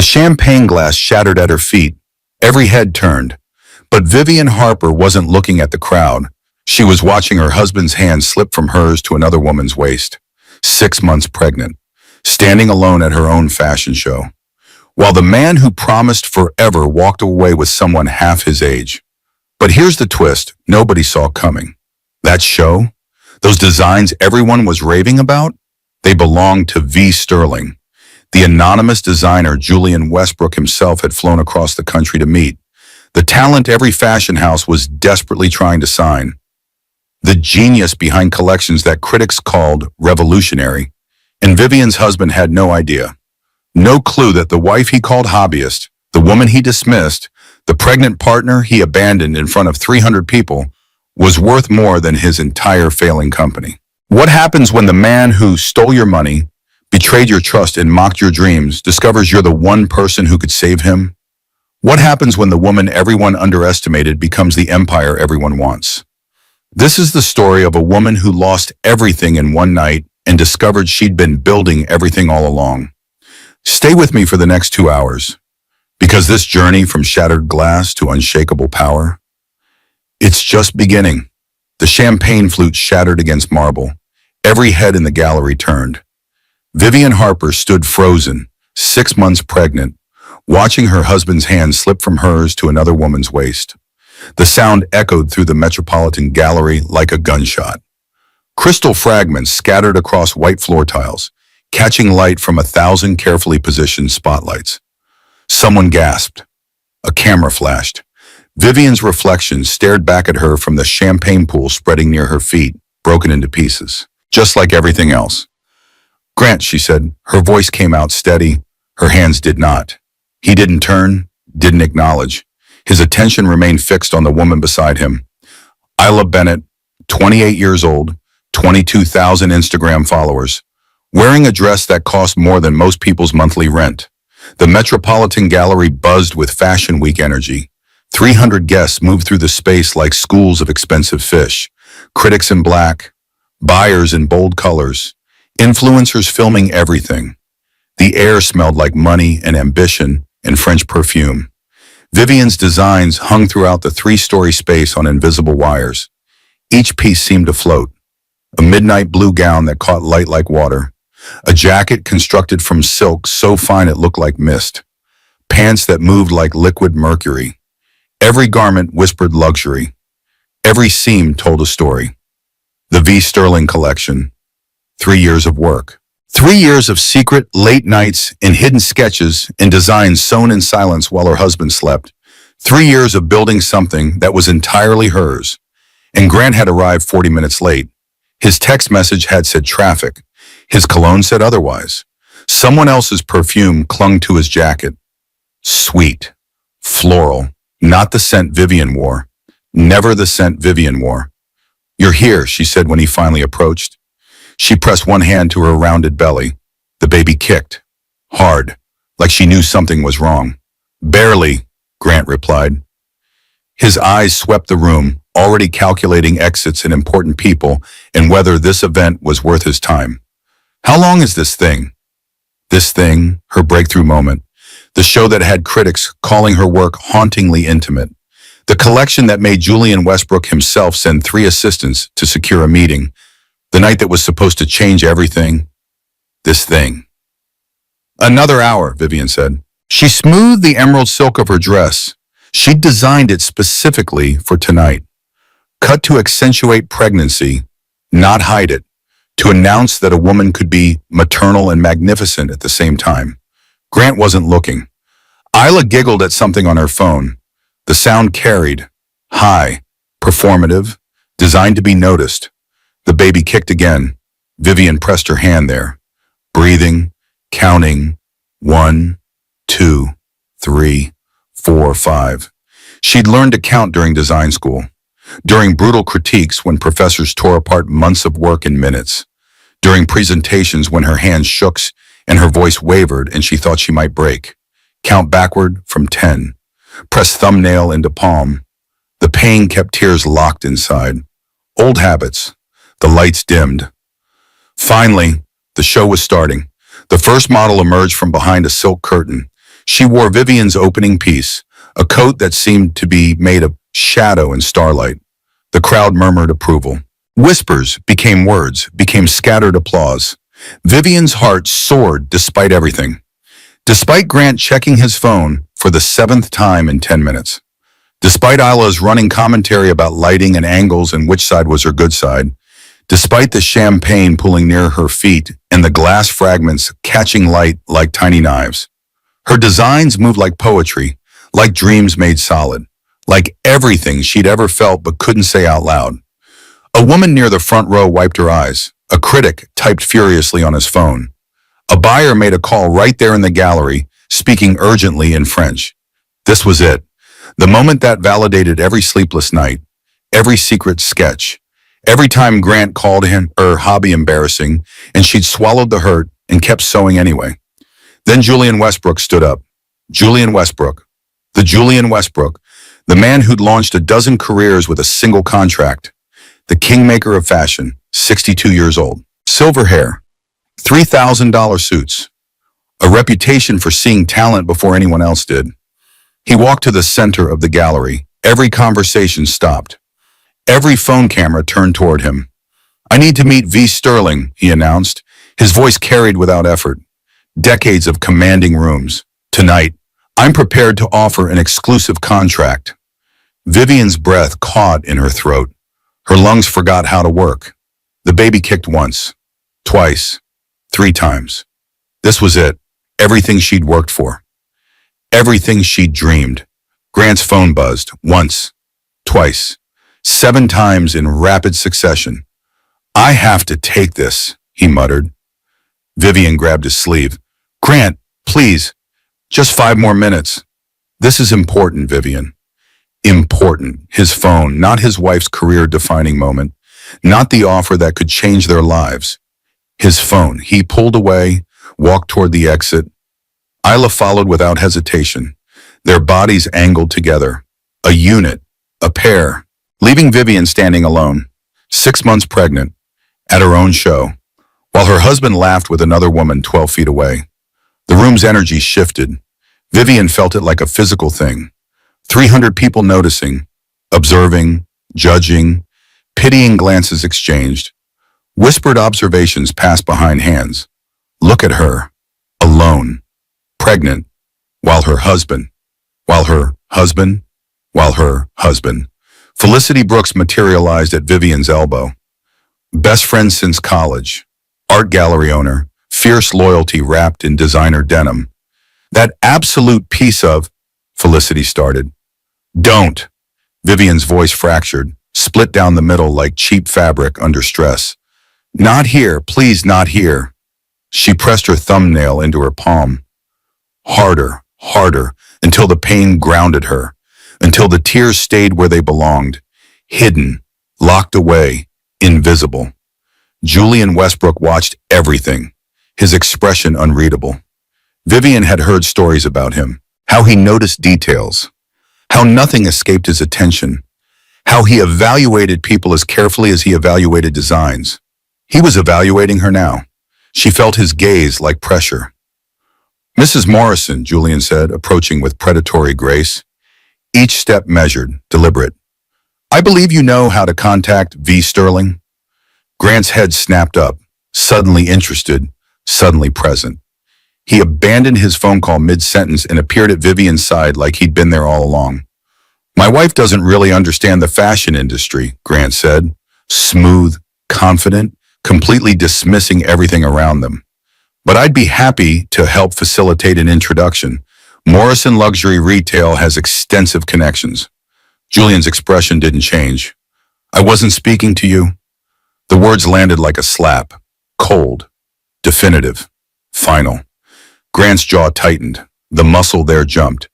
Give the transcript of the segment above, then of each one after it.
The champagne glass shattered at her feet. Every head turned. But Vivian Harper wasn't looking at the crowd. She was watching her husband's hand slip from hers to another woman's waist. 6 months pregnant, standing alone at her own fashion show, while the man who promised forever walked away with someone half his age. But here's the twist nobody saw coming. That show, those designs everyone was raving about, they belonged to V. Sterling. The anonymous designer Julian Westbrook himself had flown across the country to meet. The talent every fashion house was desperately trying to sign. The genius behind collections that critics called revolutionary. And Vivian's husband had no idea. No clue that the wife he called hobbyist, the woman he dismissed, the pregnant partner he abandoned in front of 300 people, was worth more than his entire failing company. What happens when the man who stole your money, betrayed your trust, and mocked your dreams discovers you're the one person who could save him? What happens when the woman everyone underestimated becomes the empire everyone wants? This is the story of a woman who lost everything in one night and discovered she'd been building everything all along. Stay with me for the next 2 hours, because this journey from shattered glass to unshakable power, it's just beginning. The champagne flute shattered against marble. Every head in the gallery turned. Vivian Harper stood frozen, 6 months pregnant, watching her husband's hand slip from hers to another woman's waist. The sound echoed through the Metropolitan Gallery like a gunshot. Crystal fragments scattered across white floor tiles, catching light from 1,000 carefully positioned spotlights. Someone gasped. A camera flashed. Vivian's reflection stared back at her from the champagne pool spreading near her feet, broken into pieces, just like everything else. "Grant," she said. Her voice came out steady. Her hands did not. He didn't turn, didn't acknowledge. His attention remained fixed on the woman beside him. Isla Bennett, 28 years old, 22,000 Instagram followers, wearing a dress that cost more than most people's monthly rent. The Metropolitan Gallery buzzed with Fashion Week energy. 300 guests moved through the space like schools of expensive fish. Critics in black, buyers in bold colors, influencers filming everything. The air smelled like money and ambition and French perfume. Vivian's designs hung throughout the 3-story space on invisible wires. Each piece seemed to float. A midnight blue gown that caught light like water. A jacket constructed from silk so fine it looked like mist. Pants that moved like liquid mercury. Every garment whispered luxury. Every seam told a story. The V. Sterling collection. 3 years of work. 3 years of secret late nights and hidden sketches and designs sewn in silence while her husband slept. 3 years of building something that was entirely hers. And Grant had arrived 40 minutes late. His text message had said traffic. His cologne said otherwise. Someone else's perfume clung to his jacket. Sweet. Floral. Not the scent Vivian wore. Never the scent Vivian wore. "You're here," she said when he finally approached. She pressed one hand to her rounded belly. The baby kicked. Hard. Like she knew something was wrong. "Barely," Grant replied. His eyes swept the room, already calculating exits and important people and whether this event was worth his time. "How long is this thing?" This thing, her breakthrough moment. The show that had critics calling her work hauntingly intimate. The collection that made Julian Westbrook himself send 3 assistants to secure a meeting. The night that was supposed to change everything. This thing. "Another hour," Vivian said. She smoothed the emerald silk of her dress. She'd designed it specifically for tonight. Cut to accentuate pregnancy, not hide it. To announce that a woman could be maternal and magnificent at the same time. Grant wasn't looking. Isla giggled at something on her phone. The sound carried. High. Performative. Designed to be noticed. The baby kicked again. Vivian pressed her hand there. Breathing. Counting. 1, 2, 3, 4, 5. She'd learned to count during design school. During brutal critiques when professors tore apart months of work in minutes. During presentations when her hands shook and her voice wavered and she thought she might break. Count backward from 10. Press thumbnail into palm. The pain kept tears locked inside. Old habits. The lights dimmed. Finally, the show was starting. The first model emerged from behind a silk curtain. She wore Vivian's opening piece, a coat that seemed to be made of shadow and starlight. The crowd murmured approval. Whispers became words, became scattered applause. Vivian's heart soared despite everything. Despite Grant checking his phone for the 7th time in 10 minutes. Despite Isla's running commentary about lighting and angles and which side was her good side. Despite the champagne pooling near her feet and the glass fragments catching light like tiny knives. Her designs moved like poetry, like dreams made solid, like everything she'd ever felt but couldn't say out loud. A woman near the front row wiped her eyes. A critic typed furiously on his phone. A buyer made a call right there in the gallery, speaking urgently in French. This was it. The moment that validated every sleepless night, every secret sketch, every time Grant called her hobby embarrassing, and she'd swallowed the hurt and kept sewing anyway. Then Julian Westbrook stood up. Julian Westbrook. The Julian Westbrook. The man who'd launched a dozen careers with a single contract. The kingmaker of fashion, 62 years old. Silver hair. $3,000 suits. A reputation for seeing talent before anyone else did. He walked to the center of the gallery. Every conversation stopped. Every phone camera turned toward him. "I need to meet V. Sterling," he announced. His voice carried without effort. Decades of commanding rooms. "Tonight, I'm prepared to offer an exclusive contract." Vivian's breath caught in her throat. Her lungs forgot how to work. The baby kicked once, twice, 3 times. This was it. Everything she'd worked for. Everything she'd dreamed. Grant's phone buzzed. Once, twice, 7 times in rapid succession. "I have to take this," he muttered. Vivian grabbed his sleeve. "Grant, please, just 5 more minutes." "This is important, Vivian." Important. His phone, not his wife's career-defining moment, not the offer that could change their lives. His phone. He pulled away, walked toward the exit. Isla followed without hesitation, their bodies angled together. A unit, a pair, leaving Vivian standing alone, 6 months pregnant, at her own show, while her husband laughed with another woman 12 feet away. The room's energy shifted. Vivian felt it like a physical thing. 300 people noticing, observing, judging, pitying glances exchanged. Whispered observations passed behind hands. Look at her, alone, pregnant, while her husband. Felicity Brooks materialized at Vivian's elbow. Best friend since college, art gallery owner, fierce loyalty wrapped in designer denim. "That absolute piece of," Felicity started. "Don't." Vivian's voice fractured, split down the middle like cheap fabric under stress. "Not here, please, not here." She pressed her thumbnail into her palm. Harder, harder, until the pain grounded her, until the tears stayed where they belonged, hidden, locked away, invisible. Julian Westbrook watched everything, his expression unreadable. Vivian had heard stories about him, how he noticed details, how nothing escaped his attention, how he evaluated people as carefully as he evaluated designs. He was evaluating her now. She felt his gaze like pressure. "Mrs. Morrison," Julian said, approaching with predatory grace. Each step measured, deliberate. "I believe you know how to contact V. Sterling." Grant's head snapped up, suddenly interested, suddenly present. He abandoned his phone call mid-sentence and appeared at Vivian's side like he'd been there all along. "My wife doesn't really understand the fashion industry," Grant said, smooth, confident, completely dismissing everything around them. "But I'd be happy to help facilitate an introduction. Morrison Luxury Retail has extensive connections." Julian's expression didn't change. "I wasn't speaking to you." The words landed like a slap, cold, definitive, final. Grant's jaw tightened. The muscle there jumped.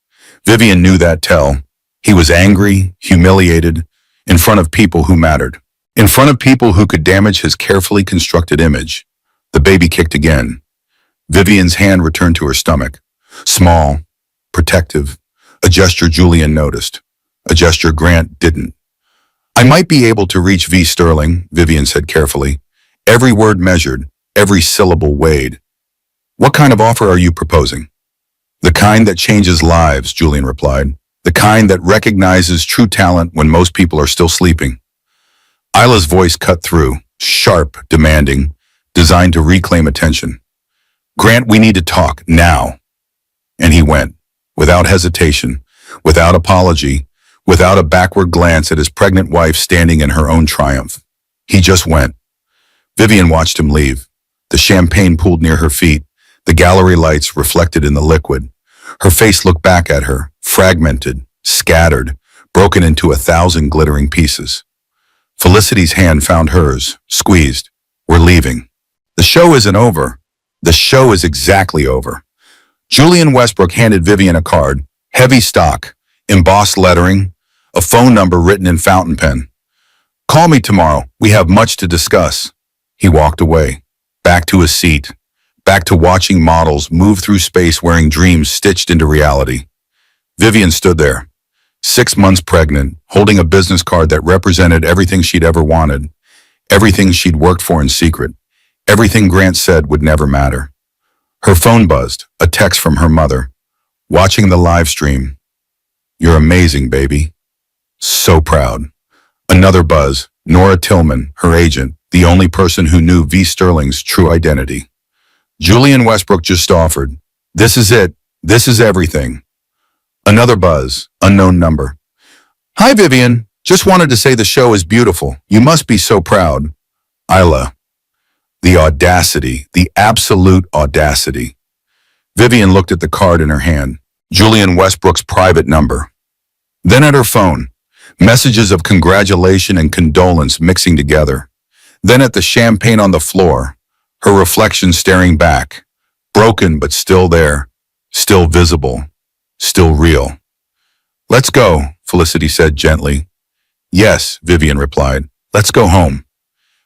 Vivian knew that tell. He was angry, humiliated, in front of people who mattered. In front of people who could damage his carefully constructed image. The baby kicked again. Vivian's hand returned to her stomach. Small, protective, a gesture Julian noticed. A gesture Grant didn't. "I might be able to reach V. Sterling," Vivian said carefully. Every word measured, every syllable weighed. "What kind of offer are you proposing?" The kind that changes lives, Julian replied. The kind that recognizes true talent when most people are still sleeping. Isla's voice cut through, sharp, demanding, designed to reclaim attention. Grant, we need to talk, now. And he went, without hesitation, without apology, without a backward glance at his pregnant wife standing in her own triumph. He just went. Vivian watched him leave. The champagne pooled near her feet, the gallery lights reflected in the liquid. Her face looked back at her, fragmented, scattered, broken into 1,000 glittering pieces. Felicity's hand found hers, squeezed. We're leaving. The show isn't over. The show is exactly over. Julian Westbrook handed Vivian a card, heavy stock, embossed lettering, a phone number written in fountain pen. Call me tomorrow. We have much to discuss. He walked away, back to his seat, back to watching models move through space wearing dreams stitched into reality. Vivian stood there, 6 months pregnant, holding a business card that represented everything she'd ever wanted, everything she'd worked for in secret, everything Grant said would never matter. Her phone buzzed, a text from her mother. Watching the live stream. You're amazing, baby. So proud. Another buzz, Nora Tillman, her agent, the only person who knew V. Sterling's true identity. Julian Westbrook just offered. This is it. This is everything. Another buzz, unknown number. Hi, Vivian. Just wanted to say the show is beautiful. You must be so proud. Isla. The audacity, the absolute audacity. Vivian looked at the card in her hand. Julian Westbrook's private number. Then at her phone, messages of congratulation and condolence mixing together. Then at the champagne on the floor, her reflection staring back, broken but still there, still visible, still real. Let's go, Felicity said gently. Yes, Vivian replied. Let's go home.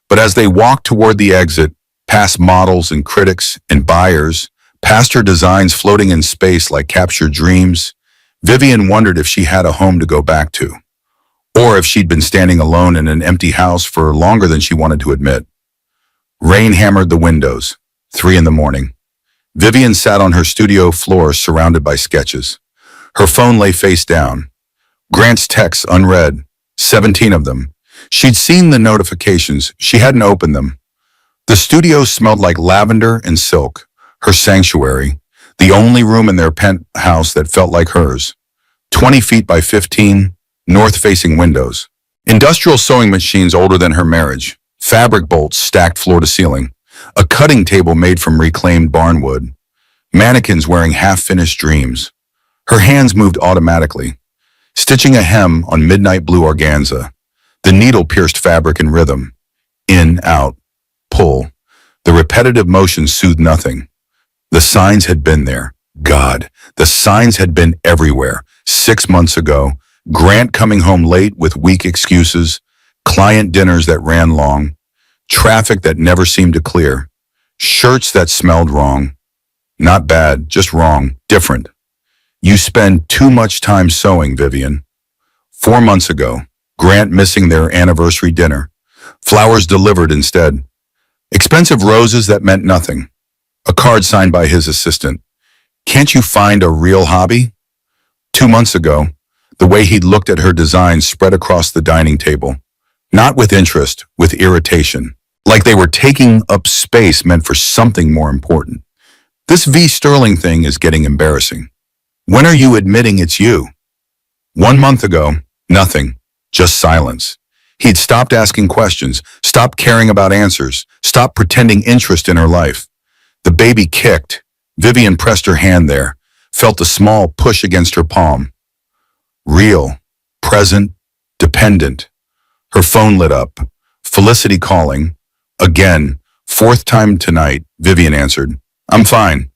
But as they walked toward the exit, past models and critics and buyers, past her designs floating in space like captured dreams, Vivian wondered if she had a home to go back to, or if she'd been standing alone in an empty house for longer than she wanted to admit. Rain hammered the windows, 3 a.m. Vivian sat on her studio floor surrounded by sketches. Her phone lay face down. Grant's texts unread, 17 of them. She'd seen the notifications, she hadn't opened them. The studio smelled like lavender and silk, her sanctuary, the only room in their penthouse that felt like hers. 20 feet by 15, north-facing windows. Industrial sewing machines older than her marriage. Fabric bolts stacked floor to ceiling. A cutting table made from reclaimed barnwood. Mannequins wearing half-finished dreams. Her hands moved automatically, stitching a hem on midnight blue organza. The needle pierced fabric in rhythm. In, out, pull. The repetitive motion soothed nothing. The signs had been there. God, the signs had been everywhere. 6 months ago, Grant coming home late with weak excuses, client dinners that ran long, traffic that never seemed to clear, shirts that smelled wrong. Not bad, just wrong, different. You spend too much time sewing, Vivian. 4 months ago, Grant missing their anniversary dinner, flowers delivered instead, expensive roses that meant nothing, a card signed by his assistant. Can't you find a real hobby? 2 months ago, the way he'd looked at her designs spread across the dining table. Not with interest, with irritation. Like they were taking up space meant for something more important. This V. Sterling thing is getting embarrassing. When are you admitting it's you? 1 month ago, nothing, just silence. He'd stopped asking questions, stopped caring about answers, stopped pretending interest in her life. The baby kicked. Vivian pressed her hand there, felt a small push against her palm. Real, present, dependent. Her phone lit up. Felicity calling. Again, 4th time tonight, Vivian answered. I'm fine.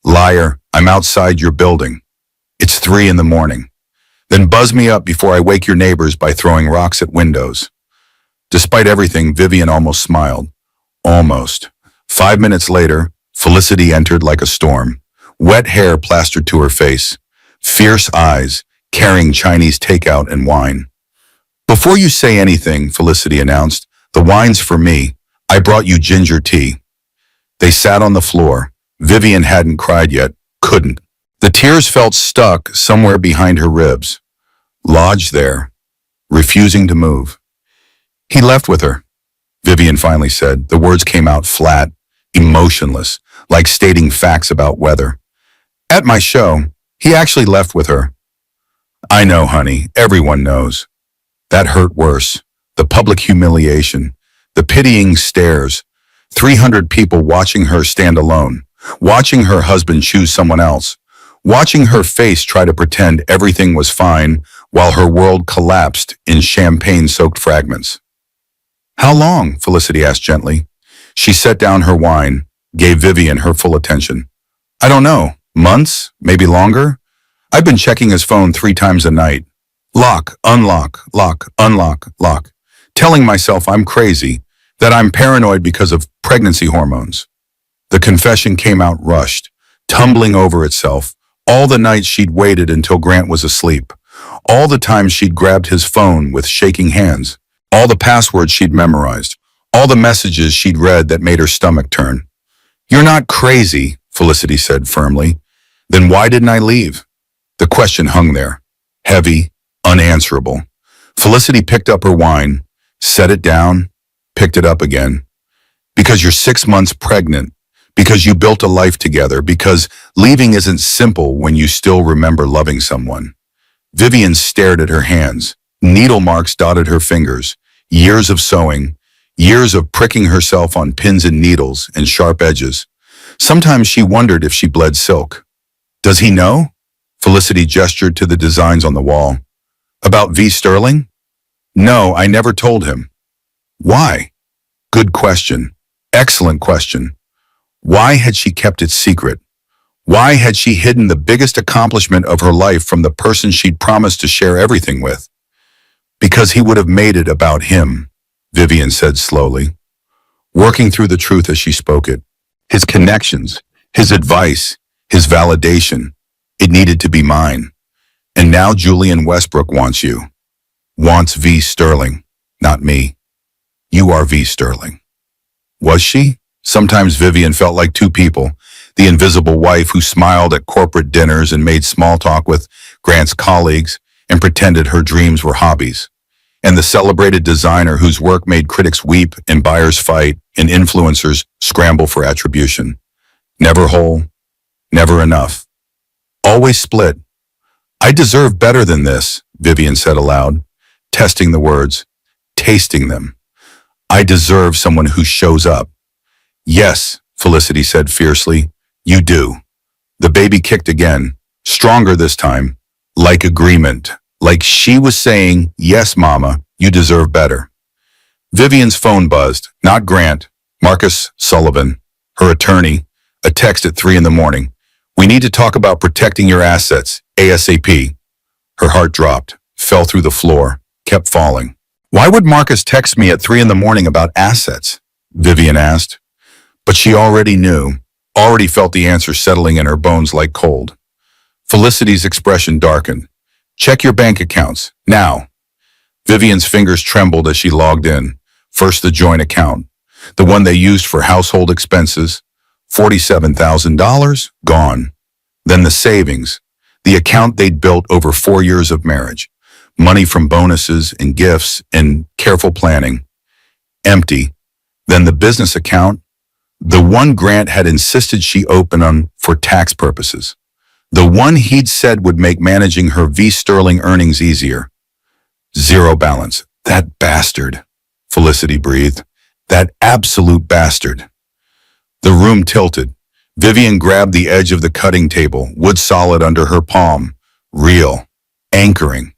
Liar, I'm outside your building. It's 3 a.m. Then buzz me up before I wake your neighbors by throwing rocks at windows. Despite everything, Vivian almost smiled. Almost. 5 minutes later, Felicity entered like a storm. Wet hair plastered to her face. Fierce eyes, carrying Chinese takeout and wine. Before you say anything, Felicity announced, the wine's for me. I brought you ginger tea. They sat on the floor. Vivian hadn't cried yet, couldn't. The tears felt stuck somewhere behind her ribs, lodged there, refusing to move. He left with her, Vivian finally said. The words came out flat, emotionless, like stating facts about weather. At my show, he actually left with her. I know, honey. Everyone knows. That hurt worse. The public humiliation, the pitying stares, 300 people watching her stand alone, watching her husband choose someone else, watching her face try to pretend everything was fine while her world collapsed in champagne-soaked fragments. How long? Felicity asked gently. She set down her wine, gave Vivian her full attention. I don't know. Months? Maybe longer? I've been checking his phone 3 times a night. Lock, unlock, lock, unlock, lock. Telling myself I'm crazy, that I'm paranoid because of pregnancy hormones. The confession came out rushed, tumbling over itself. All the nights she'd waited until Grant was asleep. All the times she'd grabbed his phone with shaking hands. All the passwords she'd memorized. All the messages she'd read that made her stomach turn. You're not crazy, Felicity said firmly. Then why didn't I leave? The question hung there, heavy, unanswerable. Felicity picked up her wine, set it down, picked it up again. Because you're 6 months pregnant, because you built a life together, because leaving isn't simple when you still remember loving someone. Vivian stared at her hands. Needle marks dotted her fingers. Years of sewing, years of pricking herself on pins and needles and sharp edges. Sometimes she wondered if she bled silk. Does he know? Felicity gestured to the designs on the wall. About V. Sterling? No, I never told him. Why? Good question. Excellent question. Why had she kept it secret? Why had she hidden the biggest accomplishment of her life from the person she'd promised to share everything with? Because he would have made it about him, Vivian said slowly, working through the truth as she spoke it. His connections, his advice, his validation. It needed to be mine. And now Julian Westbrook wants you. Wants V. Sterling, not me. You are V. Sterling. Was she? Sometimes Vivian felt like two people, the invisible wife who smiled at corporate dinners and made small talk with Grant's colleagues and pretended her dreams were hobbies, and the celebrated designer whose work made critics weep and buyers fight and influencers scramble for attribution. Never whole, never enough. Always split. I deserve better than this, Vivian said aloud, testing the words, tasting them. I deserve someone who shows up. Yes, Felicity said fiercely, you do. The baby kicked again, stronger this time, like agreement, like she was saying, yes, Mama, you deserve better. Vivian's phone buzzed, not Grant, Marcus Sullivan, her attorney, a text at 3 a.m. We need to talk about protecting your assets, ASAP. Her heart dropped, fell through the floor, kept falling. Why would Marcus text me at 3 a.m. about assets? Vivian asked. But she already knew, already felt the answer settling in her bones like cold. Felicity's expression darkened. Check your bank accounts, now. Vivian's fingers trembled as she logged in. First the joint account, the one they used for household expenses, $47,000, gone. Then the savings, the account they'd built over 4 years of marriage, money from bonuses and gifts and careful planning, empty. Then the business account, the one Grant had insisted she open on for tax purposes. The one he'd said would make managing her V. Sterling earnings easier. Zero balance. That bastard, Felicity breathed. That absolute bastard. The room tilted. Vivian grabbed the edge of the cutting table, wood solid under her palm. Real. Anchoring.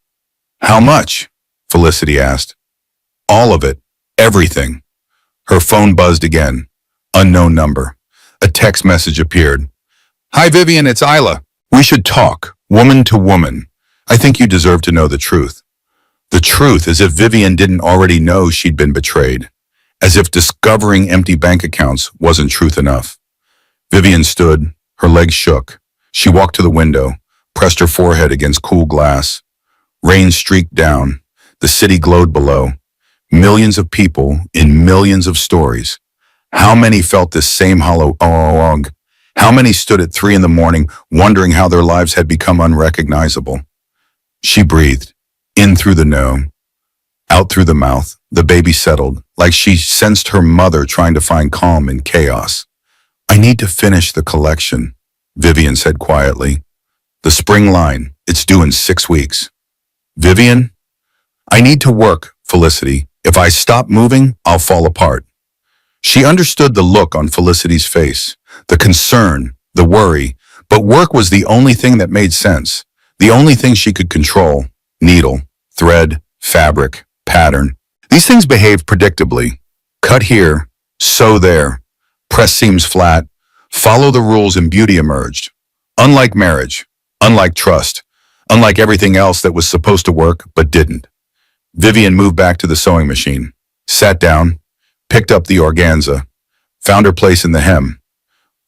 How much? Felicity asked. All of it. Everything. Her phone buzzed again. Unknown number. A text message appeared. Hi, Vivian, it's Isla. We should talk, woman to woman. I think you deserve to know the truth. The truth, as if Vivian didn't already know she'd been betrayed. As if discovering empty bank accounts wasn't truth enough. Vivian stood, her legs shook. She walked to the window, pressed her forehead against cool glass. Rain streaked down. The city glowed below. Millions of people in millions of stories. How many felt this same hollow? How many stood at 3 in the morning, wondering how their lives had become unrecognizable? She breathed, in through the nose, out through the mouth. The baby settled, like she sensed her mother trying to find calm in chaos. I need to finish the collection, Vivian said quietly. The spring line, it's due in 6 weeks. Vivian? I need to work, Felicity. If I stop moving, I'll fall apart. She understood the look on Felicity's face, the concern, the worry, but work was the only thing that made sense, the only thing she could control. Needle, thread, fabric, pattern. These things behaved predictably. Cut here, sew there, press seams flat, follow the rules and beauty emerged. Unlike marriage, unlike trust, unlike everything else that was supposed to work but didn't. Vivian moved back to the sewing machine, sat down, picked up the organza, found her place in the hem.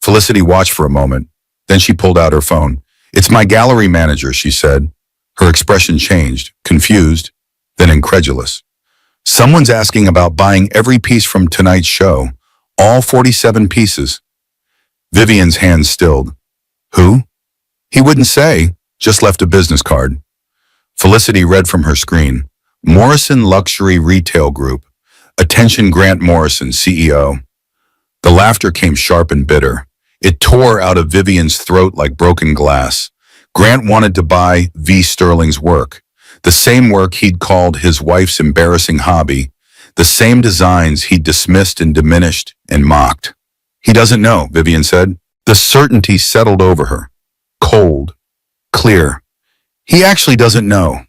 Felicity watched for a moment, then she pulled out her phone. It's my gallery manager, she said. Her expression changed, confused, then incredulous. Someone's asking about buying every piece from tonight's show, all 47 pieces. Vivian's hands stilled. Who? He wouldn't say, just left a business card. Felicity read from her screen. Morrison Luxury Retail Group. Attention Grant Morrison, CEO. The laughter came sharp and bitter. It tore out of Vivian's throat like broken glass. Grant wanted to buy V. Sterling's work. The same work he'd called his wife's embarrassing hobby. The same designs he'd dismissed and diminished and mocked. He doesn't know, Vivian said. The certainty settled over her. Cold. Clear. He actually doesn't know.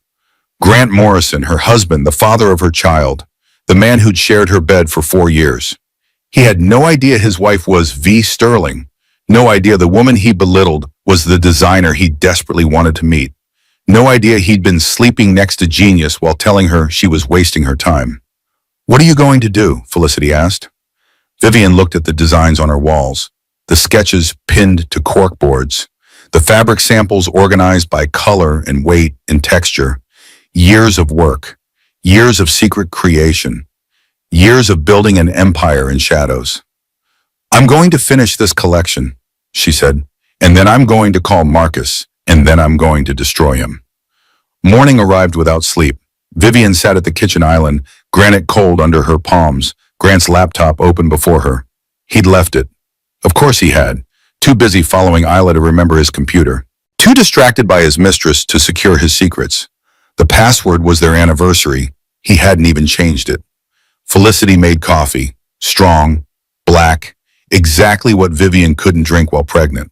Grant Morrison, her husband, the father of her child, the man who'd shared her bed for 4 years. He had no idea his wife was V. Sterling. No idea the woman he belittled was the designer he desperately wanted to meet. No idea he'd been sleeping next to genius while telling her she was wasting her time. What are you going to do? Felicity asked. Vivian looked at the designs on her walls, the sketches pinned to corkboards, the fabric samples organized by color and weight and texture. Years of work, years of secret creation, years of building an empire in shadows. I'm going to finish this collection, she said, and then I'm going to call Marcus, and then I'm going to destroy him. Morning arrived without sleep. Vivian sat at the kitchen island, granite cold under her palms, Grant's laptop open before her. He'd left it. Of course he had, too busy following Isla to remember his computer, too distracted by his mistress to secure his secrets. The password was their anniversary. He hadn't even changed it. Felicity made coffee, strong, black, exactly what Vivian couldn't drink while pregnant.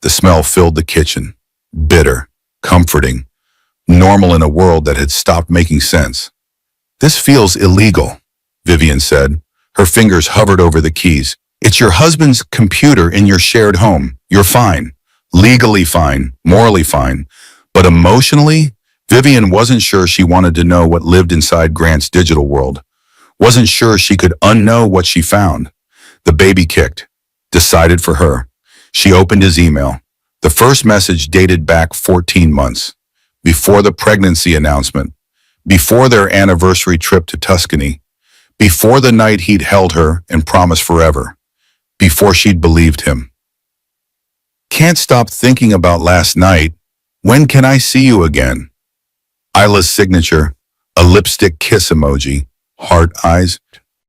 The smell filled the kitchen, bitter, comforting, normal in a world that had stopped making sense. This feels illegal, Vivian said. Her fingers hovered over the keys. It's your husband's computer in your shared home. You're fine. Legally fine, morally fine. But emotionally, Vivian wasn't sure she wanted to know what lived inside Grant's digital world. Wasn't sure she could unknow what she found. The baby kicked. Decided for her. She opened his email. The first message dated back 14 months. Before the pregnancy announcement. Before their anniversary trip to Tuscany. Before the night he'd held her and promised forever. Before she'd believed him. Can't stop thinking about last night. When can I see you again? Isla's signature, a lipstick kiss emoji, heart eyes,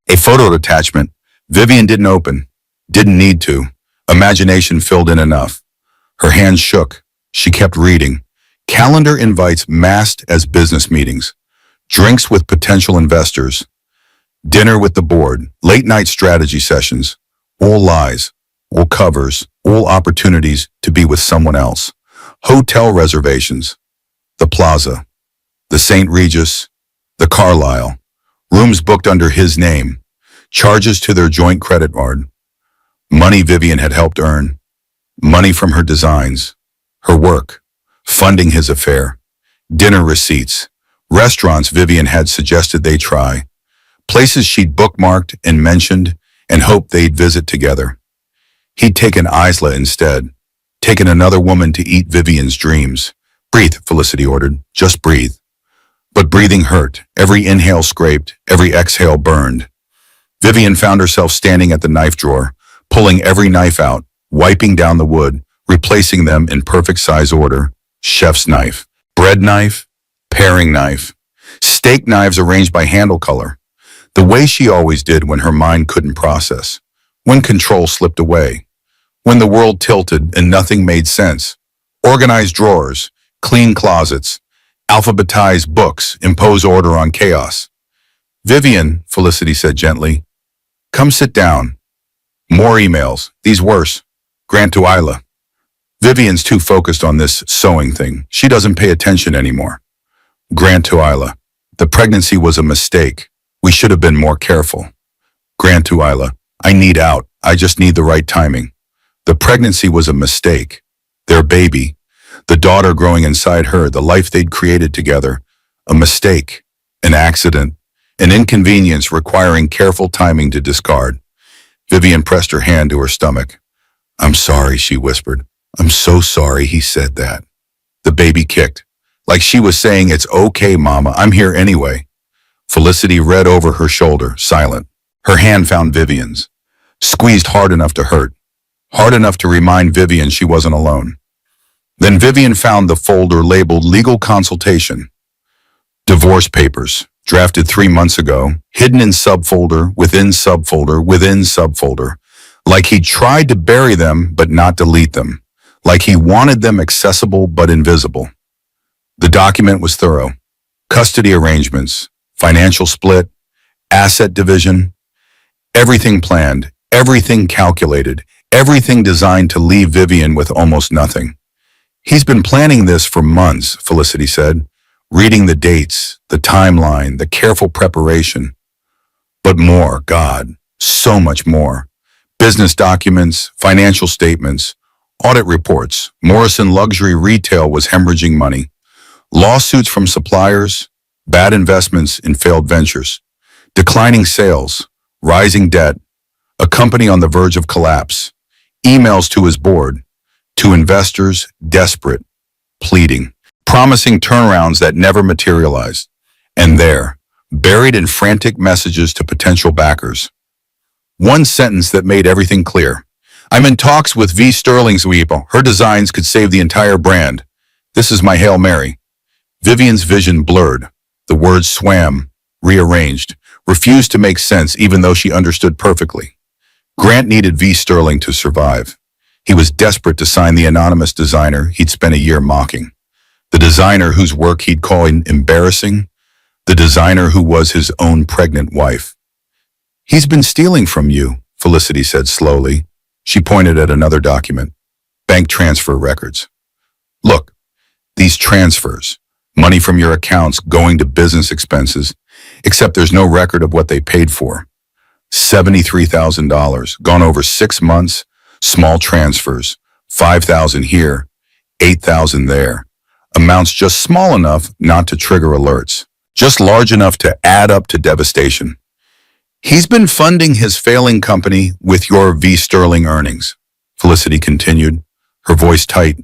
a photo attachment. Vivian didn't open, didn't need to. Imagination filled in enough. Her hands shook. She kept reading. Calendar invites masked as business meetings, drinks with potential investors, dinner with the board, late night strategy sessions, all lies, all covers, all opportunities to be with someone else. Hotel reservations, the Plaza, the St. Regis, the Carlisle, rooms booked under his name, charges to their joint credit card, money Vivian had helped earn, money from her designs, her work, funding his affair, dinner receipts, restaurants Vivian had suggested they try, places she'd bookmarked and mentioned and hoped they'd visit together. He'd taken Isla instead, taken another woman to eat Vivian's dreams. Breathe, Felicity ordered, just breathe. But breathing hurt. Every inhale scraped, every exhale burned. Vivian found herself standing at the knife drawer, pulling every knife out, wiping down the wood, replacing them in perfect size order. Chef's knife, bread knife, paring knife, steak knives arranged by handle color. The way she always did when her mind couldn't process, when control slipped away, when the world tilted and nothing made sense. Organized drawers, clean closets, alphabetize books, impose order on chaos. Vivian, Felicity said gently, come sit down. More emails, these worse. Grant to Isla. Vivian's too focused on this sewing thing. She doesn't pay attention anymore. Grant to Isla. The pregnancy was a mistake. We should have been more careful. Grant to Isla. I need out. I just need the right timing. The pregnancy was a mistake. Their baby, the daughter growing inside her, the life they'd created together, a mistake, an accident, an inconvenience requiring careful timing to discard. Vivian pressed her hand to her stomach. I'm sorry, she whispered. I'm so sorry he said that. The baby kicked, like she was saying, it's okay, Mama, I'm here anyway. Felicity read over her shoulder, silent. Her hand found Vivian's, squeezed hard enough to hurt, hard enough to remind Vivian she wasn't alone. Then Vivian found the folder labeled legal consultation. Divorce papers, drafted 3 months ago, hidden in subfolder, within subfolder, within subfolder, like he tried to bury them but not delete them, like he wanted them accessible but invisible. The document was thorough. Custody arrangements, financial split, asset division, everything planned, everything calculated, everything designed to leave Vivian with almost nothing. He's been planning this for months, Felicity said, reading the dates, the timeline, the careful preparation. But more, God, so much more. Business documents, financial statements, audit reports. Morrison Luxury Retail was hemorrhaging money. Lawsuits from suppliers, bad investments in failed ventures, declining sales, rising debt, a company on the verge of collapse, emails to his board, to investors desperate, pleading, promising turnarounds that never materialized. And there, buried in frantic messages to potential backers, one sentence that made everything clear. I'm in talks with V. Sterling's people. Her designs could save the entire brand. This is my Hail Mary. Vivian's vision blurred. The words swam, rearranged, refused to make sense even though she understood perfectly. Grant needed V. Sterling to survive. He was desperate to sign the anonymous designer he'd spent a year mocking. The designer whose work he'd call embarrassing. The designer who was his own pregnant wife. He's been stealing from you, Felicity said slowly. She pointed at another document. Bank transfer records. Look, these transfers, money from your accounts going to business expenses, except there's no record of what they paid for. $73,000, gone over 6 months, small transfers, $5,000 here, $8,000 there. Amounts just small enough not to trigger alerts, just large enough to add up to devastation. He's been funding his failing company with your V. Sterling earnings, Felicity continued, her voice tight,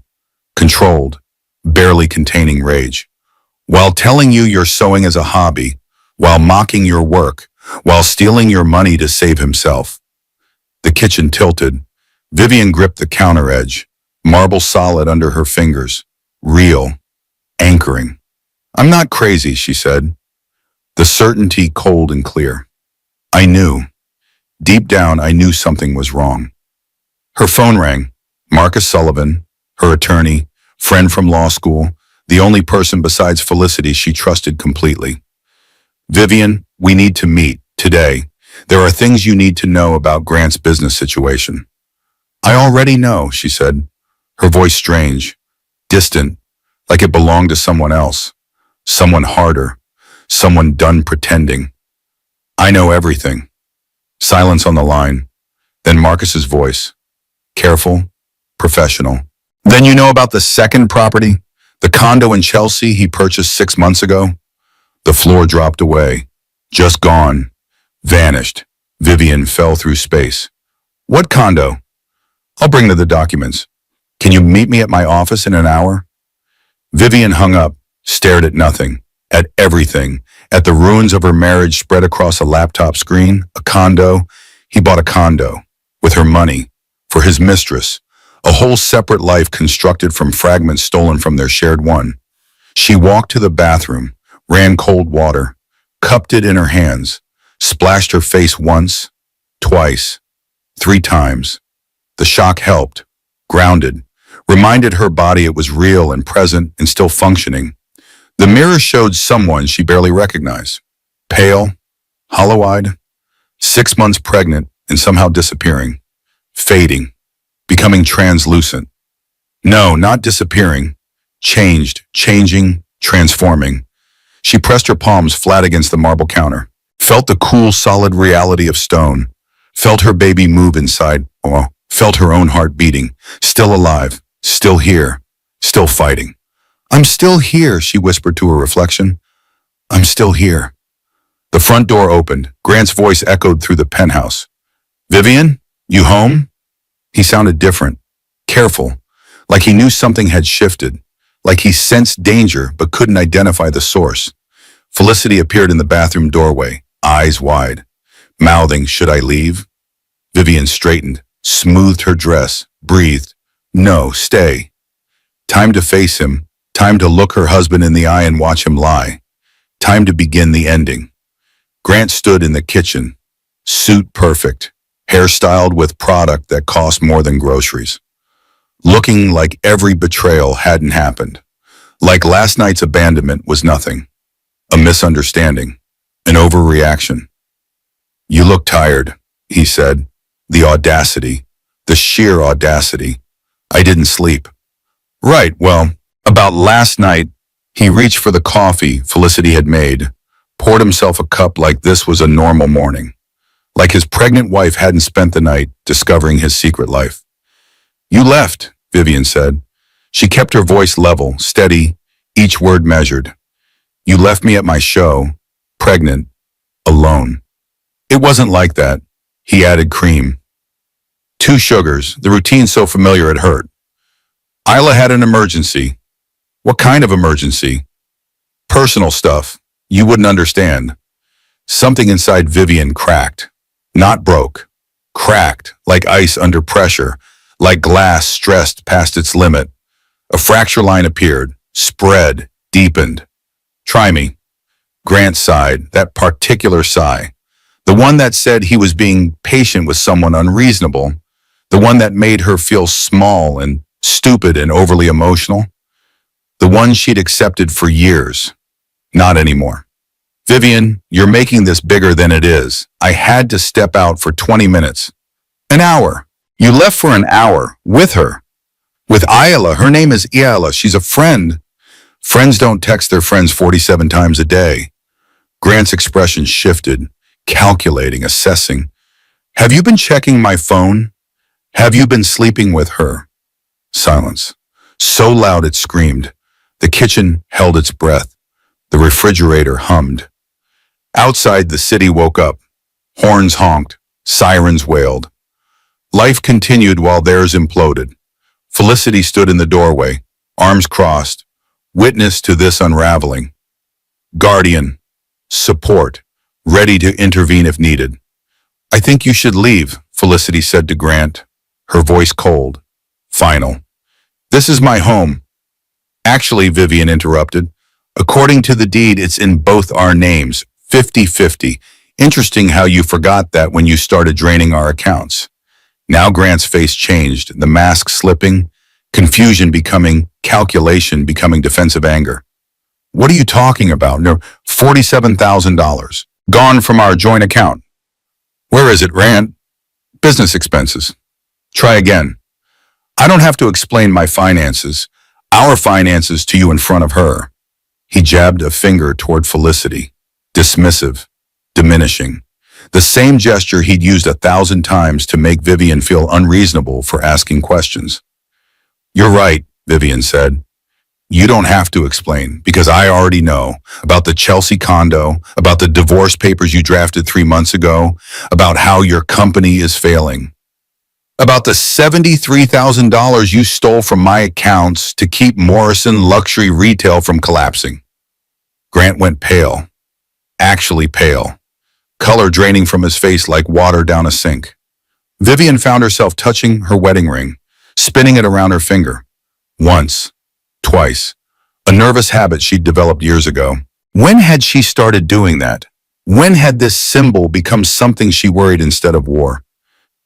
controlled, barely containing rage. While telling you you're sewing as a hobby, while mocking your work, while stealing your money to save himself. The kitchen tilted. Vivian gripped the counter edge, marble solid under her fingers, real, anchoring. I'm not crazy, she said, the certainty cold and clear. I knew. Deep down, I knew something was wrong. Her phone rang. Marcus Sullivan, her attorney, friend from law school, the only person besides Felicity she trusted completely. Vivian, we need to meet, today. There are things you need to know about Grant's business situation. I already know, she said, her voice strange, distant, like it belonged to someone else, someone harder, someone done pretending. I know everything. Silence on the line, then Marcus's voice, careful, professional. Then you know about the second property, the condo in Chelsea he purchased 6 months ago? The floor dropped away, just gone, vanished. Vivian fell through space. What condo? I'll bring the documents. Can you meet me at my office in an hour? Vivian hung up, stared at nothing, at everything, at the ruins of her marriage spread across a laptop screen, a condo. He bought a condo, with her money, for his mistress, a whole separate life constructed from fragments stolen from their shared one. She walked to the bathroom, ran cold water, cupped it in her hands, splashed her face once, twice, 3 times. The shock helped, grounded, reminded her body it was real and present and still functioning. The mirror showed someone she barely recognized. Pale, hollow-eyed, 6 months pregnant and somehow disappearing, fading, becoming translucent. No, not disappearing, changed, changing, transforming. She pressed her palms flat against the marble counter, felt the cool, solid reality of stone, felt her baby move inside, felt her own heart beating, still alive, still here, still fighting. "I'm still here," she whispered to her reflection. "I'm still here." The front door opened. Grant's voice echoed through the penthouse. "Vivian, you home?" He sounded different, careful, like he knew something had shifted, like he sensed danger but couldn't identify the source. Felicity appeared in the bathroom doorway, eyes wide, mouthing, "Should I leave?" Vivian straightened, smoothed her dress, breathed. "No, stay." Time to face him, time to look her husband in the eye and watch him lie. Time to begin the ending. Grant stood in the kitchen, suit perfect, hairstyled with product that cost more than groceries. Looking like every betrayal hadn't happened. Like last night's abandonment was nothing. A misunderstanding. An overreaction. "You look tired," he said. The audacity. The sheer audacity. "I didn't sleep." "Right, well, about last night," he reached for the coffee Felicity had made, poured himself a cup like this was a normal morning. Like his pregnant wife hadn't spent the night discovering his secret life. "You left," Vivian said. She kept her voice level, steady, each word measured. "You left me at my show, pregnant, alone." "It wasn't like that," he added cream. 2 sugars, the routine so familiar it hurt. "Isla had an emergency." "What kind of emergency?" "Personal stuff. You wouldn't understand." Something inside Vivian cracked. Not broke. Cracked, like ice under pressure, like glass stressed past its limit. A fracture line appeared, spread, deepened. "Try me." Grant sighed, that particular sigh. The one that said he was being patient with someone unreasonable. The one that made her feel small and stupid and overly emotional. The one she'd accepted for years. Not anymore. "Vivian, you're making this bigger than it is. I had to step out for 20 minutes. An hour. You left for an hour. With her. With Isla. Her name is Isla. She's a friend." "Friends don't text their friends 47 times a day." Grant's expression shifted, calculating, assessing. "Have you been checking my phone? Have you been sleeping with her?" Silence. So loud it screamed. The kitchen held its breath. The refrigerator hummed. Outside, the city woke up. Horns honked. Sirens wailed. Life continued while theirs imploded. Felicity stood in the doorway, arms crossed, witness to this unraveling. Guardian. Support. Ready to intervene if needed. "I think you should leave," Felicity said to Grant, her voice cold. Final. "This is my home." "Actually," Vivian interrupted, "according to the deed, it's in both our names, 50-50. Interesting how you forgot that when you started draining our accounts." Now Grant's face changed, the mask slipping, confusion becoming calculation, becoming defensive anger. "What are you talking about? No, $47,000. Gone from our joint account." "Where is it, Grant?" "Business expenses." "Try again." "I don't have to explain my finances, our finances, to you in front of her." He jabbed a finger toward Felicity, dismissive, diminishing. The same gesture he'd used 1,000 times to make Vivian feel unreasonable for asking questions. "You're right," Vivian said. "You don't have to explain, because I already know about the Chelsea condo, about the divorce papers you drafted 3 months ago, about how your company is failing, about the $73,000 you stole from my accounts to keep Morrison Luxury Retail from collapsing." Grant went pale, actually pale, color draining from his face like water down a sink. Vivian found herself touching her wedding ring, spinning it around her finger. Once, twice, a nervous habit she'd developed years ago. When had she started doing that? When had this symbol become something she worried instead of wore?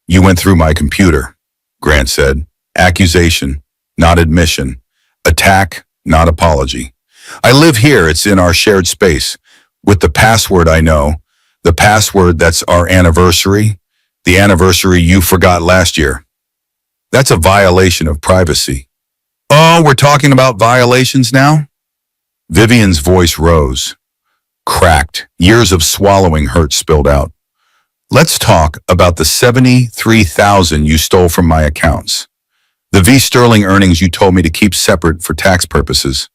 You went through my computer, Grant said. Accusation, not admission. Attack, not apology. I live here, it's in our shared space. With the password I know, the password that's our anniversary, the anniversary you forgot last year. That's a violation of privacy. Oh, we're talking about violations now? Vivian's voice rose, cracked. Years of swallowing hurt spilled out. Let's talk about the $73,000 you stole from my accounts. The V sterling earnings you told me to keep separate for tax purposes.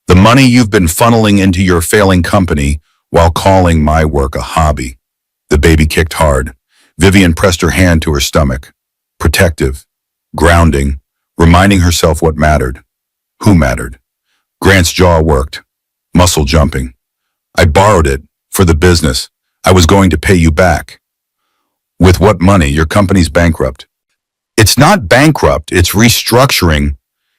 The money you've been funneling into your failing company while calling my work a hobby. The baby kicked hard. Vivian pressed her hand to her stomach. Protective, grounding, reminding herself what mattered. Who mattered? Grant's jaw worked, muscle jumping. I borrowed it for the business. I was going to pay you back. With what money? Your company's bankrupt. It's not bankrupt, it's restructuring.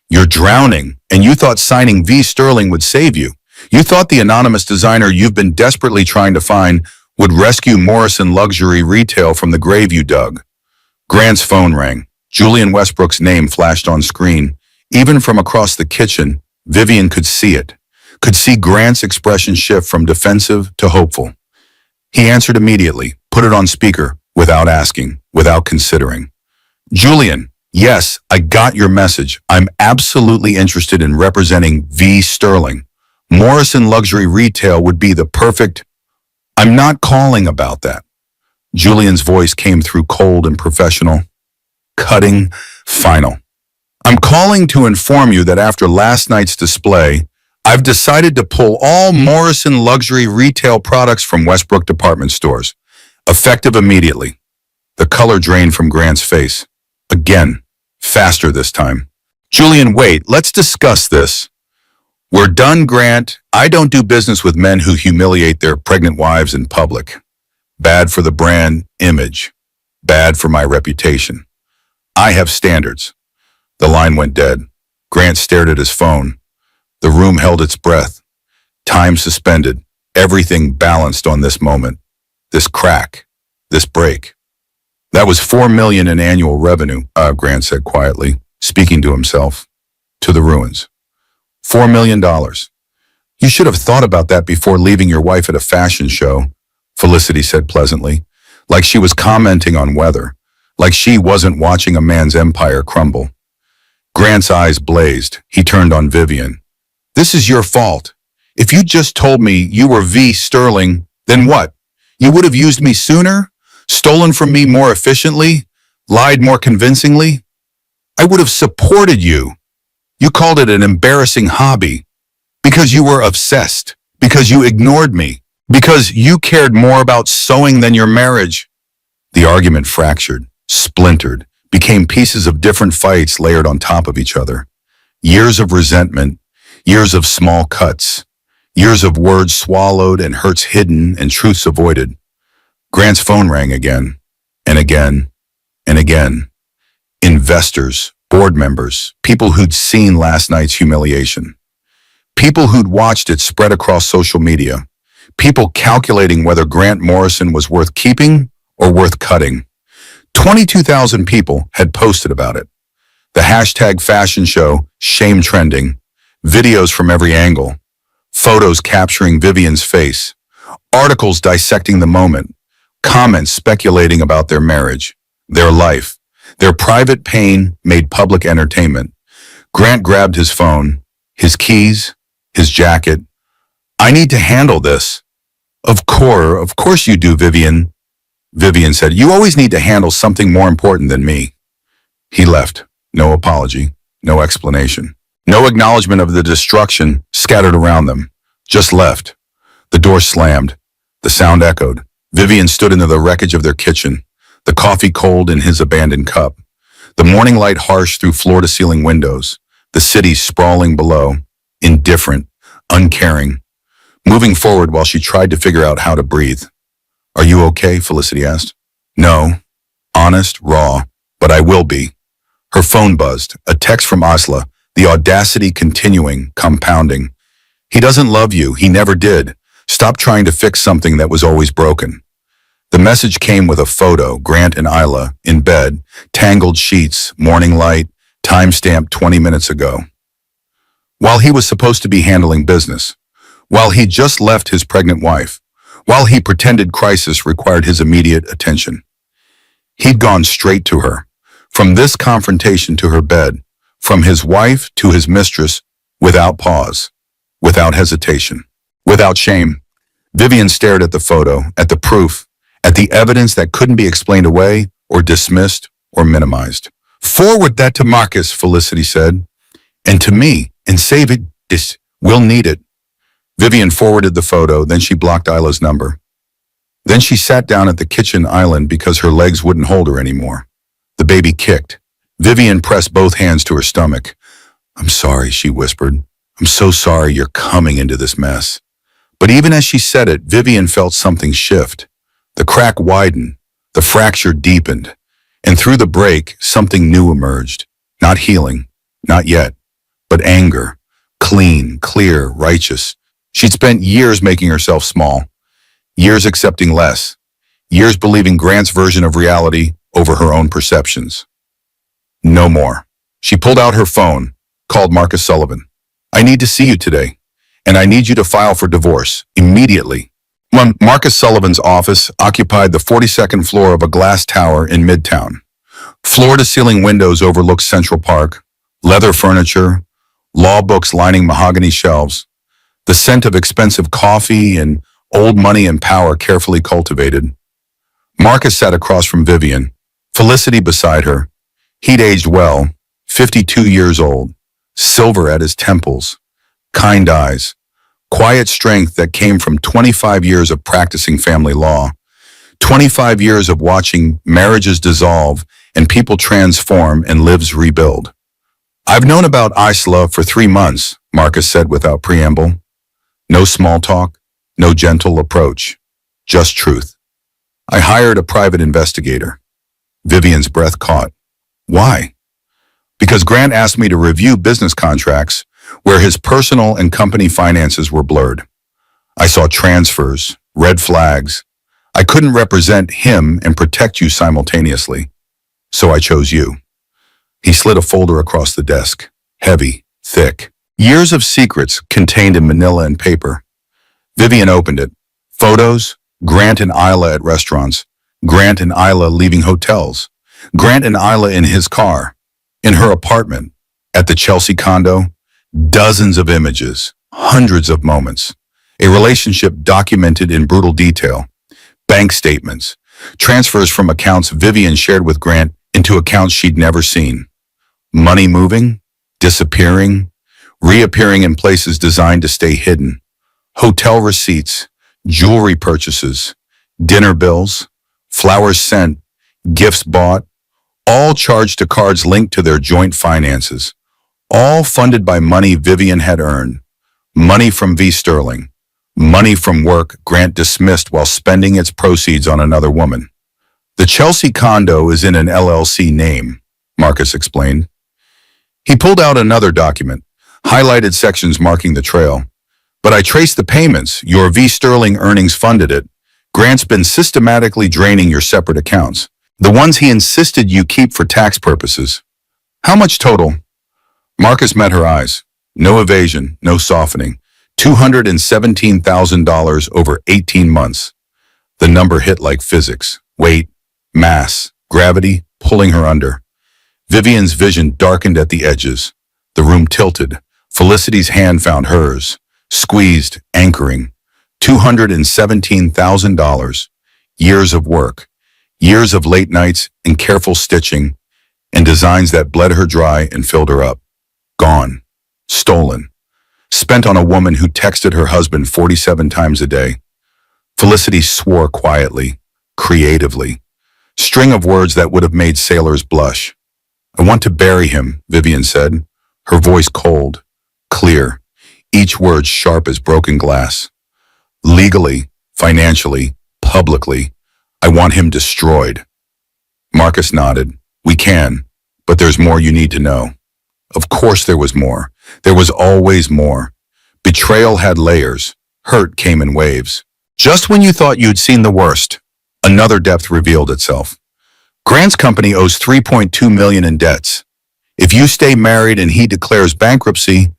You're drowning, and you thought signing V sterling would save you. You thought the anonymous designer you've been desperately trying to find would rescue Morrison Luxury Retail from the grave you dug. Grant's phone rang. Julian Westbrook's name flashed on screen. Even from across the kitchen, Vivian could see it. Could see Grant's expression shift from defensive to hopeful. He answered immediately, put it on speaker, without asking, without considering. Julian, yes, I got your message. I'm absolutely interested in representing V sterling. Morrison Luxury Retail would be the perfect... I'm not calling about that. Julian's voice came through cold and professional. Cutting, final. I'm calling to inform you that after last night's display, I've decided to pull all Morrison Luxury Retail products from Westbrook department stores, effective immediately. The color drained from Grant's face. Again, faster this time. Julian, wait, let's discuss this. We're done, Grant. I don't do business with men who humiliate their pregnant wives in public. Bad for the brand image. Bad for my reputation. I have standards. The line went dead. Grant stared at his phone. The room held its breath. Time suspended. Everything balanced on this moment. This crack. This break. That was $4 million in annual revenue, Grant said quietly, speaking to himself. To the ruins. $4 million. You should have thought about that before leaving your wife at a fashion show, Felicity said pleasantly, like she was commenting on weather, like she wasn't watching a man's empire crumble. Grant's eyes blazed. He turned on Vivian. This is your fault. If you just told me you were V sterling, then what? You would have used me sooner? Stolen from me more efficiently? Lied more convincingly? I would have supported you. You called it an embarrassing hobby. Because you were obsessed. Because you ignored me. Because you cared more about sewing than your marriage. The argument fractured, splintered, became pieces of different fights layered on top of each other. Years of resentment, years of small cuts, years of words swallowed and hurts hidden and truths avoided. Grant's phone rang again, and again, and again. Investors, board members, people who'd seen last night's humiliation. People who'd watched it spread across social media. People calculating whether Grant Morrison was worth keeping or worth cutting. 22,000 people had posted about it. The hashtag fashion show, shame trending, videos from every angle, photos capturing Vivian's face, articles dissecting the moment, comments speculating about their marriage, their life, their private pain made public entertainment. Grant grabbed his phone, his keys, his jacket. I need to handle this. Of course you do, Vivian. Vivian said, you always need to handle something more important than me. He left. No apology, no explanation, no acknowledgement of the destruction scattered around them. Just left. The door slammed. The sound echoed. Vivian stood into the wreckage of their kitchen, the coffee cold in his abandoned cup, the morning light harsh through floor-to-ceiling windows, the city sprawling below, indifferent, uncaring, moving forward while she tried to figure out how to breathe. Are you okay? Felicity asked. No. Honest, raw, but I will be. Her phone buzzed, a text from Asla, the audacity continuing, compounding. He doesn't love you, he never did. Stop trying to fix something that was always broken. The message came with a photo, Grant and Isla, in bed, tangled sheets, morning light, timestamp 20 minutes ago. While he was supposed to be handling business, while he just left his pregnant wife, while he pretended crisis required his immediate attention. He'd gone straight to her, from this confrontation to her bed, from his wife to his mistress, without pause, without hesitation, without shame. Vivian stared at the photo, at the proof, at the evidence that couldn't be explained away or dismissed or minimized. Forward that to Marcus, Felicity said, and to me, and save it. We'll need it. Vivian forwarded the photo, then she blocked Isla's number. Then she sat down at the kitchen island because her legs wouldn't hold her anymore. The baby kicked. Vivian pressed both hands to her stomach. I'm sorry, she whispered. I'm so sorry you're coming into this mess. But even as she said it, Vivian felt something shift. The crack widened, the fracture deepened, and through the break, something new emerged. Not healing, not yet, but anger. Clean, clear, righteous. She'd spent years making herself small, years accepting less, years believing Grant's version of reality over her own perceptions. No more. She pulled out her phone, called Marcus Sullivan. I need to see you today, and I need you to file for divorce, immediately. Marcus Sullivan's office occupied the 42nd floor of a glass tower in Midtown. Floor-to-ceiling windows overlooked Central Park, leather furniture, law books lining mahogany shelves, the scent of expensive coffee and old money and power carefully cultivated. Marcus sat across from Vivian, Felicity beside her. He'd aged well, 52 years old, silver at his temples, kind eyes, quiet strength that came from 25 years of practicing family law, 25 years of watching marriages dissolve and people transform and lives rebuild. I've known about Isla for 3 months, Marcus said without preamble. No small talk, no gentle approach, just truth. I hired a private investigator. Vivian's breath caught. Why? Because Grant asked me to review business contracts where his personal and company finances were blurred. I saw transfers, red flags. I couldn't represent him and protect you simultaneously. So I chose you. He slid a folder across the desk, heavy, thick. Years of secrets contained in manila and paper. Vivian opened it. Photos, Grant and Isla at restaurants, Grant and Isla leaving hotels, Grant and Isla in his car, in her apartment, at the Chelsea condo, dozens of images, hundreds of moments, a relationship documented in brutal detail, bank statements, transfers from accounts Vivian shared with Grant into accounts she'd never seen, money moving, disappearing, reappearing in places designed to stay hidden, hotel receipts, jewelry purchases, dinner bills, flowers sent, gifts bought, all charged to cards linked to their joint finances, all funded by money Vivian had earned, money from V. Sterling, money from work Grant dismissed while spending its proceeds on another woman. The Chelsea condo is in an LLC name, Marcus explained. He pulled out another document, highlighted sections marking the trail. But I traced the payments. Your V. Sterling earnings funded it. Grant's been systematically draining your separate accounts, the ones he insisted you keep for tax purposes. How much total? Marcus met her eyes. No evasion, no softening. $217,000 over 18 months. The number hit like physics. Weight, mass, gravity, pulling her under. Vivian's vision darkened at the edges. The room tilted. Felicity's hand found hers. Squeezed, anchoring. $217,000. Years of work. Years of late nights and careful stitching and designs that bled her dry and filled her up. Gone. Stolen. Spent on a woman who texted her husband 47 times a day. Felicity swore quietly, creatively. String of words that would have made sailors blush. I want to bury him, Vivian said, her voice cold, clear, each word sharp as broken glass. Legally, financially, publicly, I want him destroyed. Marcus nodded. We can, but there's more you need to know. Of course there was more. There was always more. Betrayal had layers. Hurt came in waves. Just when you thought you'd seen the worst, another depth revealed itself. Grant's company owes $3.2 million in debts. If you stay married and he declares bankruptcy,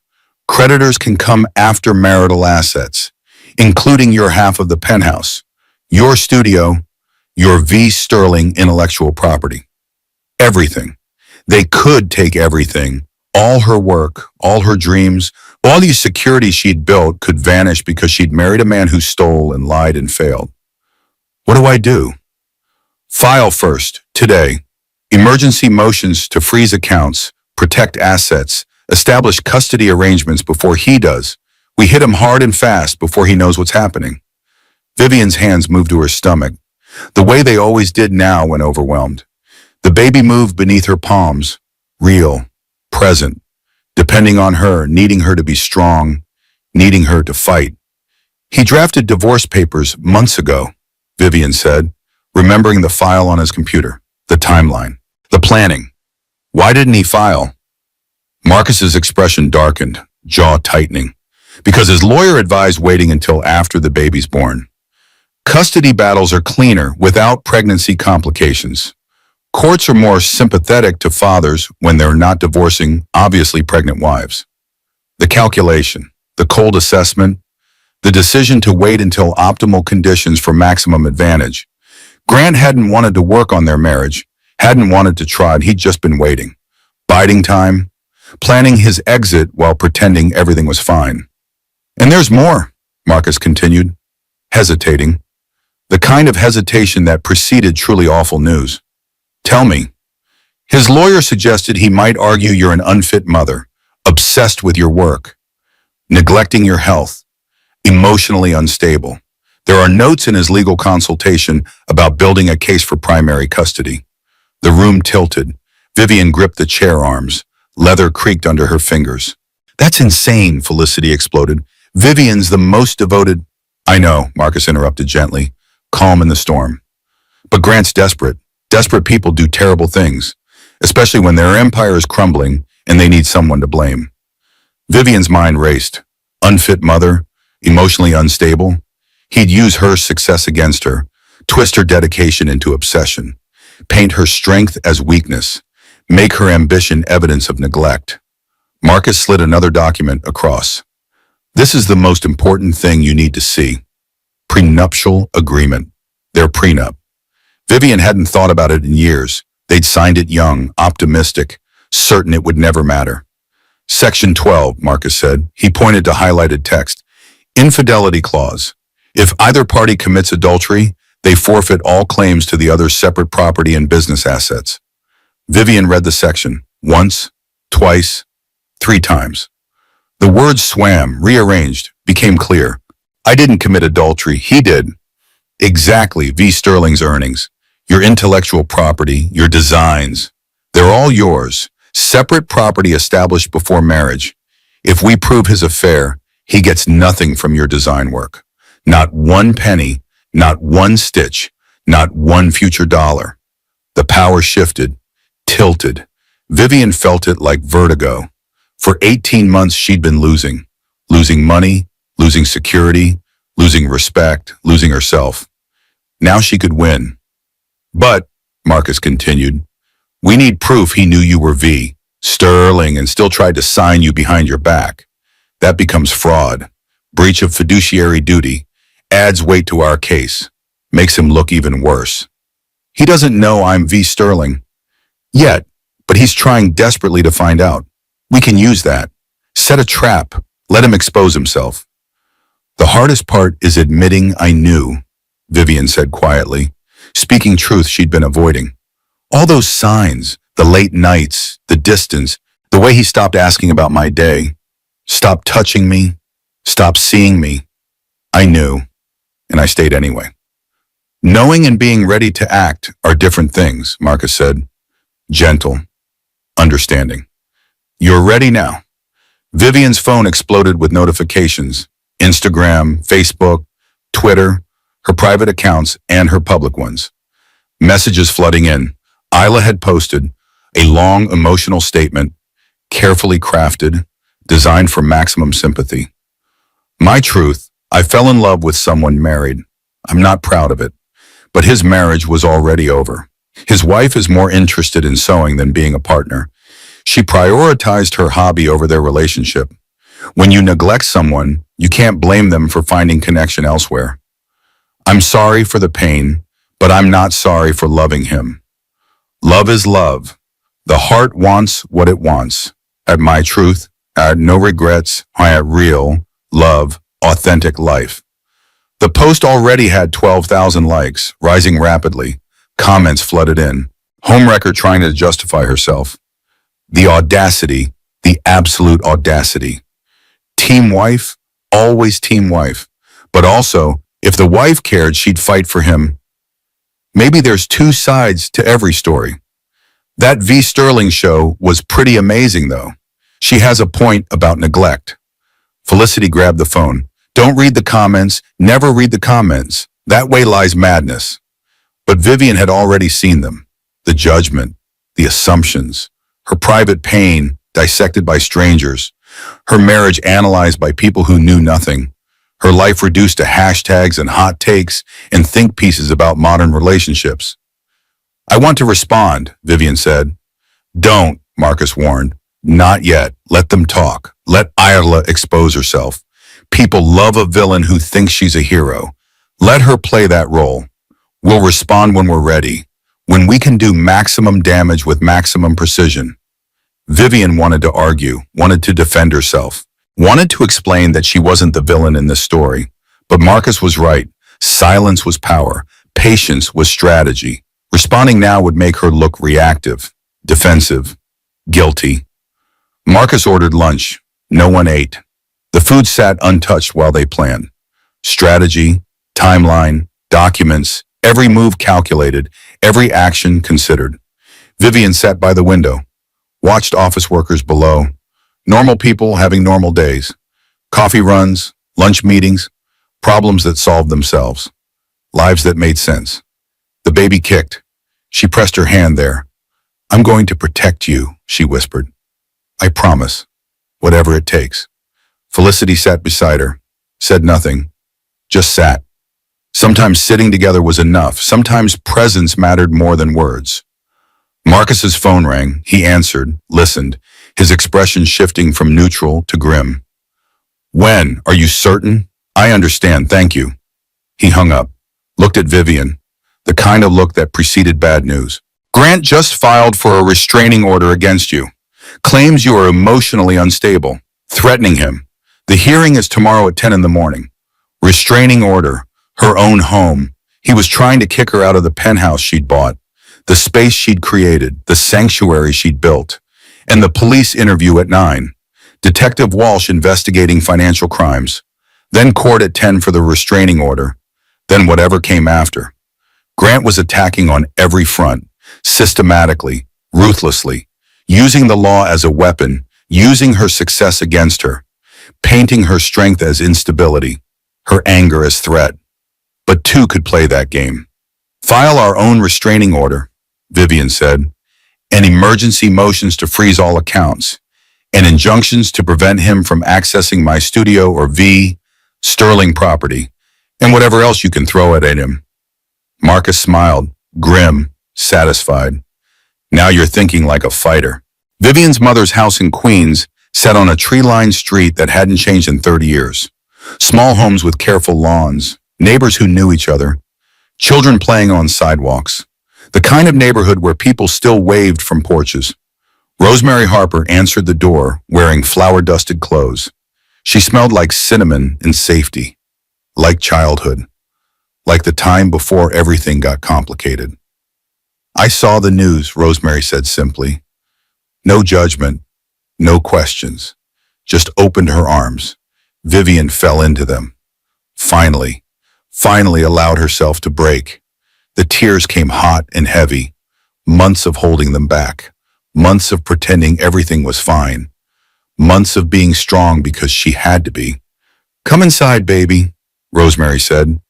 creditors can come after marital assets, including your half of the penthouse, your studio, your V. Sterling intellectual property. Everything. They could take everything. All her work, all her dreams, all these securities she'd built could vanish because she'd married a man who stole and lied and failed. What do I do? File first, today. Emergency motions to freeze accounts, protect assets, establish custody arrangements before he does. We hit him hard and fast before he knows what's happening. Vivian's hands moved to her stomach, the way they always did now when overwhelmed. The baby moved beneath her palms, real, present, depending on her, needing her to be strong, needing her to fight. He drafted divorce papers months ago, Vivian said, remembering the file on his computer, the timeline, the planning. Why didn't he file? Marcus's expression darkened, jaw tightening, because his lawyer advised waiting until after the baby's born. Custody battles are cleaner without pregnancy complications. Courts are more sympathetic to fathers when they're not divorcing obviously pregnant wives. The calculation, the cold assessment, the decision to wait until optimal conditions for maximum advantage. Grant hadn't wanted to work on their marriage, hadn't wanted to try, he'd just been waiting, biding time, planning his exit while pretending everything was fine. And there's more, Marcus continued, hesitating, the kind of hesitation that preceded truly awful news. Tell me. His lawyer suggested he might argue you're an unfit mother, obsessed with your work, neglecting your health, emotionally unstable. There are notes in his legal consultation about building a case for primary custody. The room tilted. Vivian gripped the chair arms. Leather creaked under her fingers. That's insane, Felicity exploded. Vivian's the most devoted. I know, Marcus interrupted gently, calm in the storm. But Grant's desperate. Desperate people do terrible things, especially when their empire is crumbling and they need someone to blame. Vivian's mind raced. Unfit mother, emotionally unstable. He'd use her success against her, twist her dedication into obsession, paint her strength as weakness, make her ambition evidence of neglect. Marcus slid another document across. This is the most important thing you need to see. Prenuptial agreement. Their prenup. Vivian hadn't thought about it in years. They'd signed it young, optimistic, certain it would never matter. Section 12, Marcus said. He pointed to highlighted text. Infidelity clause. If either party commits adultery, they forfeit all claims to the other's separate property and business assets. Vivian read the section once, twice, 3 times. The words swam, rearranged, became clear. I didn't commit adultery, he did. Exactly, V. Sterling's earnings. Your intellectual property, your designs. They're all yours. Separate property established before marriage. If we prove his affair, he gets nothing from your design work. Not one penny, not one stitch, not one future dollar. The power shifted, tilted. Vivian felt it like vertigo. For 18 months she'd been losing. Losing money, losing security, losing respect, losing herself. Now she could win. But, Marcus continued, we need proof he knew you were V. Sterling and still tried to sign you behind your back. That becomes fraud, breach of fiduciary duty, adds weight to our case, makes him look even worse. He doesn't know I'm V. Sterling yet, but he's trying desperately to find out. We can use that. Set a trap. Let him expose himself. The hardest part is admitting I knew, Vivian said quietly, speaking truth she'd been avoiding. All those signs, the late nights, the distance, the way he stopped asking about my day, stopped touching me, stopped seeing me. I knew, and I stayed anyway. Knowing and being ready to act are different things, Marcus said. Gentle, understanding. You're ready now. Vivian's phone exploded with notifications. Instagram, Facebook, Twitter, her private accounts and her public ones. Messages flooding in. Isla had posted a long emotional statement, carefully crafted, designed for maximum sympathy. My truth, I fell in love with someone married. I'm not proud of it, but his marriage was already over. His wife is more interested in sewing than being a partner. She prioritized her hobby over their relationship. When you neglect someone, you can't blame them for finding connection elsewhere. I'm sorry for the pain, but I'm not sorry for loving him. Love is love. The heart wants what it wants. At my truth, at no regrets, I at real, love, authentic life. The post already had 12,000 likes, rising rapidly. Comments flooded in. Homewrecker trying to justify herself. The audacity, the absolute audacity. Team wife, always team wife. But also, if the wife cared, she'd fight for him. Maybe there's two sides to every story. That V. Sterling show was pretty amazing, though. She has a point about neglect. Felicity grabbed the phone. Don't read the comments. Never read the comments. That way lies madness. But Vivian had already seen them. The judgment, the assumptions, her private pain dissected by strangers, her marriage analyzed by people who knew nothing, her life reduced to hashtags and hot takes and think pieces about modern relationships. I want to respond, Vivian said. Don't, Marcus warned. Not yet. Let them talk. Let Isla expose herself. People love a villain who thinks she's a hero. Let her play that role. We'll respond when we're ready, when we can do maximum damage with maximum precision. Vivian wanted to argue, wanted to defend herself, wanted to explain that she wasn't the villain in this story. But Marcus was right. Silence was power. Patience was strategy. Responding now would make her look reactive, defensive, guilty. Marcus ordered lunch. No one ate. The food sat untouched while they planned. Strategy, timeline, documents, every move calculated, every action considered. Vivian sat by the window, watched office workers below, normal people having normal days, coffee runs, lunch meetings, problems that solved themselves, lives that made sense. The baby kicked. She pressed her hand there. I'm going to protect you, she whispered. I promise, whatever it takes. Felicity sat beside her, said nothing, just sat. Sometimes sitting together was enough. Sometimes presence mattered more than words. Marcus's phone rang. He answered, listened, his expression shifting from neutral to grim. When? Are you certain? I understand, thank you. He hung up, looked at Vivian, the kind of look that preceded bad news. Grant just filed for a restraining order against you. Claims you are emotionally unstable, threatening him. The hearing is tomorrow at 10 in the morning. Restraining order, her own home. He was trying to kick her out of the penthouse she'd bought, the space she'd created, the sanctuary she'd built, and the police interview at 9. Detective Walsh investigating financial crimes. Then court at 10 for the restraining order. Then whatever came after. Grant was attacking on every front, systematically, ruthlessly, using the law as a weapon, using her success against her, painting her strength as instability, her anger as threat. But two could play that game. File our own restraining order, Vivian said, and emergency motions to freeze all accounts, and injunctions to prevent him from accessing my studio or V. Sterling property, and whatever else you can throw at him. Marcus smiled, grim, satisfied. Now you're thinking like a fighter. Vivian's mother's house in Queens sat on a tree-lined street that hadn't changed in 30 years. Small homes with careful lawns, neighbors who knew each other, children playing on sidewalks. The kind of neighborhood where people still waved from porches. Rosemary Harper answered the door, wearing flour-dusted clothes. She smelled like cinnamon and safety, like childhood, like the time before everything got complicated. I saw the news, Rosemary said simply. No judgment, no questions, just opened her arms. Vivian fell into them. Finally allowed herself to break. The tears came hot and heavy, months of holding them back, months of pretending everything was fine, months of being strong because she had to be. Come inside, baby, Rosemary said.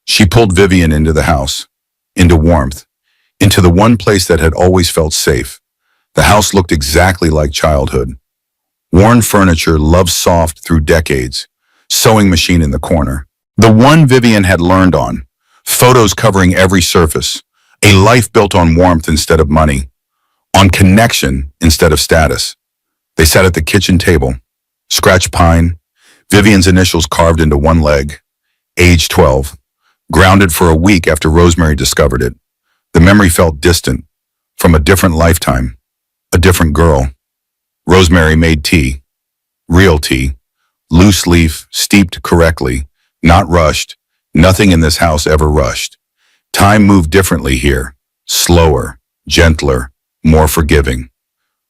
She pulled Vivian into the house, into warmth, into the one place that had always felt safe. The house looked exactly like childhood. Worn furniture, loved soft through decades, sewing machine in the corner. The one Vivian had learned on, photos covering every surface, a life built on warmth instead of money, on connection instead of status. They sat at the kitchen table, scratch pine, Vivian's initials carved into one leg, age 12, grounded for a week after Rosemary discovered it. The memory felt distant, from a different lifetime, a different girl. Rosemary made tea, real tea, loose leaf, steeped correctly, not rushed. Nothing in this house ever rushed. Time moved differently here, slower, gentler, more forgiving.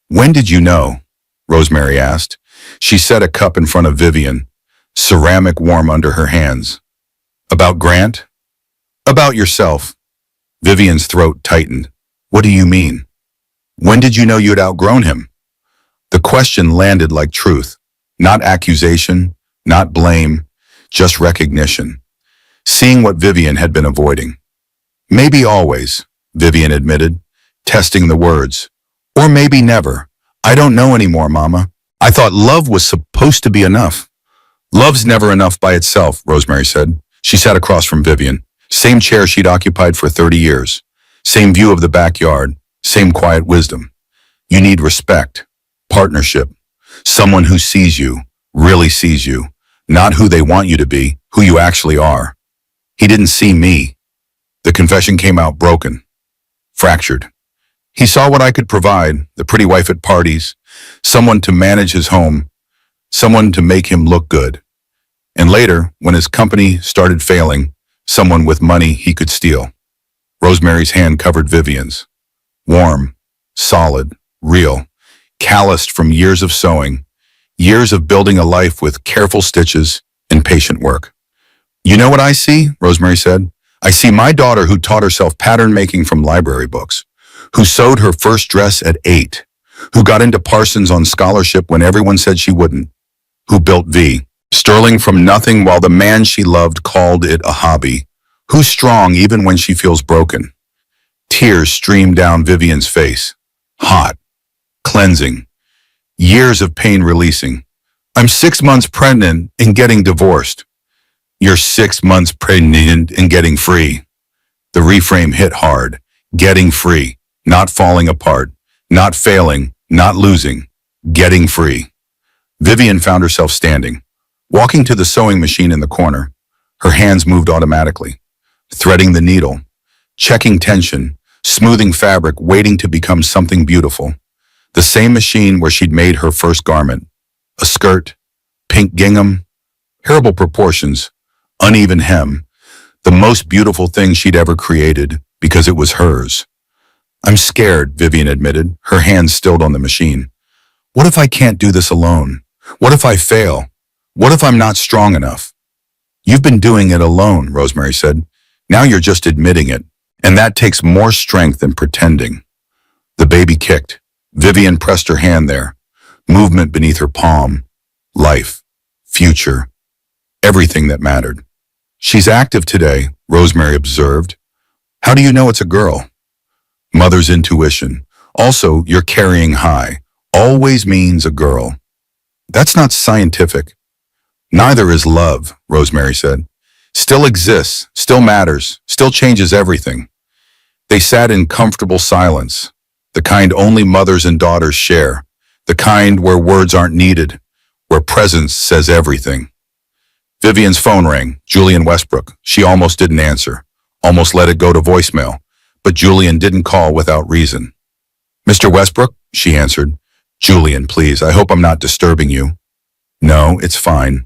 When did you know? Rosemary asked. She set a cup in front of Vivian, ceramic warm under her hands. About Grant? About yourself. Vivian's throat tightened. What do you mean? When did you know you'd outgrown him? The question landed like truth, not accusation, not blame, just recognition. Seeing what Vivian had been avoiding. Maybe always, Vivian admitted, testing the words. Or maybe never. I don't know anymore, Mama. I thought love was supposed to be enough. Love's never enough by itself, Rosemary said. She sat across from Vivian. Same chair she'd occupied for 30 years. Same view of the backyard. Same quiet wisdom. You need respect, partnership, someone who sees you, really sees you, not who they want you to be, who you actually are. He didn't see me. The confession came out broken, fractured. He saw what I could provide, the pretty wife at parties, someone to manage his home, someone to make him look good. And later, when his company started failing, someone with money he could steal. Rosemary's hand covered Vivian's. Warm, solid, real, calloused from years of sewing, years of building a life with careful stitches and patient work. You know what I see? Rosemary said. I see my daughter who taught herself pattern making from library books, who sewed her first dress at 8, who got into Parsons on scholarship when everyone said she wouldn't, who built V, Sterling from nothing while the man she loved called it a hobby, who's strong even when she feels broken. Tears streamed down Vivian's face, hot, cleansing, years of pain releasing. I'm 6 months pregnant and getting divorced. You're 6 months pregnant and getting free. The reframe hit hard, getting free, not falling apart, not failing, not losing, getting free. Vivian found herself standing, walking to the sewing machine in the corner. Her hands moved automatically, threading the needle, checking tension, smoothing fabric, waiting to become something beautiful. The same machine where she'd made her first garment. A skirt, pink gingham, terrible proportions, uneven hem, the most beautiful thing she'd ever created because it was hers. I'm scared, Vivian admitted, her hands stilled on the machine. What if I can't do this alone? What if I fail? What if I'm not strong enough? You've been doing it alone, Rosemary said. Now you're just admitting it, and that takes more strength than pretending. The baby kicked. Vivian pressed her hand there, movement beneath her palm, life, future, everything that mattered. She's active today, Rosemary observed. How do you know it's a girl? Mother's intuition. Also, you're carrying high. Always means a girl. That's not scientific. Neither is love, Rosemary said. Still exists, still matters, still changes everything. They sat in comfortable silence, the kind only mothers and daughters share, the kind where words aren't needed, where presence says everything. Vivian's phone rang, Julian Westbrook. She almost didn't answer, almost let it go to voicemail, but Julian didn't call without reason. Mr. Westbrook, she answered. Julian, please, I hope I'm not disturbing you. No, it's fine.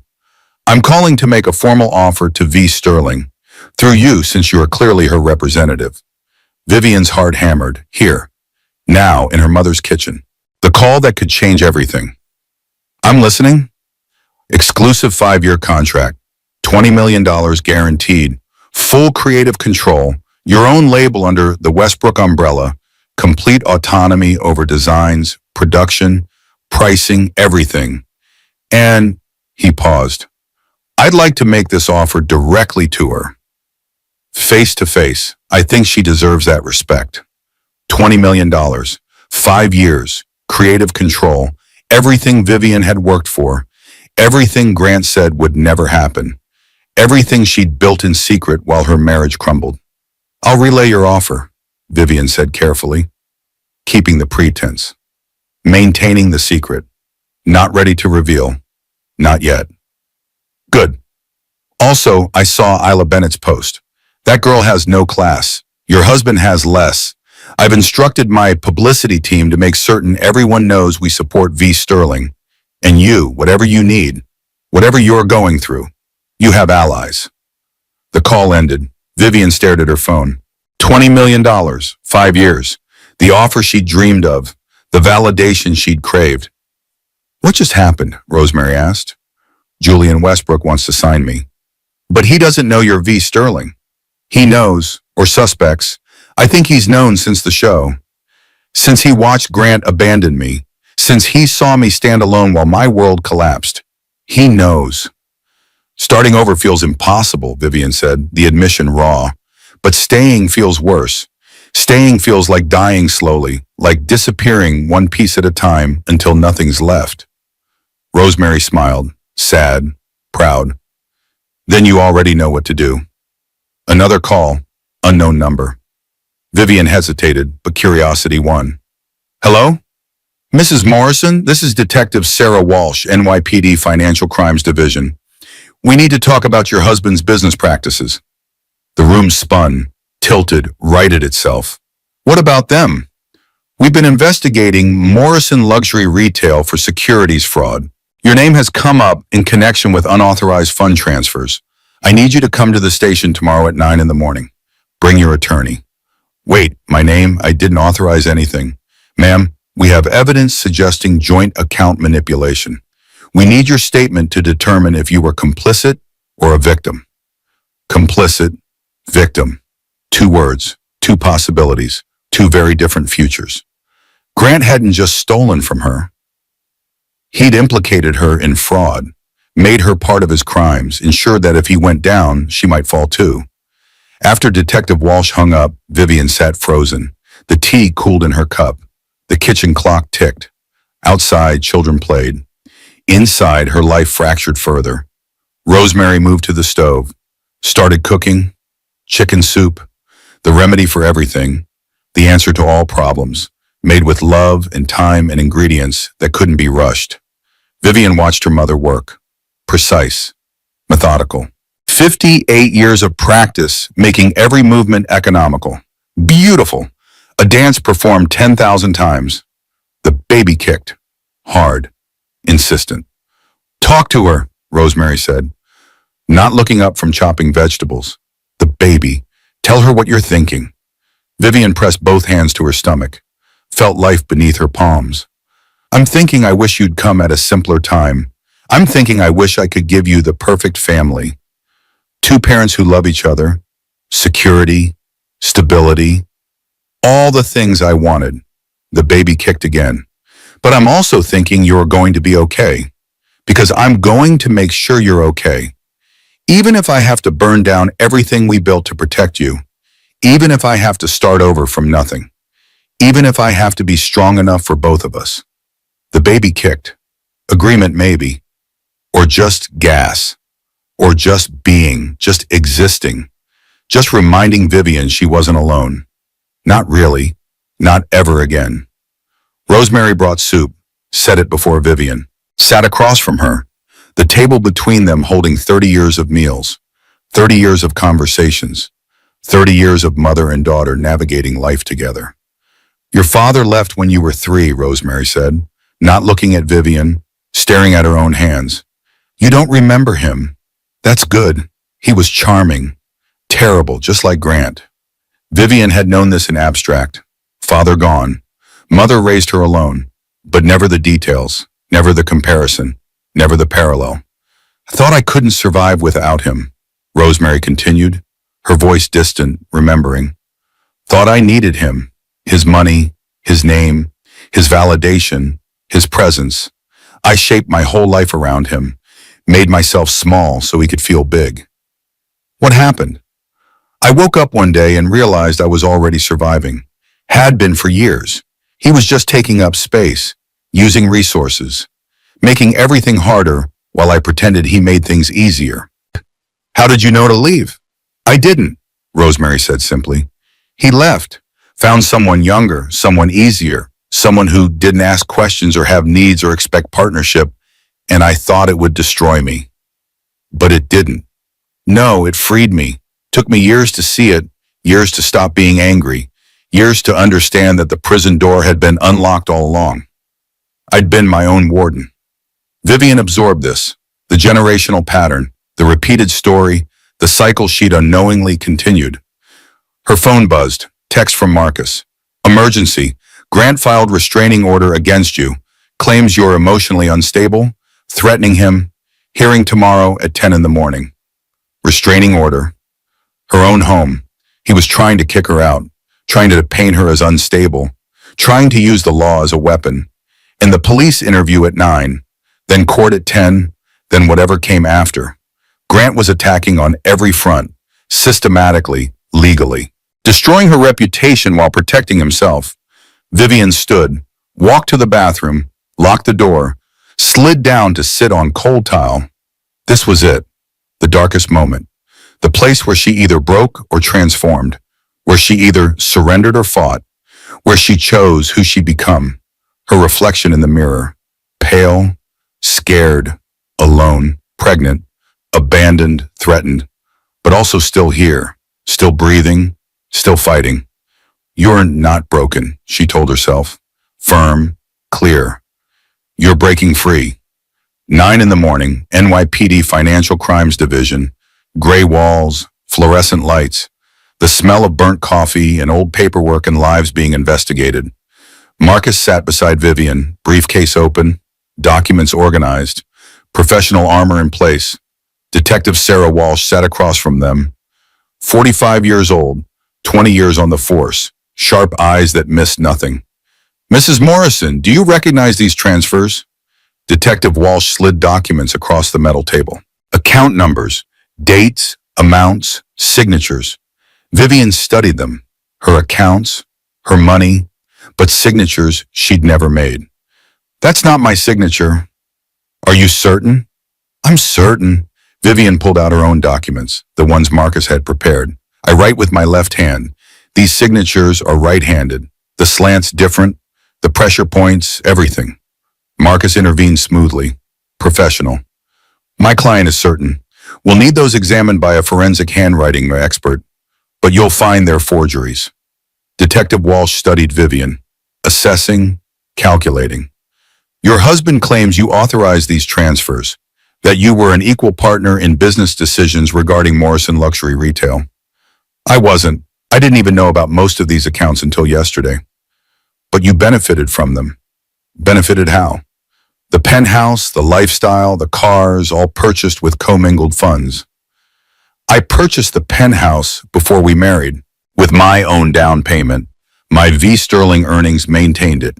I'm calling to make a formal offer to V. Sterling, through you since you are clearly her representative. Vivian's heart hammered, here, now in her mother's kitchen. The call that could change everything. I'm listening. Exclusive 5-year contract, $20 million guaranteed, full creative control, your own label under the Westbrook umbrella, complete autonomy over designs, production, pricing, everything. And he paused. I'd like to make this offer directly to her. Face to face, I think she deserves that respect. $20 million, 5 years, creative control, everything Vivian had worked for, everything Grant said would never happen, everything she'd built in secret while her marriage crumbled. I'll relay your offer, Vivian said carefully, keeping the pretense, maintaining the secret, not ready to reveal, not yet. Good. Also, I saw Isla Bennett's post. That girl has no class. Your husband has less. I've instructed my publicity team to make certain everyone knows we support V. Sterling. And you, whatever you need, whatever you're going through, you have allies. The call ended. Vivian stared at her phone. $20 million, 5 years. The offer she'd dreamed of. The validation she'd craved. What just happened? Rosemary asked. Julian Westbrook wants to sign me. But he doesn't know you're V. Sterling. He knows, or suspects. I think he's known since the show. Since he watched Grant abandon me. Since he saw me stand alone while my world collapsed. He knows. Starting over feels impossible, Vivian said, the admission raw. But staying feels worse. Staying feels like dying slowly, like disappearing one piece at a time until nothing's left. Rosemary smiled, sad, proud. Then you already know what to do. Another call, unknown number. Vivian hesitated, but curiosity won. Hello? Mrs. Morrison, this is Detective Sarah Walsh, NYPD Financial Crimes Division. We need to talk about your husband's business practices. The room spun, tilted, righted itself. What about them? We've been investigating Morrison Luxury Retail for securities fraud. Your name has come up in connection with unauthorized fund transfers. I need you to come to the station tomorrow at 9 in the morning. Bring your attorney. Wait, my name? I didn't authorize anything. Ma'am, we have evidence suggesting joint account manipulation. We need your statement to determine if you were complicit or a victim. Complicit, victim. 2 words, 2 possibilities, 2 very different futures. Grant hadn't just stolen from her. He'd implicated her in fraud, made her part of his crimes, ensured that if he went down, she might fall too. After Detective Walsh hung up, Vivian sat frozen. The tea cooled in her cup. The kitchen clock ticked. Outside, children played. Inside, her life fractured further. Rosemary moved to the stove, started cooking. Chicken soup, the remedy for everything, the answer to all problems, made with love and time and ingredients that couldn't be rushed. Vivian watched her mother work. Precise, methodical. 58 years of practice, making every movement economical. Beautiful. A dance performed 10,000 times. The baby kicked. Hard. Insistent. Talk to her, Rosemary said, not looking up from chopping vegetables. The baby. Tell her what you're thinking. Vivian pressed both hands to her stomach, felt life beneath her palms. I'm thinking I wish you'd come at a simpler time. I'm thinking I wish I could give you the perfect family. 2 parents who love each other, security, stability, all the things I wanted. The baby kicked again. But I'm also thinking you're going to be okay, because I'm going to make sure you're okay. Even if I have to burn down everything we built to protect you, even if I have to start over from nothing, even if I have to be strong enough for both of us. The baby kicked. Agreement maybe. Or just gas. Or just being, just existing. Just reminding Vivian she wasn't alone. Not really. Not ever again. Rosemary brought soup, set it before Vivian, sat across from her, the table between them holding 30 years of meals, 30 years of conversations, 30 years of mother and daughter navigating life together. Your father left when you were 3, Rosemary said, not looking at Vivian, staring at her own hands. You don't remember him. That's good. He was charming, terrible, just like Grant. Vivian had known this in abstract. Father gone. Mother raised her alone, but never the details, never the comparison, never the parallel. I thought I couldn't survive without him, Rosemary continued, her voice distant, remembering. Thought I needed him, his money, his name, his validation, his presence. I shaped my whole life around him, made myself small so he could feel big. What happened? I woke up one day and realized I was already surviving. Had been for years. He was just taking up space, using resources, making everything harder while I pretended he made things easier. How did you know to leave? I didn't, Rosemary said simply. He left, found someone younger, someone easier, someone who didn't ask questions or have needs or expect partnership, and I thought it would destroy me. But it didn't. No, it freed me. Took me years to see it, years to stop being angry, years to understand that the prison door had been unlocked all along. I'd been my own warden. Vivian absorbed this, the generational pattern, the repeated story, the cycle she'd unknowingly continued. Her phone buzzed, text from Marcus. Emergency. Grant filed restraining order against you. Claims you're emotionally unstable, threatening him. Hearing tomorrow at 10 in the morning. Restraining order. Her own home. He was trying to kick her out, trying to paint her as unstable, trying to use the law as a weapon. And the police interview at 9, then court at 10, then whatever came after. Grant was attacking on every front, systematically, legally. Destroying her reputation while protecting himself. Vivian stood, walked to the bathroom, locked the door, slid down to sit on cold tile. This was it, the darkest moment. The place where she either broke or transformed, where she either surrendered or fought, where she chose who she'd become. Her reflection in the mirror, pale, scared, alone, pregnant, abandoned, threatened, but also still here, still breathing, still fighting. You're not broken, she told herself, firm, clear. You're breaking free. 9 in the morning, NYPD Financial Crimes Division, gray walls, fluorescent lights, the smell of burnt coffee and old paperwork and lives being investigated. Marcus sat beside Vivian, briefcase open, documents organized, professional armor in place. Detective Sarah Walsh sat across from them. 45 years old, 20 years on the force, sharp eyes that missed nothing. Mrs. Morrison, do you recognize these transfers? Detective Walsh slid documents across the metal table. Account numbers, dates, amounts, signatures. Vivian studied them, her accounts, her money, but signatures she'd never made. That's not my signature. Are you certain? I'm certain. Vivian pulled out her own documents, the ones Marcus had prepared. I write with my left hand. These signatures are right-handed. The slant's different, the pressure points, everything. Marcus intervened smoothly. Professional. My client is certain. We'll need those examined by a forensic handwriting expert, but you'll find they're forgeries. Detective Walsh studied Vivian, assessing, calculating. Your husband claims you authorized these transfers, that you were an equal partner in business decisions regarding Morrison Luxury Retail. I wasn't. I didn't even know about most of these accounts until yesterday. But you benefited from them. Benefited how? The penthouse, the lifestyle, the cars, all purchased with commingled funds. I purchased the penthouse before we married, with my own down payment. My V sterling earnings maintained it.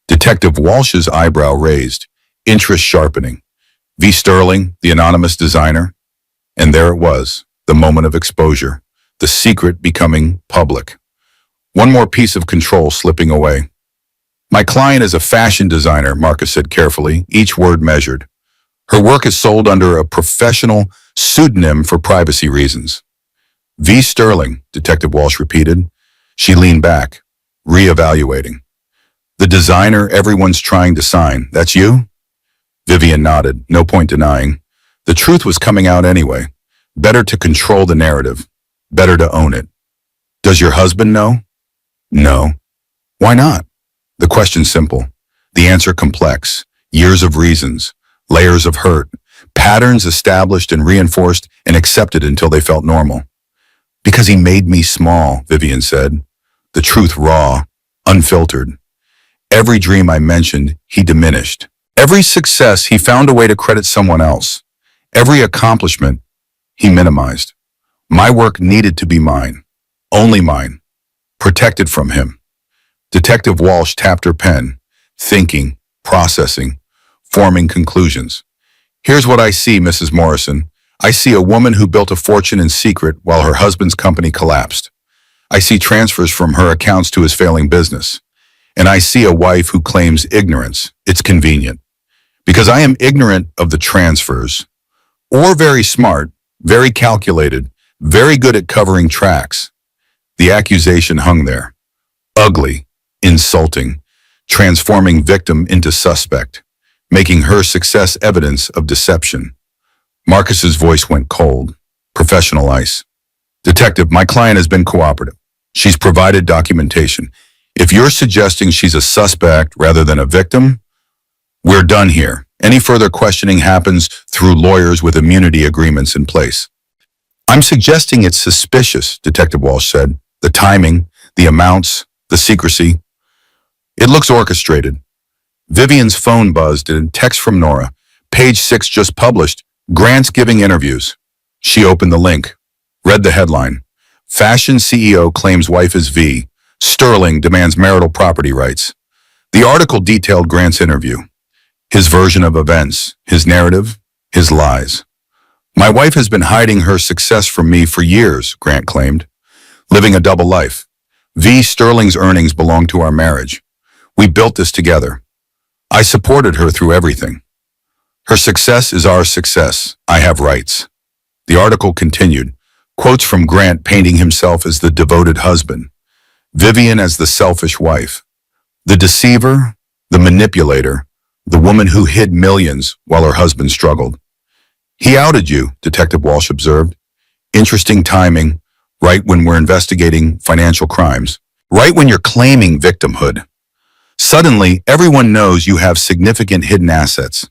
Detective Walsh's eyebrow raised, interest sharpening. V sterling, the anonymous designer. And there it was, the moment of exposure, the secret becoming public. One more piece of control slipping away. My client is a fashion designer, Marcus said carefully, each word measured. Her work is sold under a professional pseudonym for privacy reasons. V sterling, Detective Walsh repeated. She leaned back, reevaluating. The designer everyone's trying to sign, that's you? Vivian nodded, no point denying. The truth was coming out anyway. Better to control the narrative. Better to own it. Does your husband know? No. Why not? The question's simple. The answer complex. Years of reasons. Layers of hurt. Patterns established and reinforced and accepted until they felt normal. Because he made me small, Vivian said. The truth raw, unfiltered. Every dream I mentioned, he diminished. Every success, he found a way to credit someone else. Every accomplishment, he minimized. My work needed to be mine. Only mine. Protected from him. Detective Walsh tapped her pen, thinking, processing, forming conclusions. Here's what I see, Mrs. Morrison. I see a woman who built a fortune in secret while her husband's company collapsed. I see transfers from her accounts to his failing business. And I see a wife who claims ignorance. It's convenient. Because I am ignorant of the transfers, or very smart, very calculated, very good at covering tracks. The accusation hung there. Ugly, insulting, transforming victim into suspect, making her success evidence of deception. Marcus's voice went cold. Professional ice. Detective, my client has been cooperative. She's provided documentation. If you're suggesting she's a suspect rather than a victim, we're done here. Any further questioning happens through lawyers with immunity agreements in place. I'm suggesting it's suspicious, Detective Walsh said. The timing, the amounts, the secrecy. It looks orchestrated. Vivian's phone buzzed and a text from Nora. Page 6 just published. Grant's giving interviews. She opened the link. Read the headline. Fashion CEO claims wife is V. Sterling demands marital property rights. The article detailed Grant's interview. His version of events, his narrative, his lies. My wife has been hiding her success from me for years, Grant claimed. Living a double life. V. Sterling's earnings belong to our marriage. We built this together. I supported her through everything. Her success is our success. I have rights. The article continued. Quotes from Grant painting himself as the devoted husband. Vivian as the selfish wife. The deceiver, the manipulator, the woman who hid millions while her husband struggled. He outed you, Detective Walsh observed. Interesting timing, right when we're investigating financial crimes, right when you're claiming victimhood. Suddenly, everyone knows you have significant hidden assets.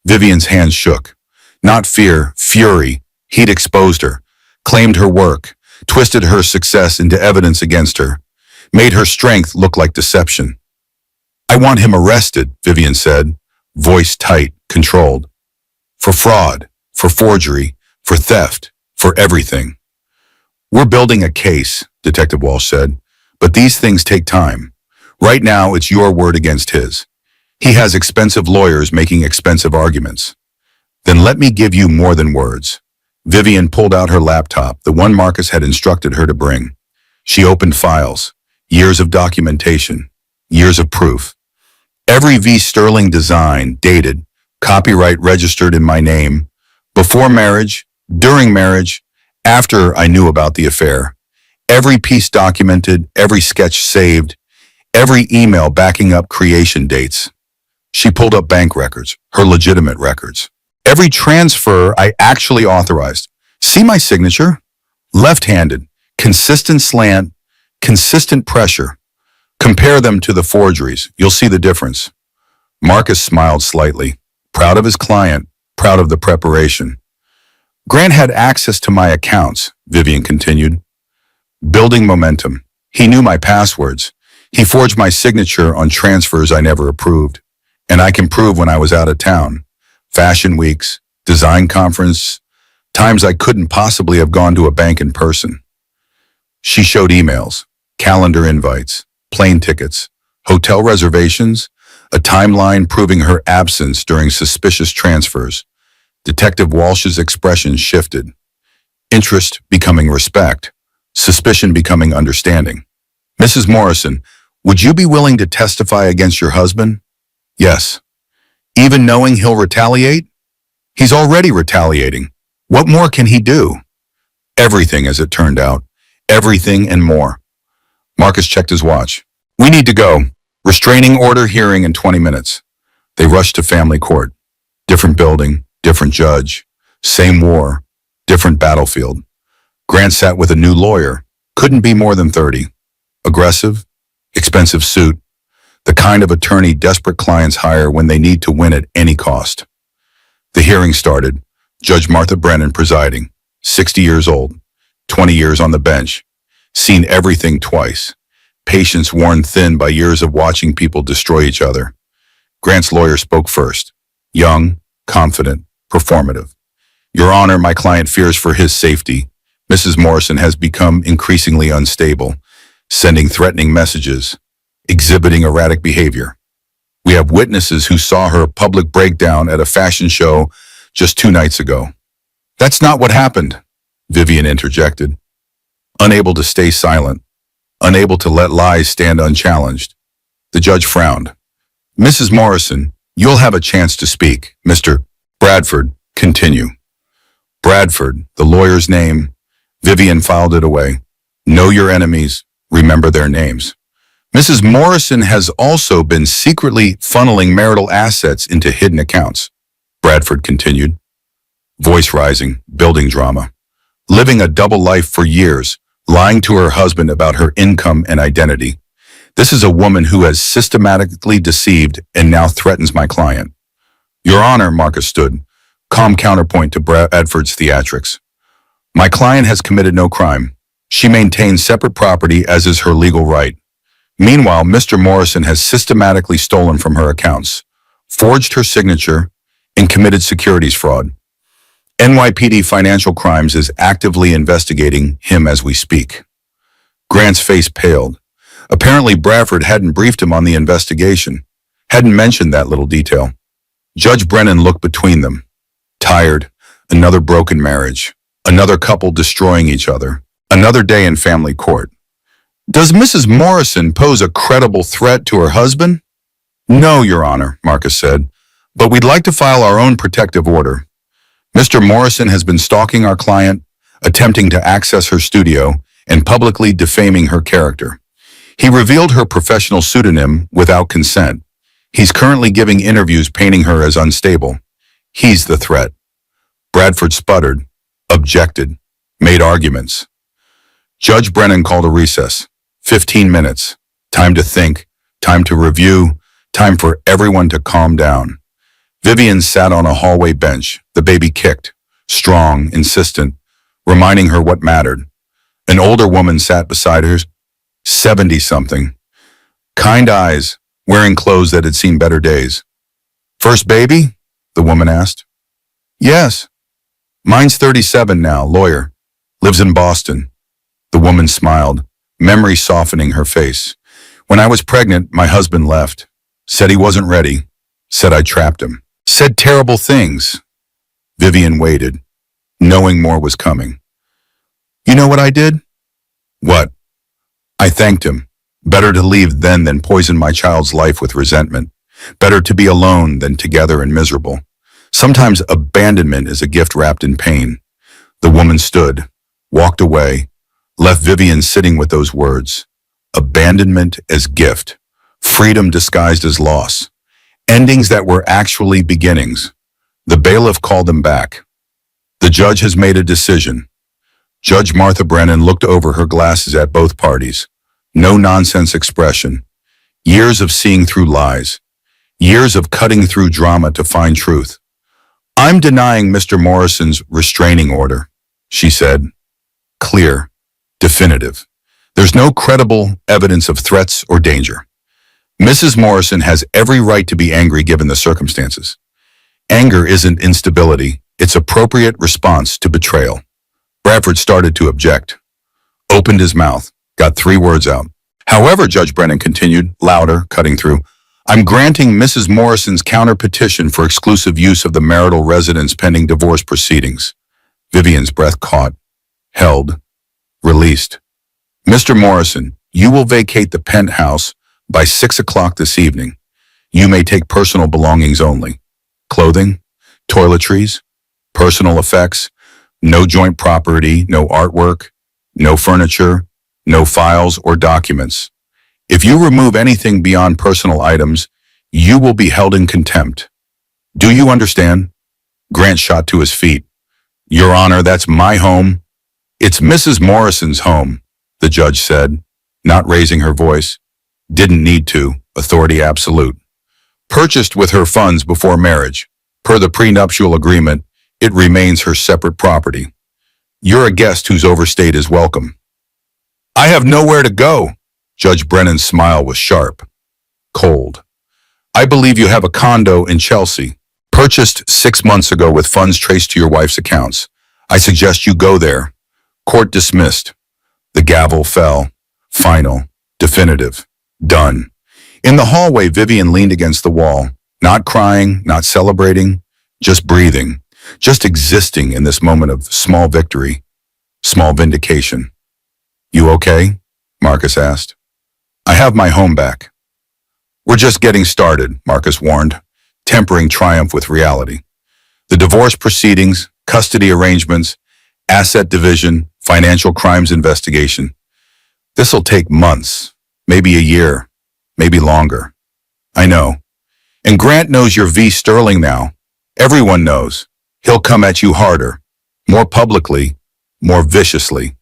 Vivian's hands shook. Not fear, fury. He'd exposed her, claimed her work, twisted her success into evidence against her, made her strength look like deception. I want him arrested, Vivian said, voice tight, controlled. For fraud, for forgery, for theft, for everything. We're building a case, Detective Walsh said, but these things take time. Right now, it's your word against his. He has expensive lawyers making expensive arguments. Then let me give you more than words. Vivian pulled out her laptop, the one Marcus had instructed her to bring. She opened files, years of documentation, years of proof. Every V. Sterling design, dated, copyright registered in my name, before marriage, during marriage, after I knew about the affair. Every piece documented, every sketch saved, every email backing up creation dates. She pulled up bank records, her legitimate records. Every transfer I actually authorized. See my signature? Left-handed, consistent slant, consistent pressure. Compare them to the forgeries. You'll see the difference. Marcus smiled slightly, proud of his client, proud of the preparation. Grant had access to my accounts, Vivian continued. Building momentum. He knew my passwords. He forged my signature on transfers I never approved. And I can prove when I was out of town. Fashion weeks, design conference, times I couldn't possibly have gone to a bank in person. She showed emails, calendar invites, plane tickets, hotel reservations, a timeline proving her absence during suspicious transfers. Detective Walsh's expression shifted. Interest becoming respect, suspicion becoming understanding. Mrs. Morrison, would you be willing to testify against your husband? Yes. Even knowing he'll retaliate? He's already retaliating. What more can he do? Everything, as it turned out. Everything and more. Marcus checked his watch. We need to go. Restraining order hearing in 20 minutes. They rushed to family court. Different building, different judge. Same war, different battlefield. Grant sat with a new lawyer. Couldn't be more than 30. Aggressive, expensive suit. The kind of attorney desperate clients hire when they need to win at any cost. The hearing started. Judge Martha Brennan presiding, 60 years old, 20 years on the bench, seen everything twice, patience worn thin by years of watching people destroy each other. Grant's lawyer spoke first, young, confident, performative. Your Honor, my client fears for his safety. Mrs. Morrison has become increasingly unstable, sending threatening messages, exhibiting erratic behavior. We have witnesses who saw her public breakdown at a fashion show just 2 nights ago. That's not what happened, Vivian interjected. unable to stay silent, unable to let lies stand unchallenged. The judge frowned. Mrs. Morrison, you'll have a chance to speak. Mr. Bradford, continue. Bradford, the lawyer's name. Vivian filed it away. Know your enemies, remember their names. Mrs. Morrison has also been secretly funneling marital assets into hidden accounts. Bradford continued, voice rising, building drama. Living a double life for years, lying to her husband about her income and identity. This is a woman who has systematically deceived and now threatens my client. Your Honor, Marcus stood, calm counterpoint to Bradford's theatrics. My client has committed no crime. She maintains separate property as is her legal right. Meanwhile, Mr. Morrison has systematically stolen from her accounts, forged her signature, and committed securities fraud. NYPD Financial Crimes is actively investigating him as we speak. Grant's face paled. Apparently, Bradford hadn't briefed him on the investigation, hadn't mentioned that little detail. Judge Brennan looked between them. Tired, another broken marriage, another couple destroying each other, another day in family court. Does Mrs. Morrison pose a credible threat to her husband? No, Your Honor, Marcus said, but we'd like to file our own protective order. Mr. Morrison has been stalking our client, attempting to access her studio, and publicly defaming her character. He revealed her professional pseudonym without consent. He's currently giving interviews painting her as unstable. He's the threat. Bradford sputtered, objected, made arguments. Judge Brennan called a recess. 15 minutes. Time to think, time to review, time for everyone to calm down. Vivian sat on a hallway bench. The baby kicked, strong, insistent, reminding her what mattered. An older woman sat beside her, 70-something. Kind eyes, wearing clothes that had seen better days. First baby? The woman asked. Yes. Mine's 37 now, lawyer. Lives in Boston. The woman smiled, memory softening her face. When I was pregnant, my husband left. Said he wasn't ready. Said I trapped him. Said terrible things. Vivian waited, knowing more was coming. You know what I did? What? I thanked him. Better to leave then than poison my child's life with resentment. Better to be alone than together and miserable. Sometimes abandonment is a gift wrapped in pain. The woman stood, walked away, left Vivian sitting with those words. Abandonment as gift. Freedom disguised as loss. Endings that were actually beginnings. The bailiff called them back. The judge has made a decision. Judge Martha Brennan looked over her glasses at both parties. No nonsense expression. Years of seeing through lies. Years of cutting through drama to find truth. I'm denying Mr. Morrison's restraining order, she said. Clear. Definitive. There's no credible evidence of threats or danger. Mrs. Morrison has every right to be angry given the circumstances. Anger isn't instability, it's appropriate response to betrayal. Bradford started to object. Opened his mouth, got 3 words out. However, Judge Brennan continued, louder, cutting through, I'm granting Mrs. Morrison's counter-petition for exclusive use of the marital residence pending divorce proceedings. Vivian's breath caught, held, released. Mr. Morrison, you will vacate the penthouse by 6 o'clock this evening. You may take personal belongings only. Clothing, toiletries, personal effects, no joint property, no artwork, no furniture, no files or documents. If you remove anything beyond personal items, you will be held in contempt. Do you understand? Grant shot to his feet. Your Honor, that's my home. It's Mrs. Morrison's home, the judge said, not raising her voice. Didn't need to, authority absolute. Purchased with her funds before marriage. Per the prenuptial agreement, it remains her separate property. You're a guest whose overstayed is welcome. I have nowhere to go. Judge Brennan's smile was sharp, cold. I believe you have a condo in Chelsea, purchased 6 months ago with funds traced to your wife's accounts. I suggest you go there. Court dismissed. The gavel fell. Final. Definitive. Done. In the hallway, Vivian leaned against the wall, not crying, not celebrating, just breathing, just existing in this moment of small victory, small vindication. You okay? Marcus asked. I have my home back. We're just getting started, Marcus warned, tempering triumph with reality. The divorce proceedings, custody arrangements, asset division, financial crimes investigation. This'll take months, maybe a year, maybe longer. I know. And Grant knows you're V. Sterling now. Everyone knows. He'll come at you harder, more publicly, more viciously.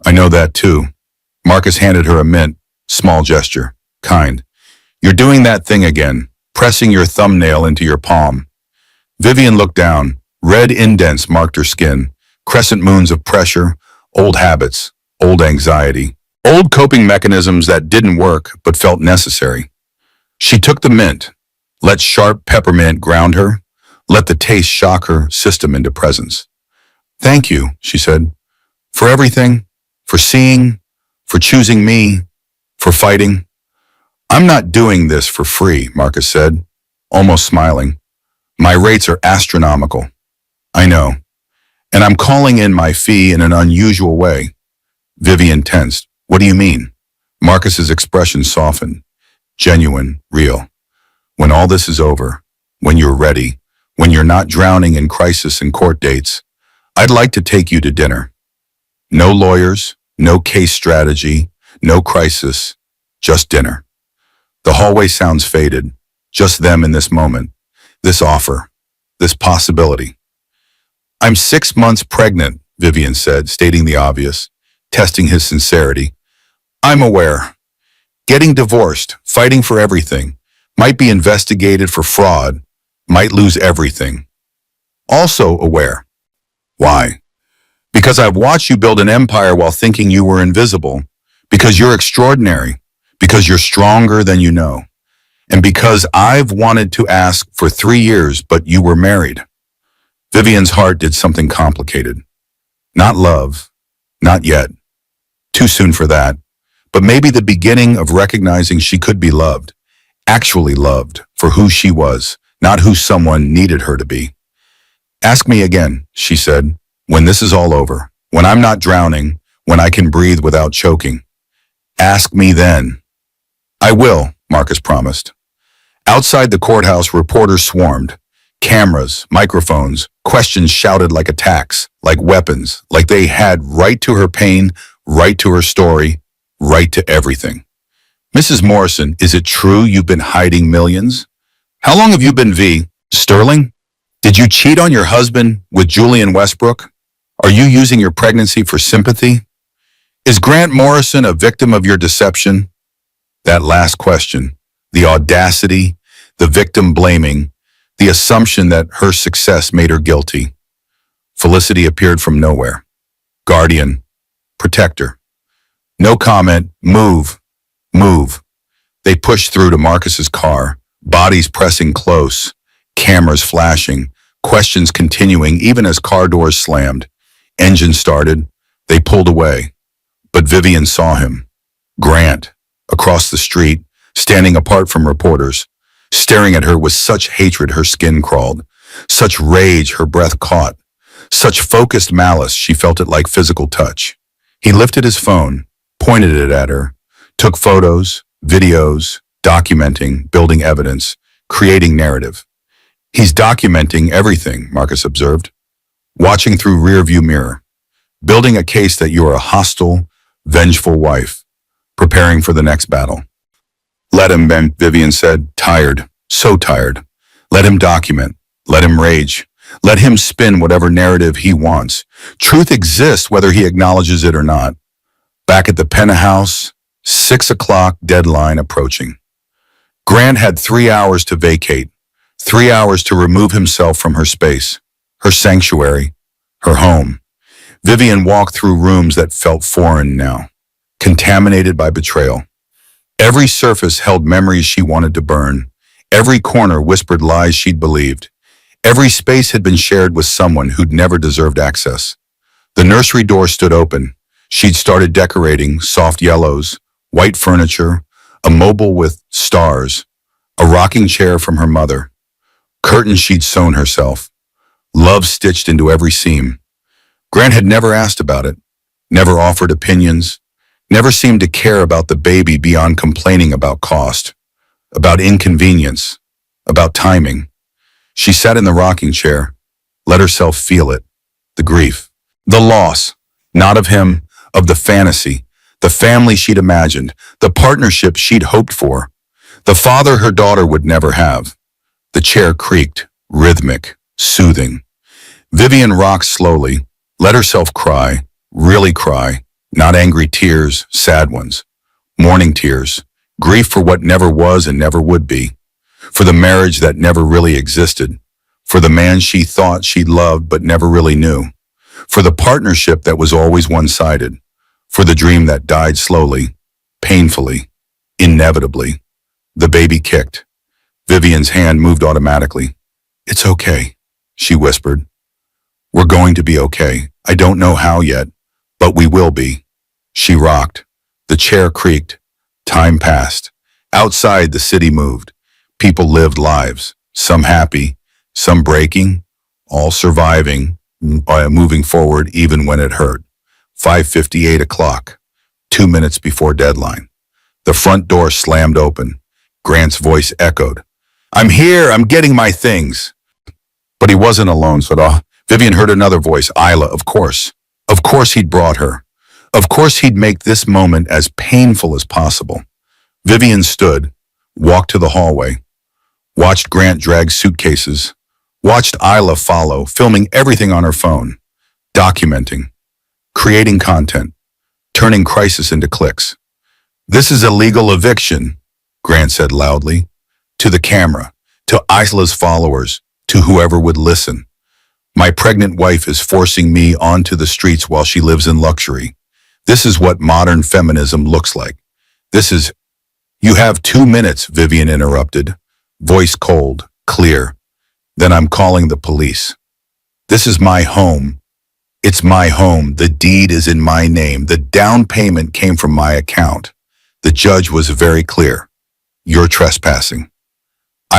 I know that too. Marcus handed her a mint, small gesture, kind. You're doing that thing again, pressing your thumbnail into your palm. Vivian looked down. Red indents marked her skin, crescent moons of pressure, old habits, old anxiety, old coping mechanisms that didn't work but felt necessary. She took the mint, let sharp peppermint ground her, let the taste shock her system into presence. Thank you, she said, for everything, for seeing, for choosing me, for fighting. I'm not doing this for free, Marcus said, almost smiling. My rates are astronomical. I know. And I'm calling in my fee in an unusual way. Vivian tensed. What do you mean? Marcus's expression softened. Genuine, real. When all this is over, when you're ready, when you're not drowning in crisis and court dates, I'd like to take you to dinner. No lawyers, no case strategy, no crisis, just dinner. The hallway sounds faded, just them in this moment, this offer, this possibility. I'm 6 months pregnant, Vivian said, stating the obvious, testing his sincerity. I'm aware. Getting divorced, fighting for everything, might be investigated for fraud, might lose everything. Also aware. Why? Because I've watched you build an empire while thinking you were invisible, because you're extraordinary, because you're stronger than you know, and because I've wanted to ask for 3 years, but you were married. Vivian's heart did something complicated. Not love, not yet. Too soon for that, but maybe the beginning of recognizing she could be loved, actually loved for who she was, not who someone needed her to be. Ask me again, she said, when this is all over, when I'm not drowning, when I can breathe without choking. Ask me then. I will, Marcus promised. Outside the courthouse, reporters swarmed. Cameras, microphones, questions shouted like attacks, like weapons, like they had right to her pain, right to her story, right to everything. Mrs. Morrison, is it true you've been hiding millions? How long have you been V. Sterling? Did you cheat on your husband with Julian Westbrook? Are you using your pregnancy for sympathy? Is Grant Morrison a victim of your deception? That last question, the audacity, the victim blaming, the assumption that her success made her guilty. Felicity appeared from nowhere. Guardian, protector. No comment, move, move. They pushed through to Marcus's car, bodies pressing close, cameras flashing, questions continuing even as car doors slammed. Engine started. They pulled away. But Vivian saw him. Grant, across the street, standing apart from reporters, staring at her with such hatred her skin crawled, such rage her breath caught, such focused malice she felt it like physical touch. He lifted his phone, pointed it at her, took photos, videos, documenting, building evidence, creating narrative. He's documenting everything, Marcus observed. Watching through rearview mirror, building a case that you're a hostile, vengeful wife, preparing for the next battle. Let him, Vivian said, tired, so tired. Let him document, let him rage, let him spin whatever narrative he wants. Truth exists whether he acknowledges it or not. Back at the penthouse, 6 o'clock deadline approaching. Grant had 3 hours to vacate, 3 hours to remove himself from her space, her sanctuary, her home. Vivian walked through rooms that felt foreign now, contaminated by betrayal. Every surface held memories she wanted to burn. Every corner whispered lies she'd believed. Every space had been shared with someone who'd never deserved access. The nursery door stood open. She'd started decorating soft yellows, white furniture, a mobile with stars, a rocking chair from her mother, curtains she'd sewn herself, love stitched into every seam. Grant had never asked about it, never offered opinions, never seemed to care about the baby beyond complaining about cost, about inconvenience, about timing. She sat in the rocking chair, let herself feel it, the grief, the loss, not of him, of the fantasy, the family she'd imagined, the partnership she'd hoped for, the father her daughter would never have. The chair creaked, rhythmic, soothing. Vivian rocked slowly, let herself cry, really cry, not angry tears, sad ones, mourning tears, grief for what never was and never would be, for the marriage that never really existed, for the man she thought she loved but never really knew, for the partnership that was always one-sided, for the dream that died slowly, painfully, inevitably. The baby kicked. Vivian's hand moved automatically. "It's okay," she whispered. "We're going to be okay. I don't know how yet, but we will be." She rocked. The chair creaked. Time passed. Outside, the city moved. People lived lives, some happy, some breaking, all surviving, moving forward even when it hurt. 5:58 o'clock, 2 minutes before deadline. The front door slammed open. Grant's voice echoed. "I'm here, I'm getting my things." But he wasn't alone, so Vivian heard another voice, Isla, of course. Of course he'd brought her. Of course he'd make this moment as painful as possible. Vivian stood, walked to the hallway, watched Grant drag suitcases, watched Isla follow, filming everything on her phone, documenting, creating content, turning crisis into clicks. "This is a legal eviction," Grant said loudly, to the camera, to Isla's followers, to whoever would listen. "My pregnant wife is forcing me onto the streets while she lives in luxury. This is what modern feminism looks like. This is—" "You have 2 minutes," Vivian interrupted, voice cold, clear. "Then I'm calling the police. This is my home. It's my home. The deed is in my name. The down payment came from my account. The judge was very clear. You're trespassing."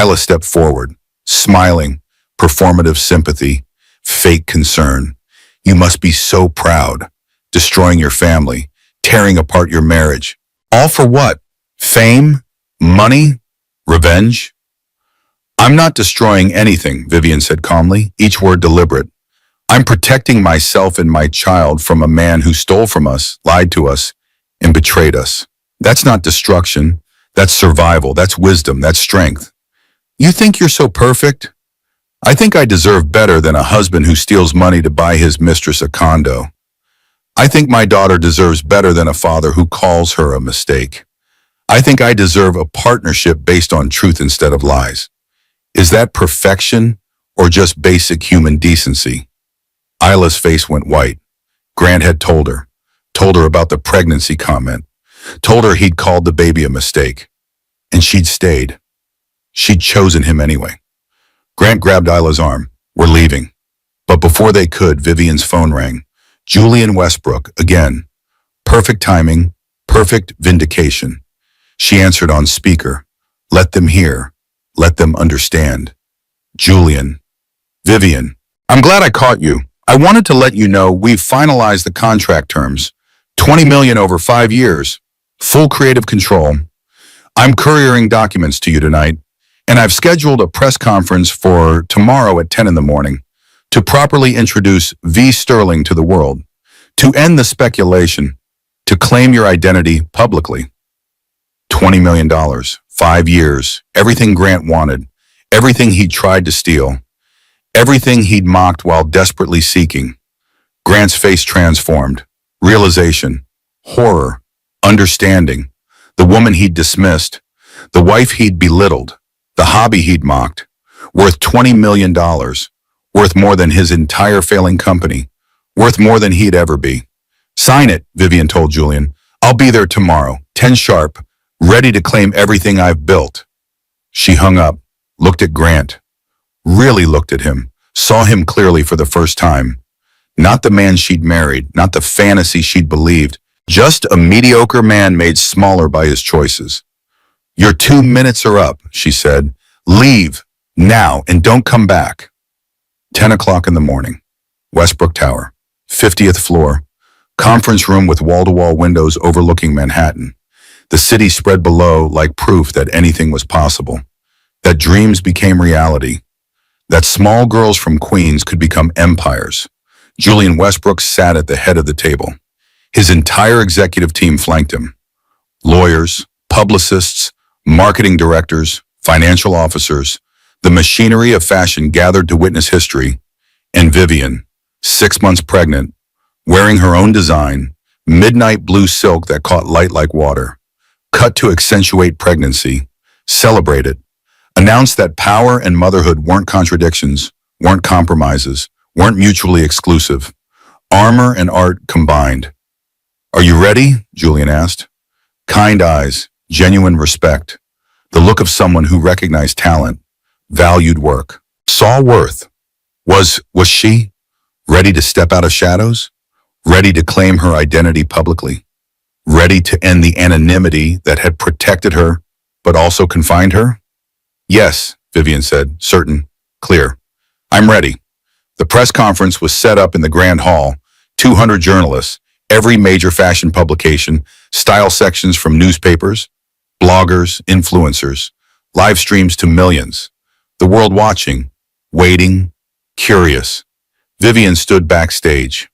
Isla stepped forward, smiling, performative sympathy, fake concern. "You must be so proud, destroying your family, tearing apart your marriage. All for what? Fame? Money? Revenge?" "I'm not destroying anything," Vivian said calmly, each word deliberate. "I'm protecting myself and my child from a man who stole from us, lied to us, and betrayed us. That's not destruction. That's survival. That's wisdom. That's strength. You think you're so perfect? I think I deserve better than a husband who steals money to buy his mistress a condo. I think my daughter deserves better than a father who calls her a mistake. I think I deserve a partnership based on truth instead of lies. Is that perfection or just basic human decency?" Isla's face went white. Grant had told her about the pregnancy comment, told her he'd called the baby a mistake. And she'd stayed. She'd chosen him anyway. Grant grabbed Isla's arm. "We're leaving." But before they could, Vivian's phone rang. Julian Westbrook, again. Perfect timing, perfect vindication. She answered on speaker. "Let them hear. Let them understand." "Julian." "Vivian, I'm glad I caught you. I wanted to let you know we've finalized the contract terms. 20 million over 5 years. Full creative control. I'm couriering documents to you tonight, and I've scheduled a press conference for tomorrow at 10 in the morning to properly introduce V. Sterling to the world, to end the speculation, to claim your identity publicly. $20 million, 5 years, everything Grant wanted, everything he'd tried to steal, everything he'd mocked while desperately seeking. Grant's face transformed. Realization, horror, understanding. The woman he'd dismissed, the wife he'd belittled, the hobby he'd mocked, worth $20 million, worth more than his entire failing company, worth more than he'd ever be. "Sign it," Vivian told Julian. "I'll be there tomorrow, 10 sharp, ready to claim everything I've built." She hung up, looked at Grant, really looked at him, saw him clearly for the first time. Not the man she'd married, not the fantasy she'd believed, just a mediocre man made smaller by his choices. "Your 2 minutes are up," she said. "Leave, now, and don't come back." 10 o'clock in the morning. Westbrook Tower, 50th floor. Conference room with wall-to-wall windows overlooking Manhattan. The city spread below like proof that anything was possible, that dreams became reality, that small girls from Queens could become empires. Julian Westbrook sat at the head of the table. His entire executive team flanked him. Lawyers, publicists, marketing directors, financial officers, the machinery of fashion gathered to witness history, and Vivian, 6 months pregnant, wearing her own design, midnight blue silk that caught light like water, cut to accentuate pregnancy, celebrate it, announced that power and motherhood weren't contradictions, weren't compromises, weren't mutually exclusive. Armor and art combined. "Are you ready?" Julian asked. Kind eyes, genuine respect, the look of someone who recognized talent, valued work, saw worth. Was she ready to step out of shadows? Ready to claim her identity publicly? Ready to end the anonymity that had protected her, but also confined her? "Yes," Vivian said, certain, clear. "I'm ready." The press conference was set up in the Grand Hall, 200 journalists, every major fashion publication, style sections from newspapers, bloggers, influencers, live streams to millions. The world watching, waiting, curious. Vivian stood backstage,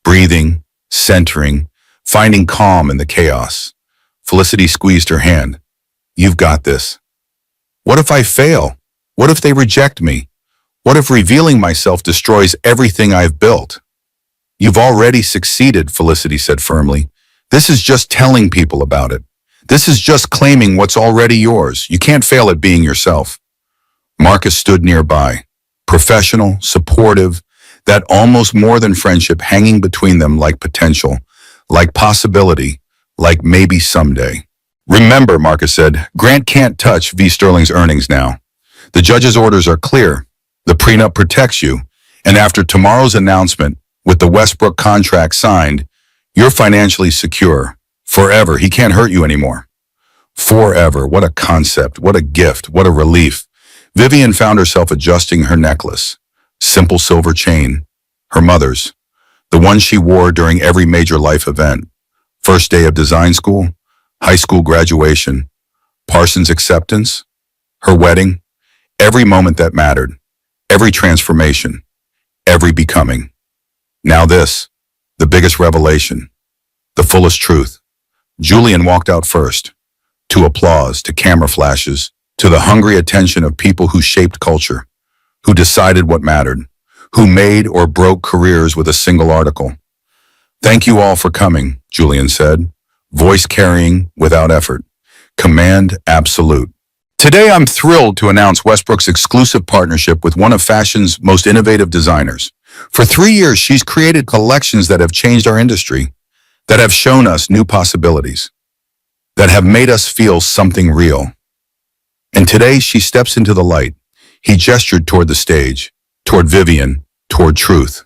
breathing, centering, finding calm in the chaos. Felicity squeezed her hand. "You've got this." "What if I fail? What if they reject me? What if revealing myself destroys everything I've built?" "You've already succeeded," Felicity said firmly. "This is just telling people about it. This is just claiming what's already yours. You can't fail at being yourself." Marcus stood nearby, professional, supportive, that almost more than friendship hanging between them like potential, like possibility, like maybe someday. "Remember," Marcus said, "Grant can't touch V. Sterling's earnings now. The judge's orders are clear. The prenup protects you. And after tomorrow's announcement, with the Westbrook contract signed, you're financially secure. Forever. He can't hurt you anymore." Forever. What a concept. What a gift. What a relief. Vivian found herself adjusting her necklace. Simple silver chain. Her mother's. The one she wore during every major life event. First day of design school, high school graduation, Parsons acceptance, her wedding, every moment that mattered, every transformation, every becoming. Now this, the biggest revelation, the fullest truth. Julian walked out first, to applause, to camera flashes, to the hungry attention of people who shaped culture, who decided what mattered, who made or broke careers with a single article. "Thank you all for coming," Julian said, voice carrying without effort, command absolute. "Today I'm thrilled to announce Westbrook's exclusive partnership with one of fashion's most innovative designers. For 3 years, she's created collections that have changed our industry, that have shown us new possibilities, that have made us feel something real. And today she steps into the light." He gestured toward the stage, toward Vivian, toward truth.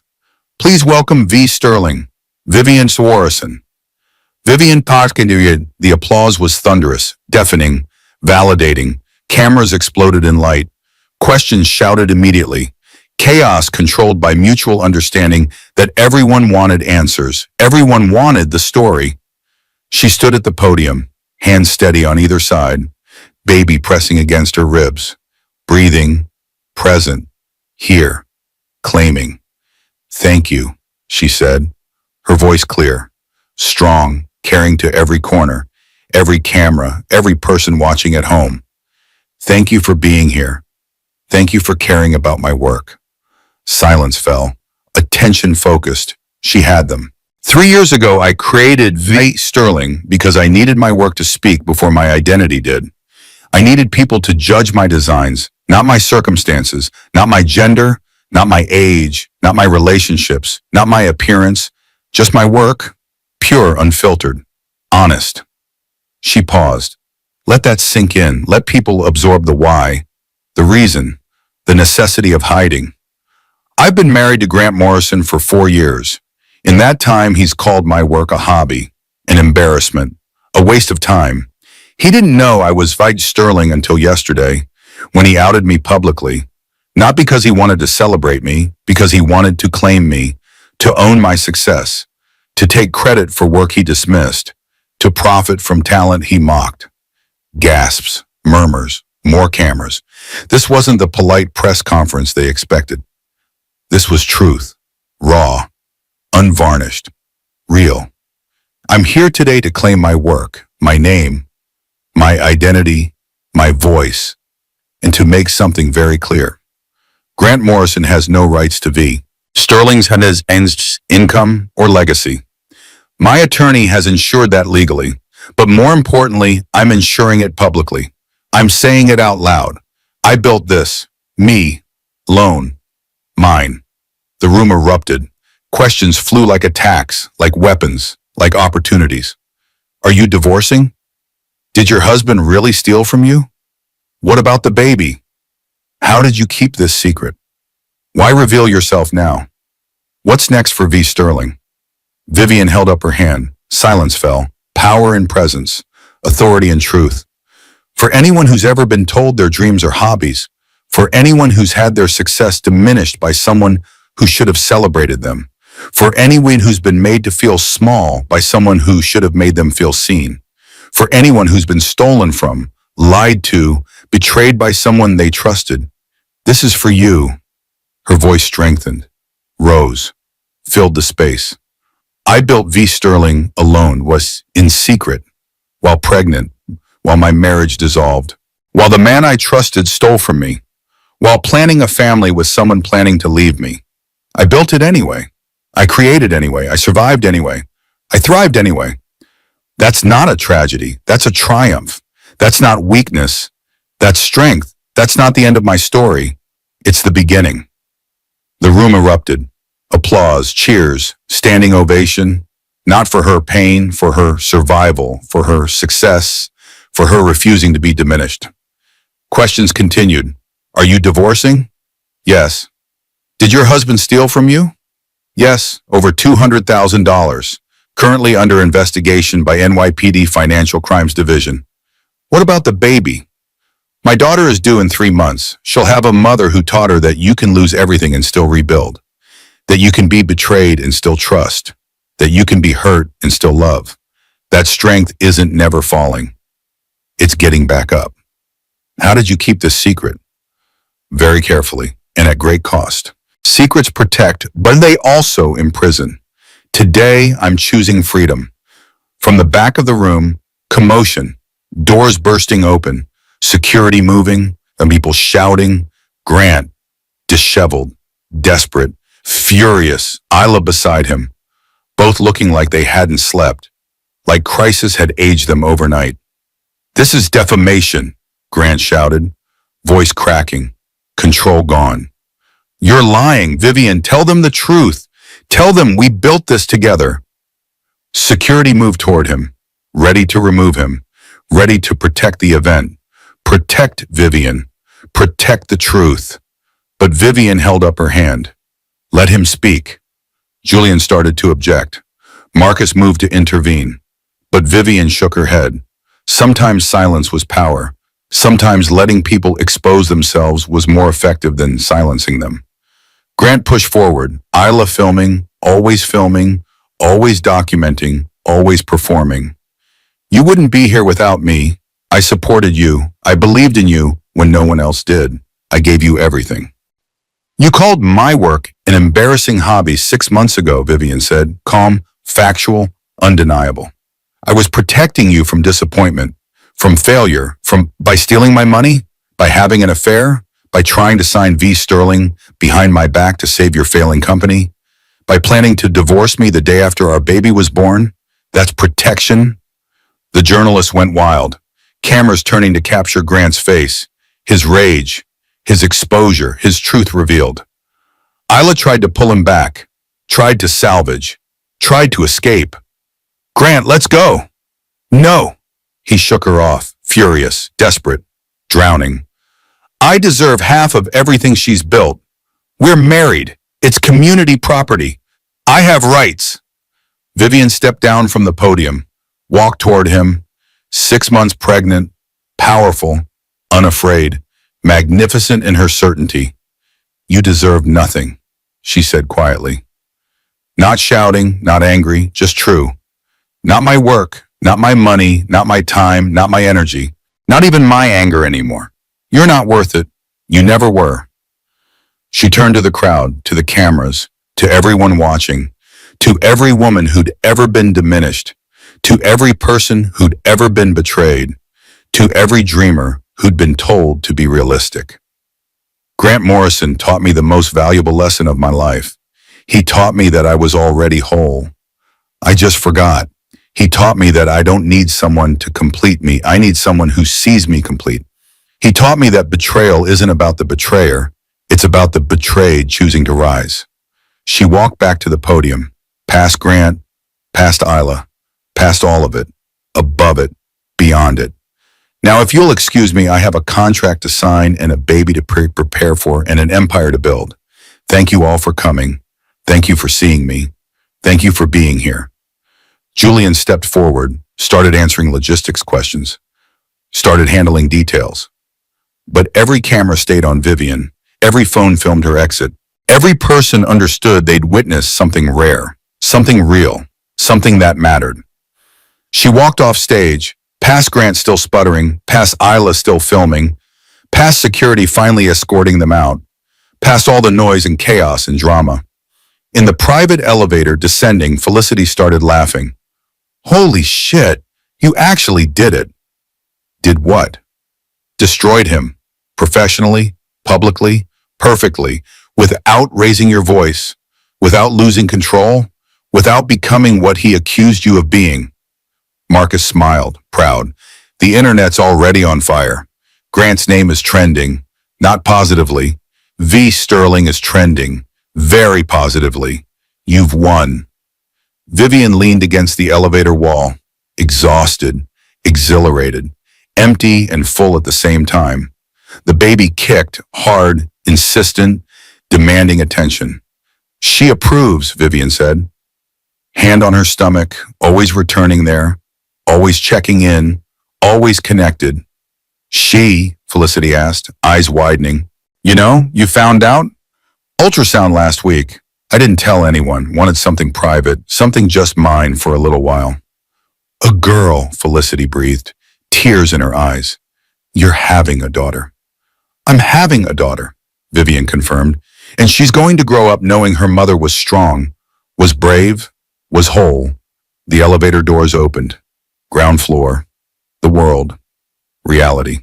"Please welcome V. Sterling, Vivian Swarison." Vivian Potkindian. The applause was thunderous, deafening, validating. Cameras exploded in light. Questions shouted immediately. Chaos controlled by mutual understanding that everyone wanted answers. Everyone wanted the story. She stood at the podium, hands steady on either side, baby pressing against her ribs, breathing, present, here, claiming. "Thank you," she said, her voice clear, strong, carrying to every corner, every camera, every person watching at home. "Thank you for being here. Thank you for caring about my work." Silence fell. Attention focused. She had them. 3 years ago, I created V. Sterling because I needed my work to speak before my identity did. I needed people to judge my designs, not my circumstances, not my gender, not my age, not my relationships, not my appearance, just my work, pure, unfiltered, honest. She paused. Let that sink in. Let people absorb the why, the reason, the necessity of hiding. I've been married to Grant Morrison for 4 years. In that time, he's called my work a hobby, an embarrassment, a waste of time. He didn't know I was V. Sterling until yesterday, when he outed me publicly, not because he wanted to celebrate me, because he wanted to claim me, to own my success, to take credit for work he dismissed, to profit from talent he mocked. Gasps, murmurs, more cameras. This wasn't the polite press conference they expected. This was truth, raw, unvarnished, real. I'm here today to claim my work, my name, my identity, my voice, and to make something very clear. Grant Morrison has no rights to V. Sterling's income or legacy. My attorney has ensured that legally, but more importantly, I'm ensuring it publicly. I'm saying it out loud. I built this. Me. Alone. Mine. The room erupted. Questions flew like attacks, like weapons, like opportunities. Are you divorcing? Did your husband really steal from you? What about the baby? How did you keep this secret? Why reveal yourself now? What's next for V. Sterling? Vivian held up her hand. Silence fell. Power and presence. Authority and truth. For anyone who's ever been told their dreams are hobbies, for anyone who's had their success diminished by someone who should have celebrated them, for anyone who's been made to feel small by someone who should have made them feel seen, for anyone who's been stolen from, lied to, betrayed by someone they trusted, this is for you. Her voice strengthened, rose, filled the space. I built V. Sterling alone, was in secret, while pregnant, while my marriage dissolved, while the man I trusted stole from me, while planning a family with someone planning to leave me. I built it anyway. I created anyway. I survived anyway. I thrived anyway. That's not a tragedy. That's a triumph. That's not weakness. That's strength. That's not the end of my story. It's the beginning. The room erupted. Applause, cheers, standing ovation, not for her pain, for her survival, for her success, for her refusing to be diminished. Questions continued. Are you divorcing? Yes. Did your husband steal from you? Yes, over $200,000, currently under investigation by NYPD Financial Crimes Division. What about the baby? My daughter is due in 3 months. She'll have a mother who taught her that you can lose everything and still rebuild, that you can be betrayed and still trust, that you can be hurt and still love. That strength isn't never falling. It's getting back up. How did you keep this secret? Very carefully and at great cost. Secrets protect, but they also imprison. Today, I'm choosing freedom. From the back of the room, commotion, doors bursting open, security moving, and people shouting, Grant, disheveled, desperate, furious, Isla beside him, both looking like they hadn't slept, like crisis had aged them overnight. This is defamation, Grant shouted, voice cracking, control gone. You're lying, Vivian. Tell them the truth. Tell them we built this together. Security moved toward him, ready to remove him, ready to protect the event. Protect Vivian. Protect the truth. But Vivian held up her hand. Let him speak. Julian started to object. Marcus moved to intervene. But Vivian shook her head. Sometimes silence was power. Sometimes letting people expose themselves was more effective than silencing them. Grant pushed forward, Isla filming, always documenting, always performing. You wouldn't be here without me. I supported you. I believed in you when no one else did. I gave you everything. You called my work an embarrassing hobby 6 months ago, Vivian said, calm, factual, undeniable. I was protecting you from disappointment, from failure, by stealing my money, by having an affair, by trying to sign V. Sterling behind my back to save your failing company, by planning to divorce me the day after our baby was born. That's protection. The journalist went wild, cameras turning to capture Grant's face, his rage, his exposure, his truth revealed. Isla tried to pull him back, tried to salvage, tried to escape. Grant, let's go. No. He shook her off, furious, desperate, drowning. I deserve half of everything she's built. We're married. It's community property. I have rights. Vivian stepped down from the podium, walked toward him, 6 months pregnant, powerful, unafraid, magnificent in her certainty. You deserve nothing, she said quietly. Not shouting, not angry, just true. Not my work, not my money, not my time, not my energy, not even my anger anymore. You're not worth it. You never were. She turned to the crowd, to the cameras, to everyone watching, to every woman who'd ever been diminished, to every person who'd ever been betrayed, to every dreamer who'd been told to be realistic. Grant Morrison taught me the most valuable lesson of my life. He taught me that I was already whole. I just forgot. He taught me that I don't need someone to complete me. I need someone who sees me complete. He taught me that betrayal isn't about the betrayer. It's about the betrayed choosing to rise. She walked back to the podium, past Grant, past Isla, past all of it, above it, beyond it. Now, if you'll excuse me, I have a contract to sign and a baby to prepare for and an empire to build. Thank you all for coming. Thank you for seeing me. Thank you for being here. Julian stepped forward, started answering logistics questions, started handling details. But every camera stayed on Vivian. Every phone filmed her exit. Every person understood they'd witnessed something rare, something real, something that mattered. She walked off stage, past Grant still sputtering, past Isla still filming, past security finally escorting them out, past all the noise and chaos and drama. In the private elevator descending, Felicity started laughing. Holy shit, you actually did it. Did what? Destroyed him. Professionally, publicly, perfectly, without raising your voice, without losing control, without becoming what he accused you of being. Marcus smiled, proud. The internet's already on fire. Grant's name is trending, not positively. V. Sterling is trending, very positively. You've won. Vivian leaned against the elevator wall, exhausted, exhilarated, empty and full at the same time. The baby kicked, hard, insistent, demanding attention. She approves, Vivian said. Hand on her stomach, always returning there, always checking in, always connected. She, Felicity asked, eyes widening. You know, you found out? Ultrasound last week. I didn't tell anyone, wanted something private, something just mine for a little while. A girl, Felicity breathed, tears in her eyes. You're having a daughter. I'm having a daughter, Vivian confirmed, and she's going to grow up knowing her mother was strong, was brave, was whole. The elevator doors opened. Ground floor, the world, reality.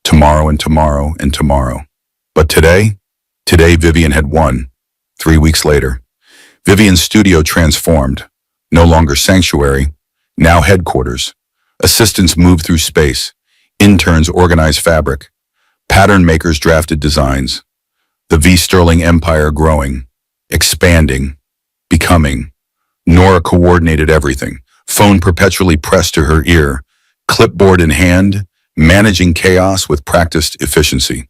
Tomorrow and tomorrow and tomorrow. But today Vivian had won. 3 weeks later, Vivian's studio transformed. No longer sanctuary, now headquarters. Assistants moved through space. Interns organized fabric. Pattern makers drafted designs. The V. Sterling empire growing, expanding, becoming. Nora coordinated everything. Phone perpetually pressed to her ear. Clipboard in hand, managing chaos with practiced efficiency.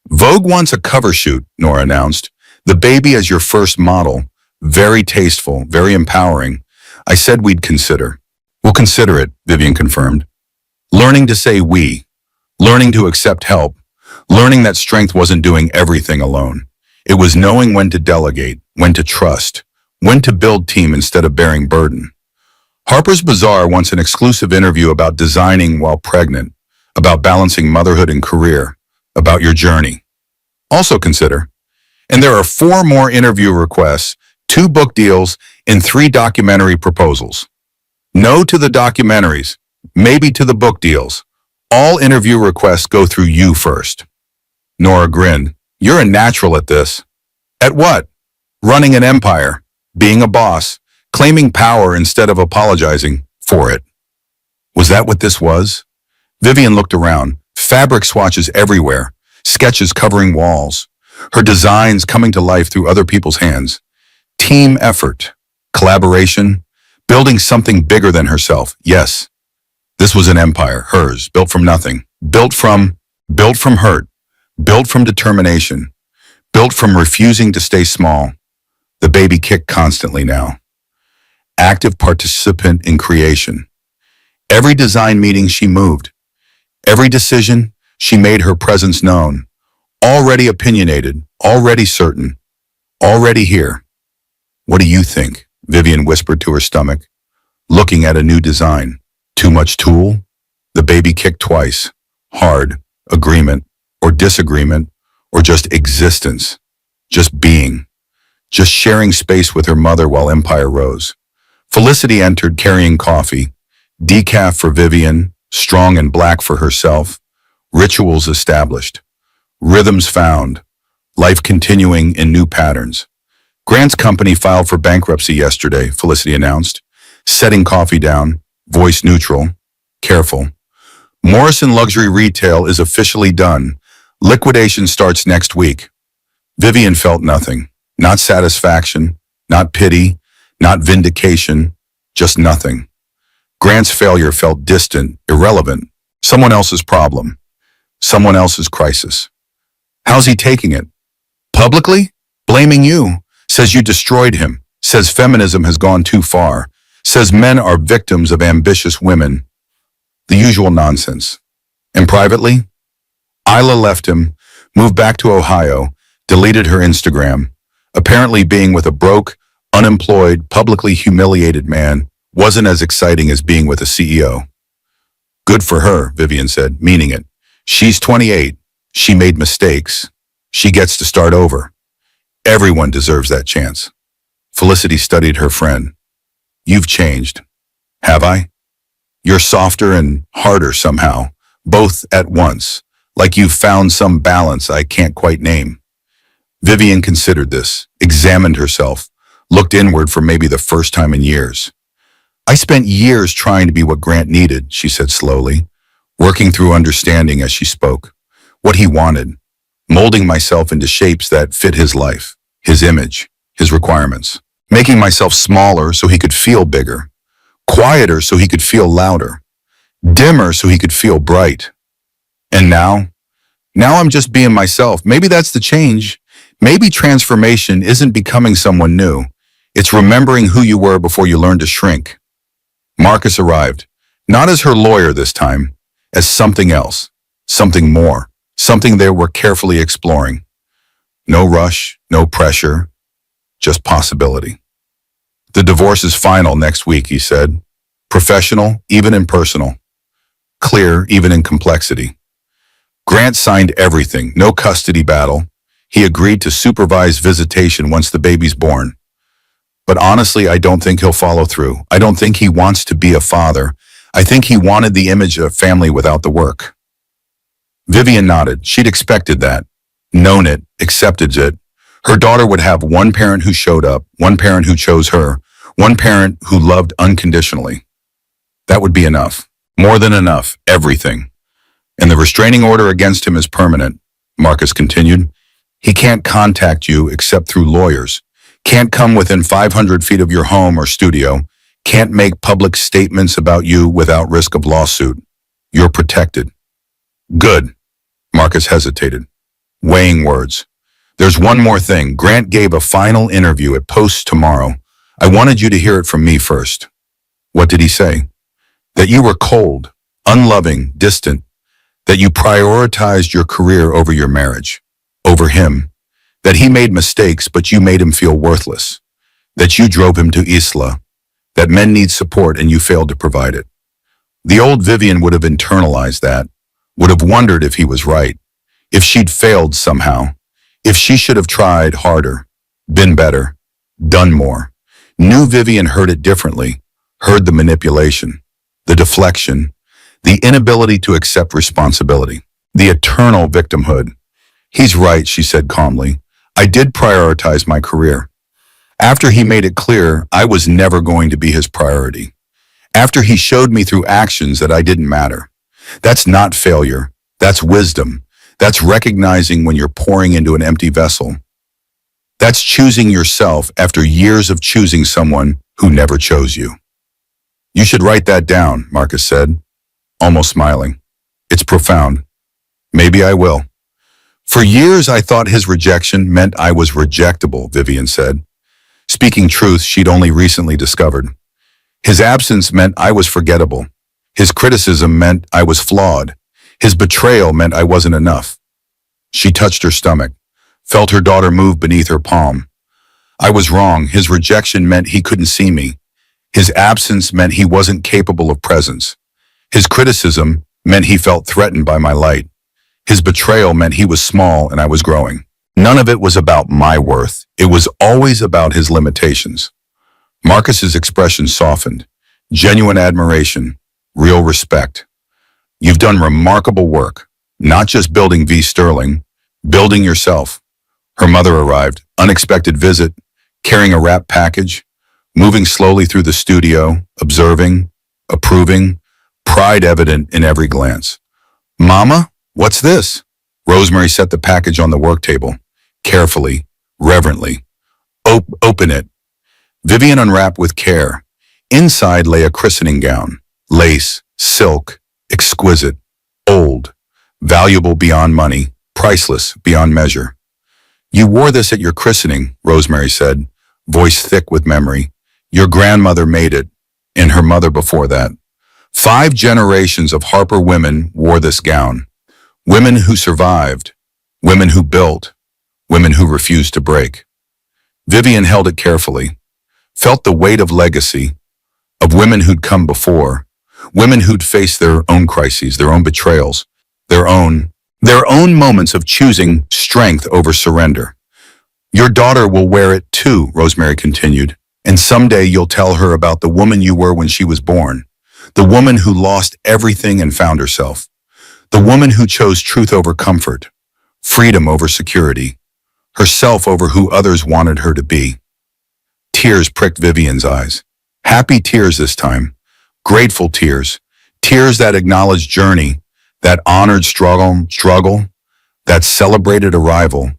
Vogue wants a cover shoot, Nora announced. The baby as your first model. Very tasteful, very empowering. I said we'd consider. We'll consider it, Vivian confirmed. Learning to say we. Learning to accept help. Learning that strength wasn't doing everything alone. It was knowing when to delegate, when to trust, when to build team instead of bearing burden. Harper's Bazaar wants an exclusive interview about designing while pregnant, about balancing motherhood and career, about your journey. Also consider. And there are 4 more interview requests, 2 book deals, and 3 documentary proposals. No to the documentaries, maybe to the book deals. All interview requests go through you first. Nora grinned. You're a natural at this. At what? Running an empire, being a boss, claiming power instead of apologizing for it. Was that what this was? Vivian looked around. Fabric swatches everywhere, sketches covering walls. Her designs coming to life through other people's hands. Team effort, collaboration, building something bigger than herself. Yes, this was an empire, hers, built from nothing, built from hurt, built from determination, built from refusing to stay small. The baby kicked constantly now. Active participant in creation. Every design meeting she moved. Every decision, she made her presence known. Already opinionated, already certain, already here. What do you think? Vivian whispered to her stomach, looking at a new design. Too much tool? The baby kicked twice. Hard, agreement, or disagreement, or just existence. Just being. Just sharing space with her mother while Empire rose. Felicity entered carrying coffee. Decaf for Vivian, strong and black for herself. Rituals established. Rhythms found. Life continuing in new patterns. Grant's company filed for bankruptcy yesterday, Felicity announced, setting coffee down, voice neutral, careful. Morrison Luxury Retail is officially done. Liquidation starts next week. Vivian felt nothing. Not satisfaction, not pity, not vindication, just nothing. Grant's failure felt distant, irrelevant. Someone else's problem. Someone else's crisis. How's he taking it? Publicly? Blaming you. Says you destroyed him. Says feminism has gone too far. Says men are victims of ambitious women. The usual nonsense. And privately? Isla left him, moved back to Ohio, deleted her Instagram. Apparently being with a broke, unemployed, publicly humiliated man wasn't as exciting as being with a CEO. Good for her, Vivian said, meaning it. She's 28. She made mistakes. She gets to start over. Everyone deserves that chance. Felicity studied her friend. You've changed. Have I? You're softer and harder somehow, both at once, like you've found some balance I can't quite name. Vivian considered this, examined herself, looked inward for maybe the first time in years. I spent years trying to be what Grant needed, she said slowly, working through understanding as she spoke. What he wanted, molding myself into shapes that fit his life, his image, his requirements, making myself smaller so he could feel bigger, quieter so he could feel louder, dimmer so he could feel bright. And now I'm just being myself. Maybe that's the change. Maybe transformation isn't becoming someone new. It's remembering who you were before you learned to shrink. Marcus arrived, not as her lawyer this time, as something else, something more, something they were carefully exploring. No rush, no pressure, just possibility. The divorce is final next week, he said. Professional, even impersonal. Clear, even in complexity. Grant signed everything, no custody battle. He agreed to supervise visitation once the baby's born. But honestly, I don't think he'll follow through. I don't think he wants to be a father. I think he wanted the image of a family without the work. Vivian nodded. She'd expected that, known it, accepted it. Her daughter would have one parent who showed up, one parent who chose her, one parent who loved unconditionally. That would be enough. More than enough. Everything. And the restraining order against him is permanent, Marcus continued. He can't contact you except through lawyers. Can't come within 500 feet of your home or studio. Can't make public statements about you without risk of lawsuit. You're protected. Good. Marcus hesitated, weighing words. There's one more thing. Grant gave a final interview at Post tomorrow. I wanted you to hear it from me first. What did he say? That you were cold, unloving, distant. That you prioritized your career over your marriage, over him. That he made mistakes, but you made him feel worthless. That you drove him to Isla. That men need support and you failed to provide it. The old Vivian would have internalized that, would have wondered if he was right, if she'd failed somehow, if she should have tried harder, been better, done more. New Vivian heard it differently, heard the manipulation, the deflection, the inability to accept responsibility, the eternal victimhood. He's right, she said calmly. I did prioritize my career. After he made it clear I was never going to be his priority. After he showed me through actions that I didn't matter. That's not failure. That's wisdom. That's recognizing when you're pouring into an empty vessel. That's choosing yourself after years of choosing someone who never chose you. You should write that down, Marcus said, almost smiling. It's profound. Maybe I will. For years, I thought his rejection meant I was rejectable, Vivian said. Speaking truth she'd only recently discovered. His absence meant I was forgettable. His criticism meant I was flawed. His betrayal meant I wasn't enough. She touched her stomach, felt her daughter move beneath her palm. I was wrong. His rejection meant he couldn't see me. His absence meant he wasn't capable of presence. His criticism meant he felt threatened by my light. His betrayal meant he was small and I was growing. None of it was about my worth. It was always about his limitations. Marcus's expression softened. Genuine admiration, real respect. You've done remarkable work, not just building V. Sterling, building yourself. Her mother arrived, unexpected visit, carrying a wrapped package, moving slowly through the studio, observing, approving, pride evident in every glance. Mama, what's this? Rosemary set the package on the work table, carefully, reverently. Open it. Vivian unwrapped with care. Inside lay a christening gown, lace, silk, exquisite, old, valuable beyond money, priceless beyond measure. You wore this at your christening, Rosemary said, voice thick with memory. Your grandmother made it, and her mother before that. 5 generations of Harper women wore this gown. Women who survived, women who built, women who refused to break. Vivian held it carefully, felt the weight of legacy, of women who'd come before, women who'd faced their own crises, their own betrayals, their own moments of choosing strength over surrender. Your daughter will wear it too, Rosemary continued, and someday you'll tell her about the woman you were when she was born, the woman who lost everything and found herself, the woman who chose truth over comfort, freedom over security, herself over who others wanted her to be. Tears pricked Vivian's eyes. Happy tears this time. Grateful tears. Tears that acknowledged journey, that honored struggle, that celebrated arrival.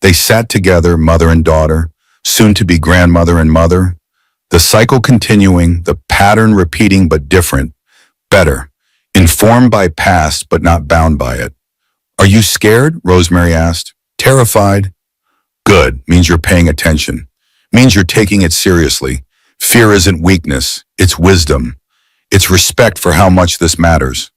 They sat together, mother and daughter, soon to be grandmother and mother. The cycle continuing, the pattern repeating but different, better, informed by past but not bound by it. Are you scared? Rosemary asked. Terrified? Good, means you're paying attention. Means you're taking it seriously. Fear isn't weakness, it's wisdom. It's respect for how much this matters.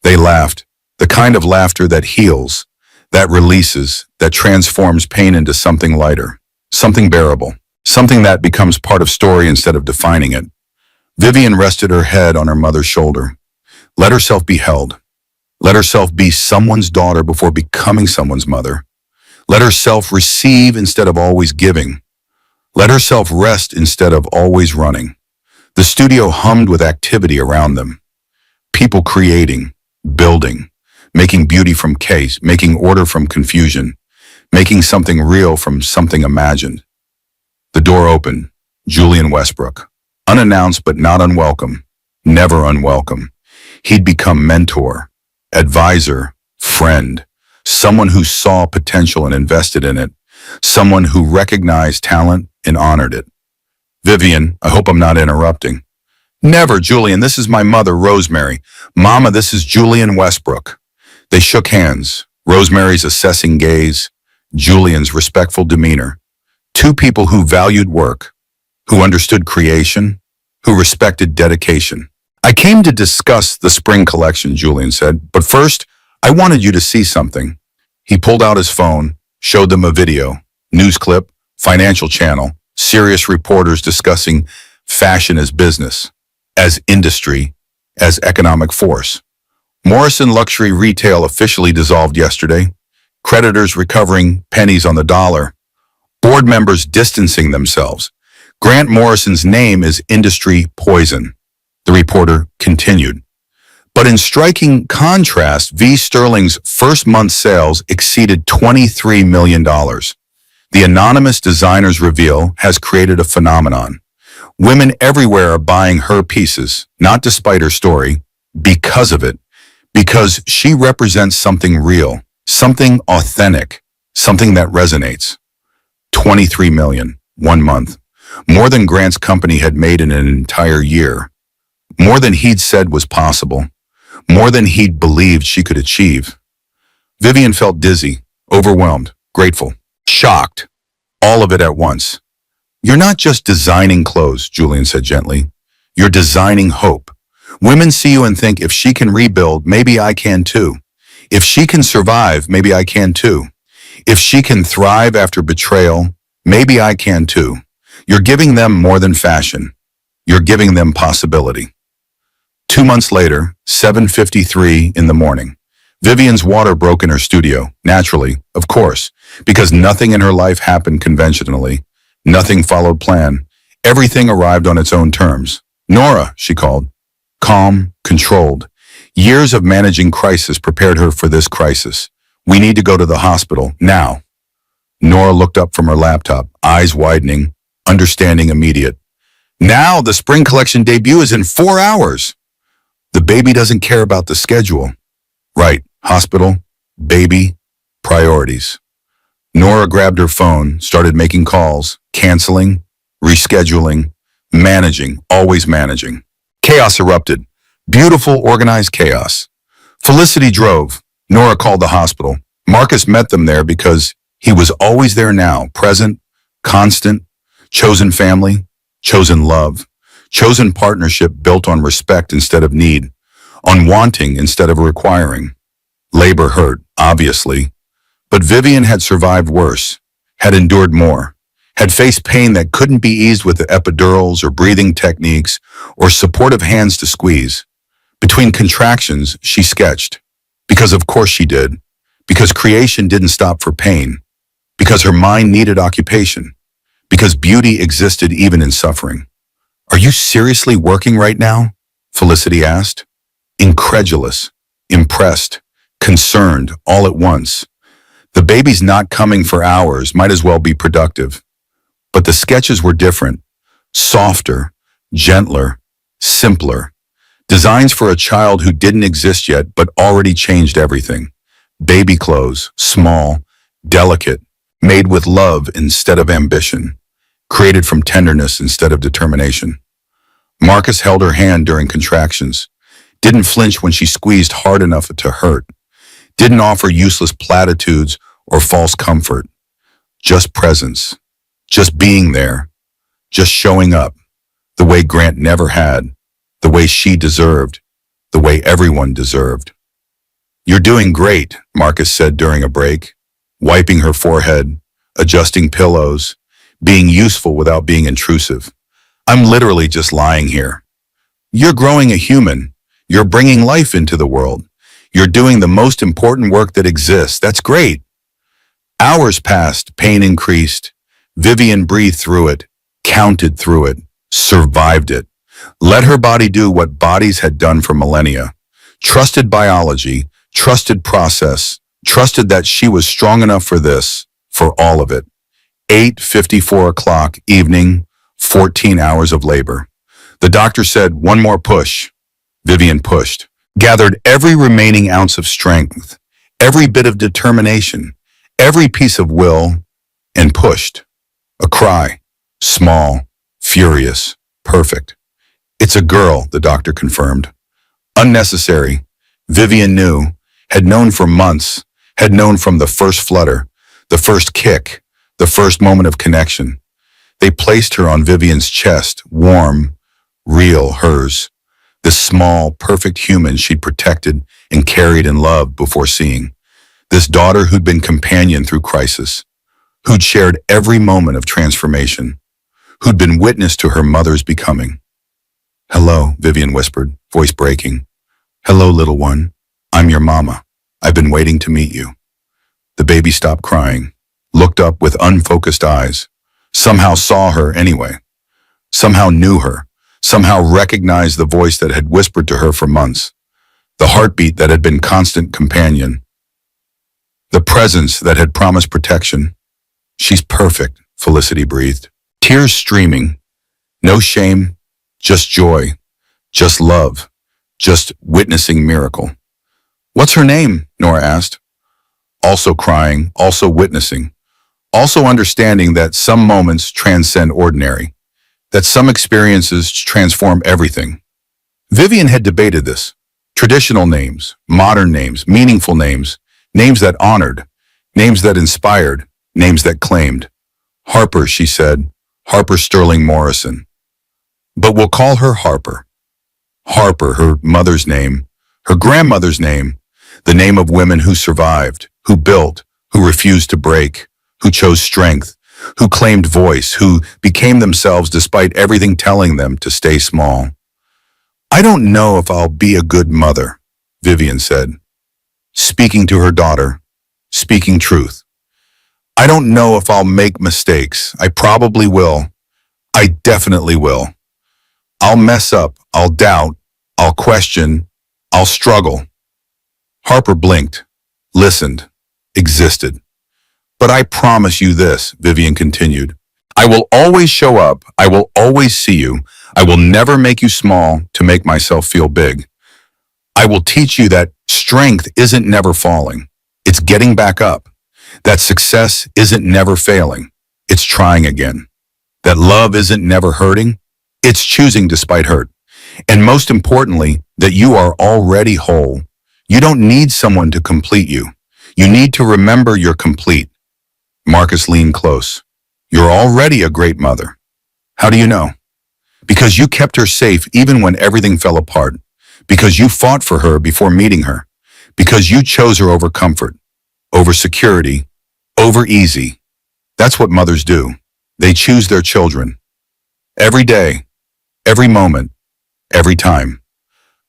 They laughed, the kind of laughter that heals, that releases, that transforms pain into something lighter, something bearable, something that becomes part of story instead of defining it. Vivian rested her head on her mother's shoulder. Let herself be held. Let herself be someone's daughter before becoming someone's mother. Let herself receive instead of always giving. Let herself rest instead of always running. The studio hummed with activity around them. People creating, building, making beauty from chaos, making order from confusion, making something real from something imagined. The door opened. Julian Westbrook. Unannounced but not unwelcome. Never unwelcome. He'd become mentor, advisor, friend, someone who saw potential and invested in it, someone who recognized talent and honored it. Vivian, I hope I'm not interrupting. Never, Julian, this is my mother, Rosemary. Mama, this is Julian Westbrook. They shook hands, Rosemary's assessing gaze, Julian's respectful demeanor. 2 people who valued work, who understood creation, who respected dedication. I came to discuss the spring collection, Julian said, but first, I wanted you to see something. He pulled out his phone, showed them a video, news clip, financial channel, serious reporters discussing fashion as business, as industry, as economic force. Morrison Luxury Retail officially dissolved yesterday, creditors recovering pennies on the dollar, board members distancing themselves. Grant Morrison's name is industry poison, the reporter continued. But in striking contrast, V. Sterling's first month sales exceeded $23 million. The anonymous designer's reveal has created a phenomenon. Women everywhere are buying her pieces, not despite her story, because of it. Because she represents something real, something authentic, something that resonates. 23 million, 1 month. More than Grant's company had made in an entire year. More than he'd said was possible. More than he'd believed she could achieve. Vivian felt dizzy, overwhelmed, grateful, shocked. All of it at once. You're not just designing clothes, Julian said gently. You're designing hope. Women see you and think, if she can rebuild, maybe I can too. If she can survive, maybe I can too. If she can thrive after betrayal, Maybe I can too. You're giving them more than fashion. You're giving them possibility. 2 months later, 7:53 in the morning. Vivian's water broke in her studio, naturally, of course, because nothing in her life happened conventionally. Nothing followed plan. Everything arrived on its own terms. Nora, she called. Calm, controlled. Years of managing crisis prepared her for this crisis. We need to go to the hospital, now. Nora looked up from her laptop, eyes widening, understanding immediate. Now the spring collection debut is in 4 hours. The baby doesn't care about the schedule. Right, hospital, baby, priorities. Nora grabbed her phone, started making calls, canceling, rescheduling, managing, always managing. Chaos erupted. Beautiful, organized chaos. Felicity drove. Nora called the hospital. Marcus met them there because he was always there now, present, constant, chosen family, chosen love, chosen partnership built on respect instead of need, on wanting instead of requiring. Labor hurt, obviously, but Vivian had survived worse, had endured more, had faced pain that couldn't be eased with epidurals or breathing techniques or supportive hands to squeeze. Between contractions, she sketched. Because of course she did. Because creation didn't stop for pain. Because her mind needed occupation. Because beauty existed even in suffering. Are you seriously working right now? Felicity asked. Incredulous, impressed, concerned, all at once. The baby's not coming for hours, might as well be productive. But the sketches were different, softer, gentler, simpler. Designs for a child who didn't exist yet but already changed everything. Baby clothes, small, delicate, made with love instead of ambition, created from tenderness instead of determination. Marcus held her hand during contractions, didn't flinch when she squeezed hard enough to hurt, didn't offer useless platitudes or false comfort. Just presence, just being there, just showing up, the way Grant never had, the way she deserved, the way everyone deserved. You're doing great, Marcus said during a break, wiping her forehead, adjusting pillows, being useful without being intrusive. I'm literally just lying here. You're growing a human. You're bringing life into the world. You're doing the most important work that exists. That's great. Hours passed, pain increased. Vivian breathed through it, counted through it, survived it. Let her body do what bodies had done for millennia. Trusted biology, trusted process, trusted that she was strong enough for this, for all of it. 8:54 o'clock evening, 14 hours of labor. The doctor said, one more push. Vivian pushed, gathered every remaining ounce of strength, every bit of determination, every piece of will, and pushed. A cry, small, furious, perfect. It's a girl, the doctor confirmed. Unnecessary. Vivian knew, had known for months, had known from the first flutter, the first kick, the first moment of connection. They placed her on Vivian's chest, warm, real, hers. This small, perfect human she'd protected and carried and loved before seeing. This daughter who'd been companion through crisis, who'd shared every moment of transformation, who'd been witness to her mother's becoming. Hello, Vivian whispered, voice breaking. Hello, little one. I'm your mama. I've been waiting to meet you. The baby stopped crying, looked up with unfocused eyes, somehow saw her anyway, somehow knew her, somehow recognized the voice that had whispered to her for months, the heartbeat that had been constant companion, the presence that had promised protection. She's perfect, Felicity breathed, tears streaming, no shame, just joy, just love, just witnessing miracle. What's her name? Nora asked. Also crying, also witnessing, also understanding that some moments transcend ordinary, that some experiences transform everything. Vivian had debated this. Traditional names, modern names, meaningful names, names that honored, names that inspired, names that claimed. Harper, she said, Harper Sterling Morrison. But we'll call her Harper. Harper, her mother's name, her grandmother's name, the name of women who survived, who built, who refused to break, who chose strength, who claimed voice, who became themselves despite everything telling them to stay small. I don't know if I'll be a good mother, Vivian said, speaking to her daughter, speaking truth. I don't know if I'll make mistakes. I probably will. I definitely will. I'll mess up. I'll doubt. I'll question. I'll struggle. Harper blinked, listened, existed. But I promise you this, Vivian continued. I will always show up. I will always see you. I will never make you small to make myself feel big. I will teach you that strength isn't never falling. It's getting back up. That success isn't never failing. It's trying again. That love isn't never hurting. It's choosing despite hurt. And most importantly, that you are already whole. You don't need someone to complete you. You need to remember you're complete. Marcus leaned close. You're already a great mother. How do you know? Because you kept her safe even when everything fell apart. Because you fought for her before meeting her. Because you chose her over comfort, over security, over easy. That's what mothers do. They choose their children. Every day, every moment, every time.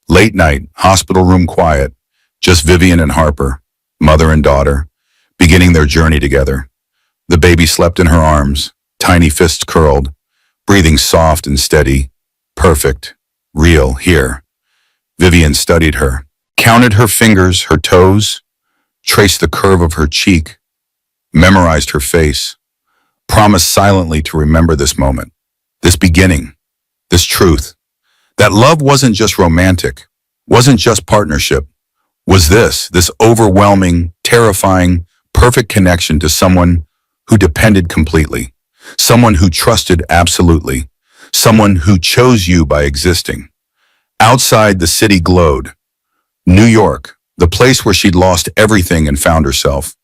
Late night, hospital room quiet, just Vivian and Harper, mother and daughter, beginning their journey together. The baby slept in her arms, tiny fists curled, breathing soft and steady, perfect, real, here. Vivian studied her, counted her fingers, her toes, traced the curve of her cheek, memorized her face, promised silently to remember this moment, this beginning, this truth. That love wasn't just romantic, wasn't just partnership, was this overwhelming, terrifying, perfect connection to someone who depended completely, someone who trusted absolutely, someone who chose you by existing. Outside, the city glowed. New York, the place where she'd lost everything and found herself,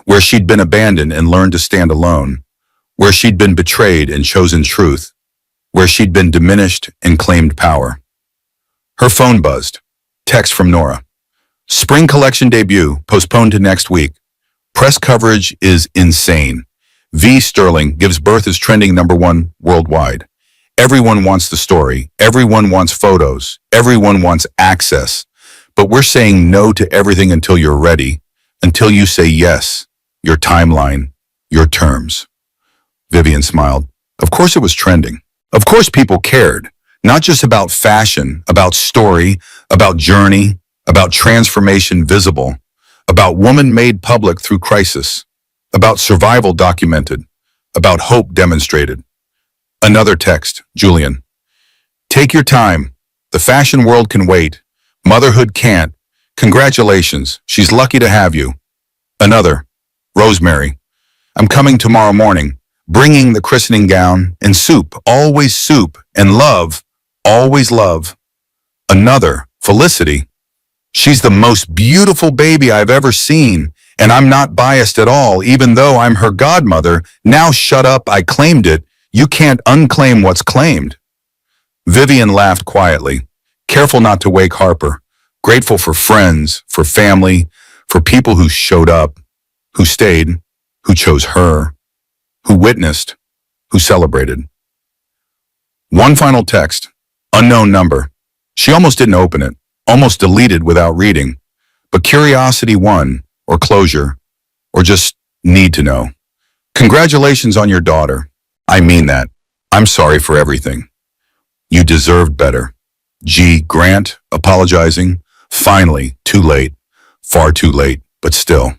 where she'd been abandoned and learned to stand alone, where she'd been betrayed and chosen truth, where she'd been diminished and claimed power. Her phone buzzed. Text from Nora. Spring collection debut, postponed to next week. Press coverage is insane. V. Sterling gives birth as trending #1 worldwide. Everyone wants the story. Everyone wants photos. Everyone wants access. But we're saying no to everything until you're ready, until you say yes, your timeline, your terms. Vivian smiled. Of course it was trending. Of course people cared, not just about fashion, about story, about journey, about transformation visible, about woman made public through crisis, about survival documented, about hope demonstrated. Another text, Julian. Take your time. The fashion world can wait. Motherhood can't. Congratulations. She's lucky to have you. Another, Rosemary. I'm coming tomorrow morning, bringing the christening gown and soup, and love, always love. Another, Felicity. She's the most beautiful baby I've ever seen, and I'm not biased at all, even though I'm her godmother. Now shut up, I claimed it. You can't unclaim what's claimed. Vivian laughed quietly, careful not to wake Harper, grateful for friends, for family, for people who showed up, who stayed, who chose her, who witnessed, who celebrated. One final text, unknown number. She almost didn't open it, almost deleted without reading, but curiosity won, or closure, or just need to know. Congratulations on your daughter. I mean that. I'm sorry for everything. You deserved better. G. Grant, apologizing. Finally, too late. Far too late, but still.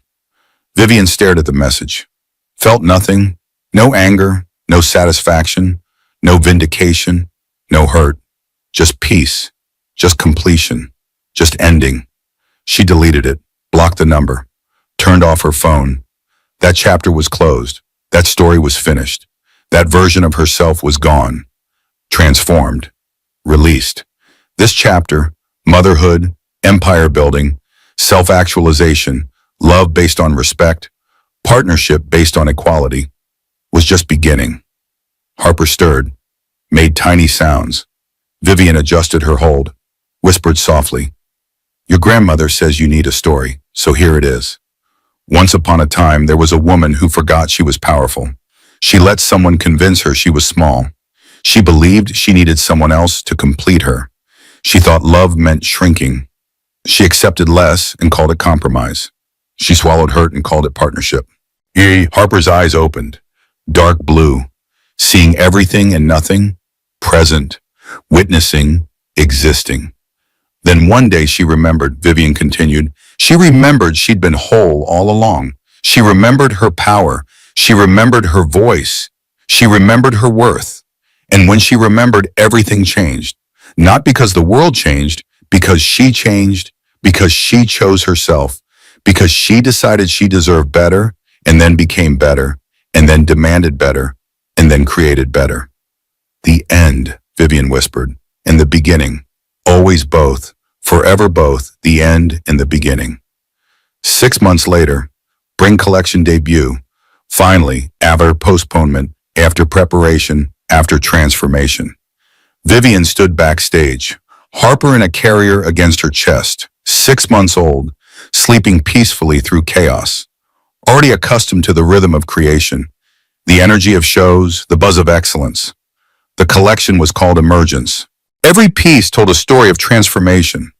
Vivian stared at the message. Felt nothing. No anger, no satisfaction, no vindication, no hurt. Just peace, just completion, just ending. She deleted it, blocked the number, turned off her phone. That chapter was closed. That story was finished. That version of herself was gone, transformed, released. This chapter, motherhood, empire building, self-actualization, love based on respect, partnership based on equality, was just beginning. Harper stirred, made tiny sounds. Vivian adjusted her hold, whispered softly, Your grandmother says you need a story, so here it is. Once upon a time, there was a woman who forgot she was powerful. She let someone convince her she was small. She believed she needed someone else to complete her. She thought love meant shrinking. She accepted less and called it compromise. She swallowed hurt and called it partnership. Harper's eyes opened, dark blue, seeing everything and nothing, present, witnessing, existing. Then one day she remembered, Vivian continued, she remembered she'd been whole all along. She remembered her power. She remembered her voice. She remembered her worth. And when she remembered, everything changed. Not because the world changed, because she changed, because she chose herself, because she decided she deserved better, and then became better, and then demanded better, and then created better. The end, Vivian whispered, and the beginning. Always both, forever both, the end and the beginning. 6 months later, Bring collection debut. Finally, after postponement, after preparation, after transformation. Vivian stood backstage, Harper in a carrier against her chest, 6 months old, sleeping peacefully through chaos. Already accustomed to the rhythm of creation, the energy of shows, the buzz of excellence. The collection was called Emergence. Every piece told a story of transformation.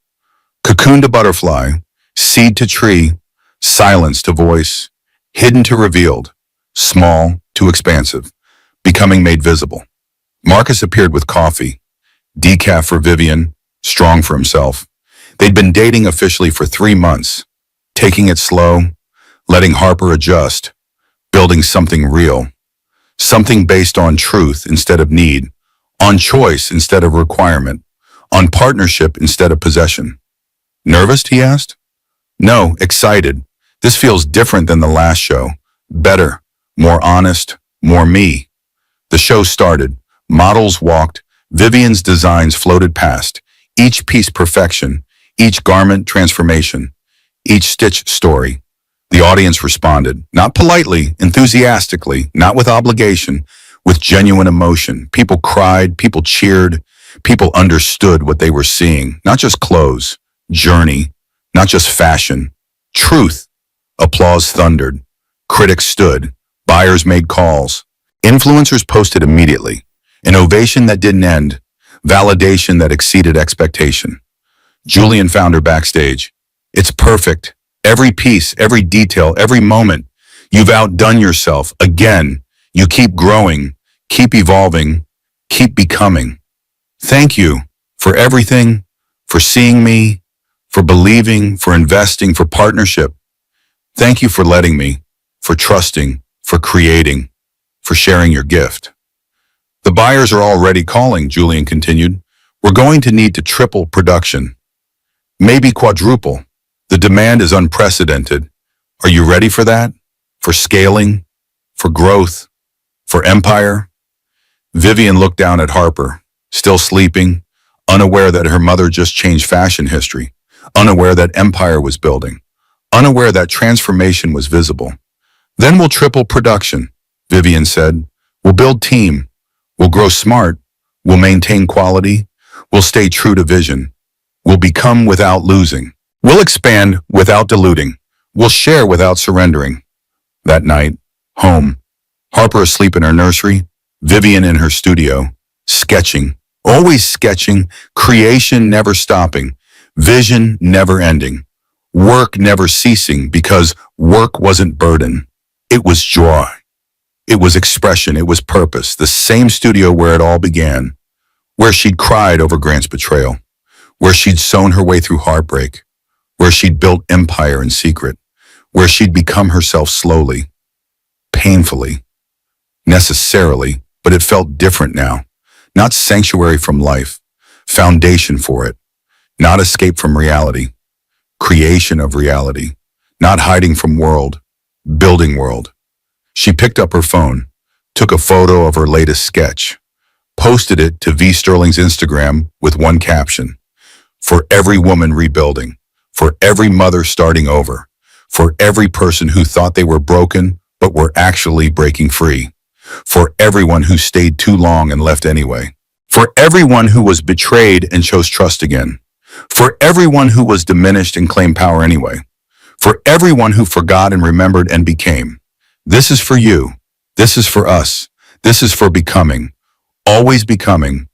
Cocoon to butterfly, seed to tree, silence to voice, hidden to revealed, small to expansive, becoming made visible. Marcus appeared with coffee, decaf for Vivian, strong for himself. They'd been dating officially for 3 months, taking it slow, letting Harper adjust, building something real, something based on truth instead of need, on choice instead of requirement, on partnership instead of possession. Nervous, he asked? No, excited. This feels different than the last show. Better, more honest, more me. The show started. Models walked. Vivian's designs floated past. Each piece perfection. Each garment transformation. Each stitch story. The audience responded. Not politely, enthusiastically, not with obligation, with genuine emotion. People cried. People cheered. People understood what they were seeing. Not just clothes. Journey. Not just fashion. Truth. Applause thundered. Critics stood. Buyers made calls. Influencers posted immediately. An ovation that didn't end. Validation that exceeded expectation. Julian found her backstage. It's perfect. Every piece, every detail, every moment. You've outdone yourself. Again, you keep growing, keep evolving, keep becoming. Thank you for everything, for seeing me, for believing, for investing, for partnership. Thank you for letting me, for trusting, for creating, for sharing your gift. The buyers are already calling, Julian continued. We're going to need to triple production. Maybe quadruple. The demand is unprecedented. Are you ready for that? For scaling? For growth? For empire? Vivian looked down at Harper, still sleeping, unaware that her mother just changed fashion history, unaware that empire was building, unaware that transformation was visible. Then we'll triple production, Vivian said. We'll build team. We'll grow smart. We'll maintain quality. We'll stay true to vision. We'll become without losing. We'll expand without diluting. We'll share without surrendering. That night, home. Harper asleep in her nursery, Vivian in her studio, sketching, always sketching, creation never stopping, vision never ending, work never ceasing because work wasn't burden. It was joy. It was expression. It was purpose. The same studio where it all began, where she'd cried over Grant's betrayal, where she'd sewn her way through heartbreak, where she'd built empire in secret, where she'd become herself slowly, painfully, necessarily, but it felt different now. Not sanctuary from life, foundation for it, not escape from reality, creation of reality, not hiding from world, building world. She picked up her phone, took a photo of her latest sketch, posted it to V. Sterling's Instagram with one caption: for every woman rebuilding, for every mother starting over, for every person who thought they were broken but were actually breaking free, for everyone who stayed too long and left anyway, for everyone who was betrayed and chose trust again, for everyone who was diminished and claimed power anyway, for everyone who forgot and remembered and became. This is for you. This is for us. This is for becoming. Always becoming.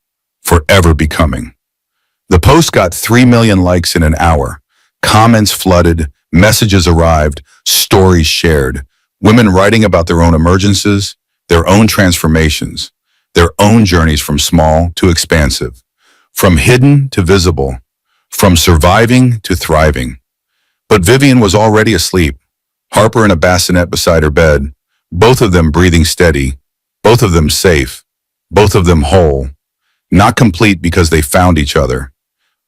Forever becoming. The post got 3 million likes in an hour. Comments flooded, messages arrived, stories shared. Women writing about their own emergences, their own transformations, their own journeys from small to expansive, from hidden to visible, from surviving to thriving. But Vivian was already asleep, Harper in a bassinet beside her bed, both of them breathing steady, both of them safe, both of them whole, not complete because they found each other,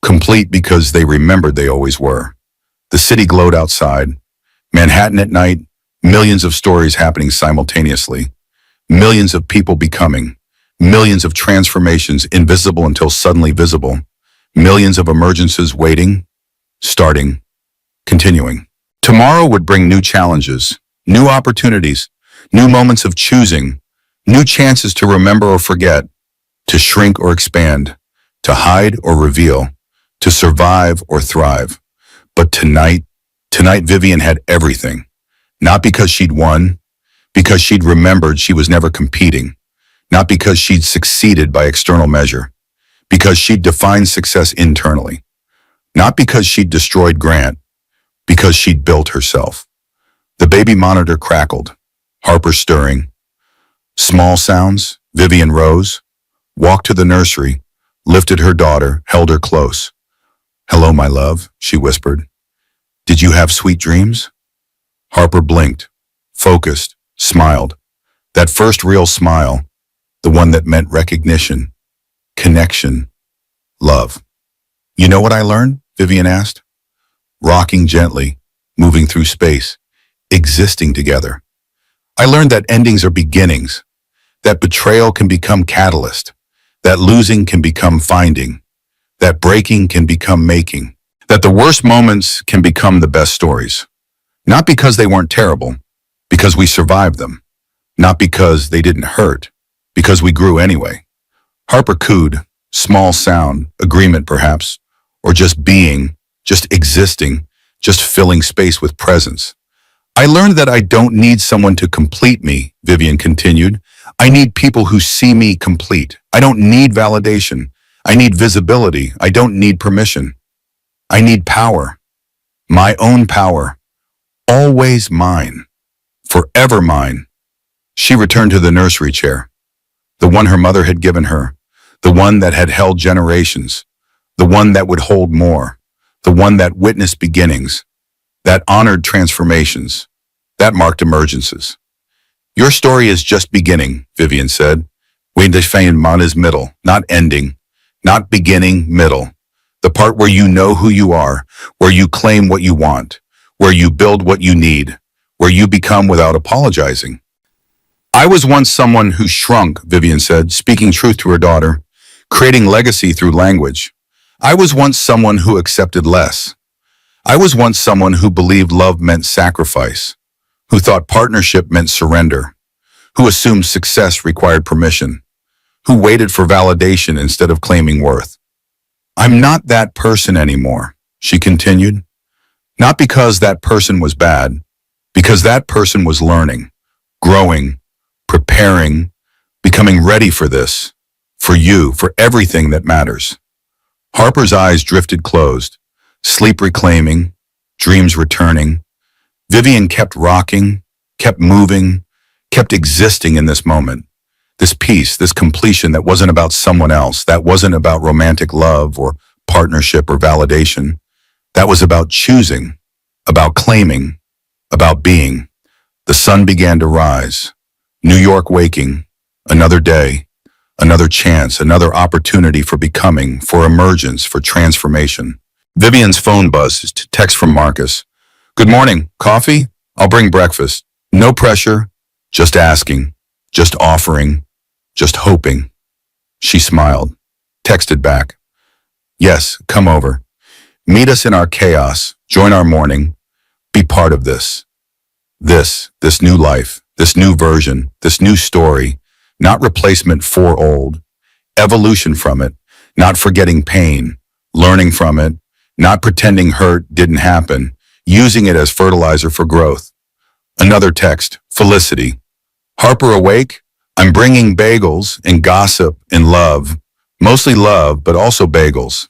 complete because they remembered they always were. The city glowed outside. Manhattan at night, millions of stories happening simultaneously, millions of people becoming, millions of transformations invisible until suddenly visible, millions of emergences waiting, starting, continuing. Tomorrow would bring new challenges, new opportunities, new moments of choosing, new chances to remember or forget, to shrink or expand, to hide or reveal, to survive or thrive. But tonight Vivian had everything. Not because she'd won, because she'd remembered she was never competing, not because she'd succeeded by external measure, because she'd defined success internally, not because she'd destroyed Grant, because she'd built herself. The baby monitor crackled, Harper stirring. Small sounds, Vivian rose, walked to the nursery, lifted her daughter, held her close. "Hello, my love," she whispered. "Did you have sweet dreams?" Harper blinked, focused, smiled. That first real smile, the one that meant recognition, connection, love. "You know what I learned?" Vivian asked. Rocking gently, moving through space, existing together. "I learned that endings are beginnings, that betrayal can become catalyst, that losing can become finding, that breaking can become making, that the worst moments can become the best stories. Not because they weren't terrible, because we survived them. Not because they didn't hurt, because we grew anyway." Harper cooed, small sound, agreement perhaps, or just being, just existing, just filling space with presence. "I learned that I don't need someone to complete me," Vivian continued. "I need people who see me complete. I don't need validation. I need visibility. I don't need permission. I need power. My own power. Always mine. Forever mine." She returned to the nursery chair, the one her mother had given her, the one that had held generations, the one that would hold more, the one that witnessed beginnings, that honored transformations, that marked emergences. "Your story is just beginning," Vivian said. "We define man is middle, not ending, not beginning, middle. The part where you know who you are, where you claim what you want, where you build what you need, where you become without apologizing." "I was once someone who shrunk," Vivian said, speaking truth to her daughter, creating legacy through language. "I was once someone who accepted less. I was once someone who believed love meant sacrifice, who thought partnership meant surrender, who assumed success required permission, who waited for validation instead of claiming worth. I'm not that person anymore," she continued. "Not because that person was bad, because that person was learning, growing, preparing, becoming ready for this, for you, for everything that matters." Harper's eyes drifted closed, sleep reclaiming, dreams returning. Vivian kept rocking, kept moving, kept existing in this moment. This peace, this completion that wasn't about someone else, that wasn't about romantic love or partnership or validation. That was about choosing, about claiming, about being. The sun began to rise. New York waking, another day, another chance, another opportunity for becoming, for emergence, for transformation. Vivian's phone buzzed, text from Marcus. "Good morning, coffee? I'll bring breakfast. No pressure, just asking, just offering, just hoping." She smiled, texted back. "Yes, come over. Meet us in our chaos, join our morning, be part of this. This new life, this new version, this new story, not replacement for old. Evolution from it, not forgetting pain, learning from it, not pretending hurt didn't happen, using it as fertilizer for growth." Another text, Felicity. Harper awake? I'm bringing bagels and gossip and love. Mostly love, but also bagels.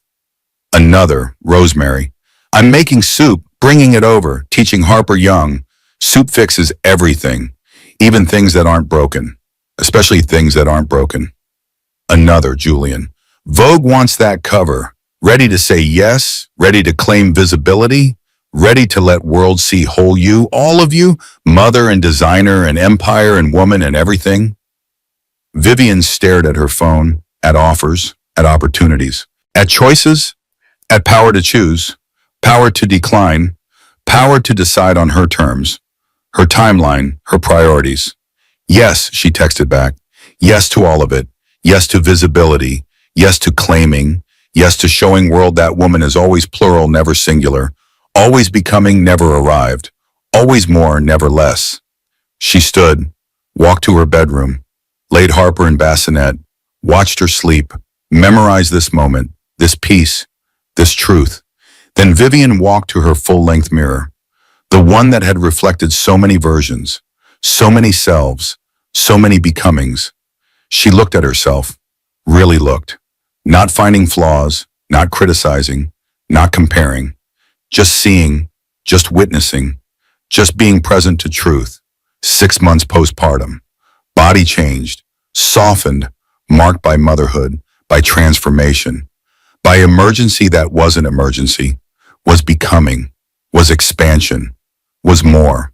Another, Rosemary. I'm making soup, bringing it over, teaching Harper young. Soup fixes everything, even things that aren't broken, especially things that aren't broken. Another, Julian. Vogue wants that cover, ready to say yes, ready to claim visibility, ready to let world see whole you, all of you, mother and designer and empire and woman and everything. Vivian stared at her phone, at offers, at opportunities, at choices, at power to choose, power to decline, power to decide on her terms, her timeline, her priorities. Yes, she texted back. Yes to all of it. Yes to visibility. Yes to claiming. Yes to showing world that woman is always plural, never singular. Always becoming, never arrived. Always more, never less. She stood, walked to her bedroom, laid Harper in bassinet, watched her sleep, memorized this moment, this peace, this truth. Then Vivian walked to her full-length mirror, the one that had reflected so many versions, so many selves, so many becomings. She looked at herself, really looked, not finding flaws, not criticizing, not comparing, just seeing, just witnessing, just being present to truth. 6 months postpartum, body changed, softened, marked by motherhood, by transformation, by emergency that wasn't emergency, was becoming, was expansion, was more.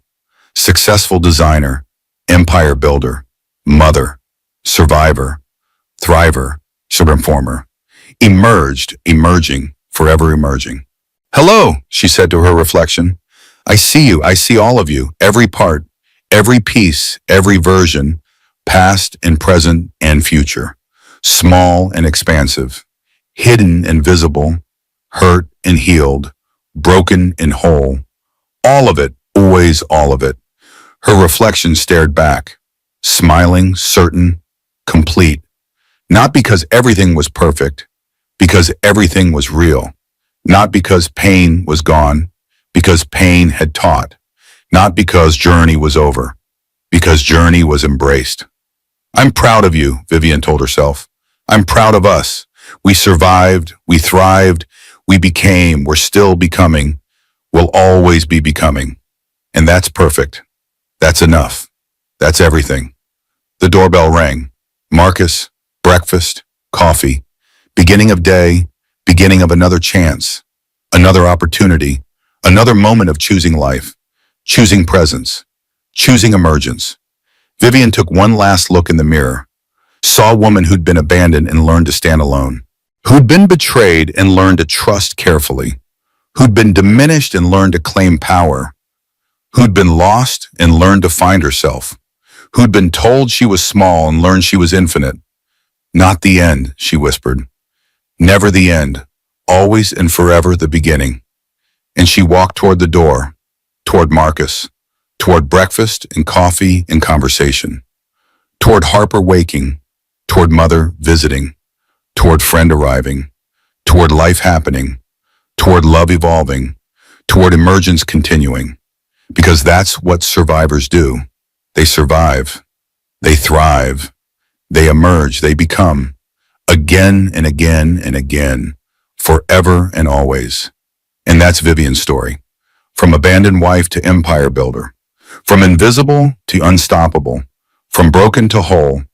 Successful designer, empire builder, mother, survivor, thriver, transformer, emerged, emerging, forever emerging. Hello, she said to her reflection. I see you, I see all of you, every part, every piece, every version, past and present and future, small and expansive, hidden and visible, hurt and healed, broken and whole, all of it, always all of it. Her reflection stared back, smiling, certain, complete, not because everything was perfect, because everything was real, not because pain was gone, because pain had taught, not because journey was over, because journey was embraced. I'm proud of you, Vivian told herself. I'm proud of us. We survived, we thrived, we became, we're still becoming, we'll always be becoming. And that's perfect. That's enough. That's everything. The doorbell rang. Marcus, breakfast, coffee, beginning of day, beginning of another chance, another opportunity, another moment of choosing life, choosing presence, choosing emergence. Vivian took one last look in the mirror, saw a woman who'd been abandoned and learned to stand alone, who'd been betrayed and learned to trust carefully, who'd been diminished and learned to claim power, who'd been lost and learned to find herself, who'd been told she was small and learned she was infinite. Not the end, she whispered. Never the end, always and forever the beginning. And she walked toward the door, toward Marcus, toward breakfast and coffee and conversation, toward Harper waking, toward mother visiting, toward friend arriving, toward life happening, toward love evolving, toward emergence continuing. Because that's what survivors do. They survive, they thrive, they emerge, they become, again and again and again, forever and always. And that's Vivian's story. From abandoned wife to empire builder, from invisible to unstoppable, from broken to whole.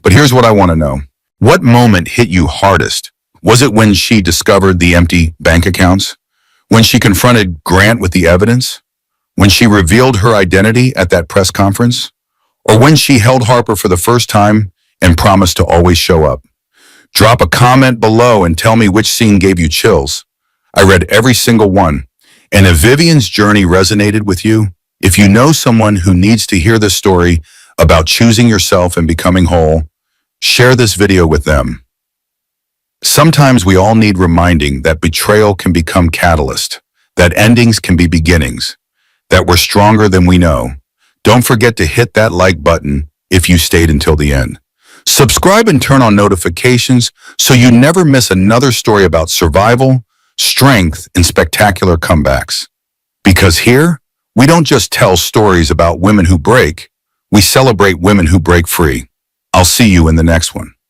But here's what I want to know. What moment hit you hardest? Was it when she discovered the empty bank accounts? When she confronted Grant with the evidence? When she revealed her identity at that press conference? Or when she held Harper for the first time and promised to always show up? Drop a comment below and tell me which scene gave you chills. I read every single one. And if Vivian's journey resonated with you, if you know someone who needs to hear this story about choosing yourself and becoming whole, share this video with them. Sometimes we all need reminding that betrayal can become catalyst, that endings can be beginnings, that we're stronger than we know. Don't forget to hit that like button if you stayed until the end. Subscribe and turn on notifications so you never miss another story about survival, strength, and spectacular comebacks. Because here, we don't just tell stories about women who break, We celebrate women who break free. I'll see you in the next one.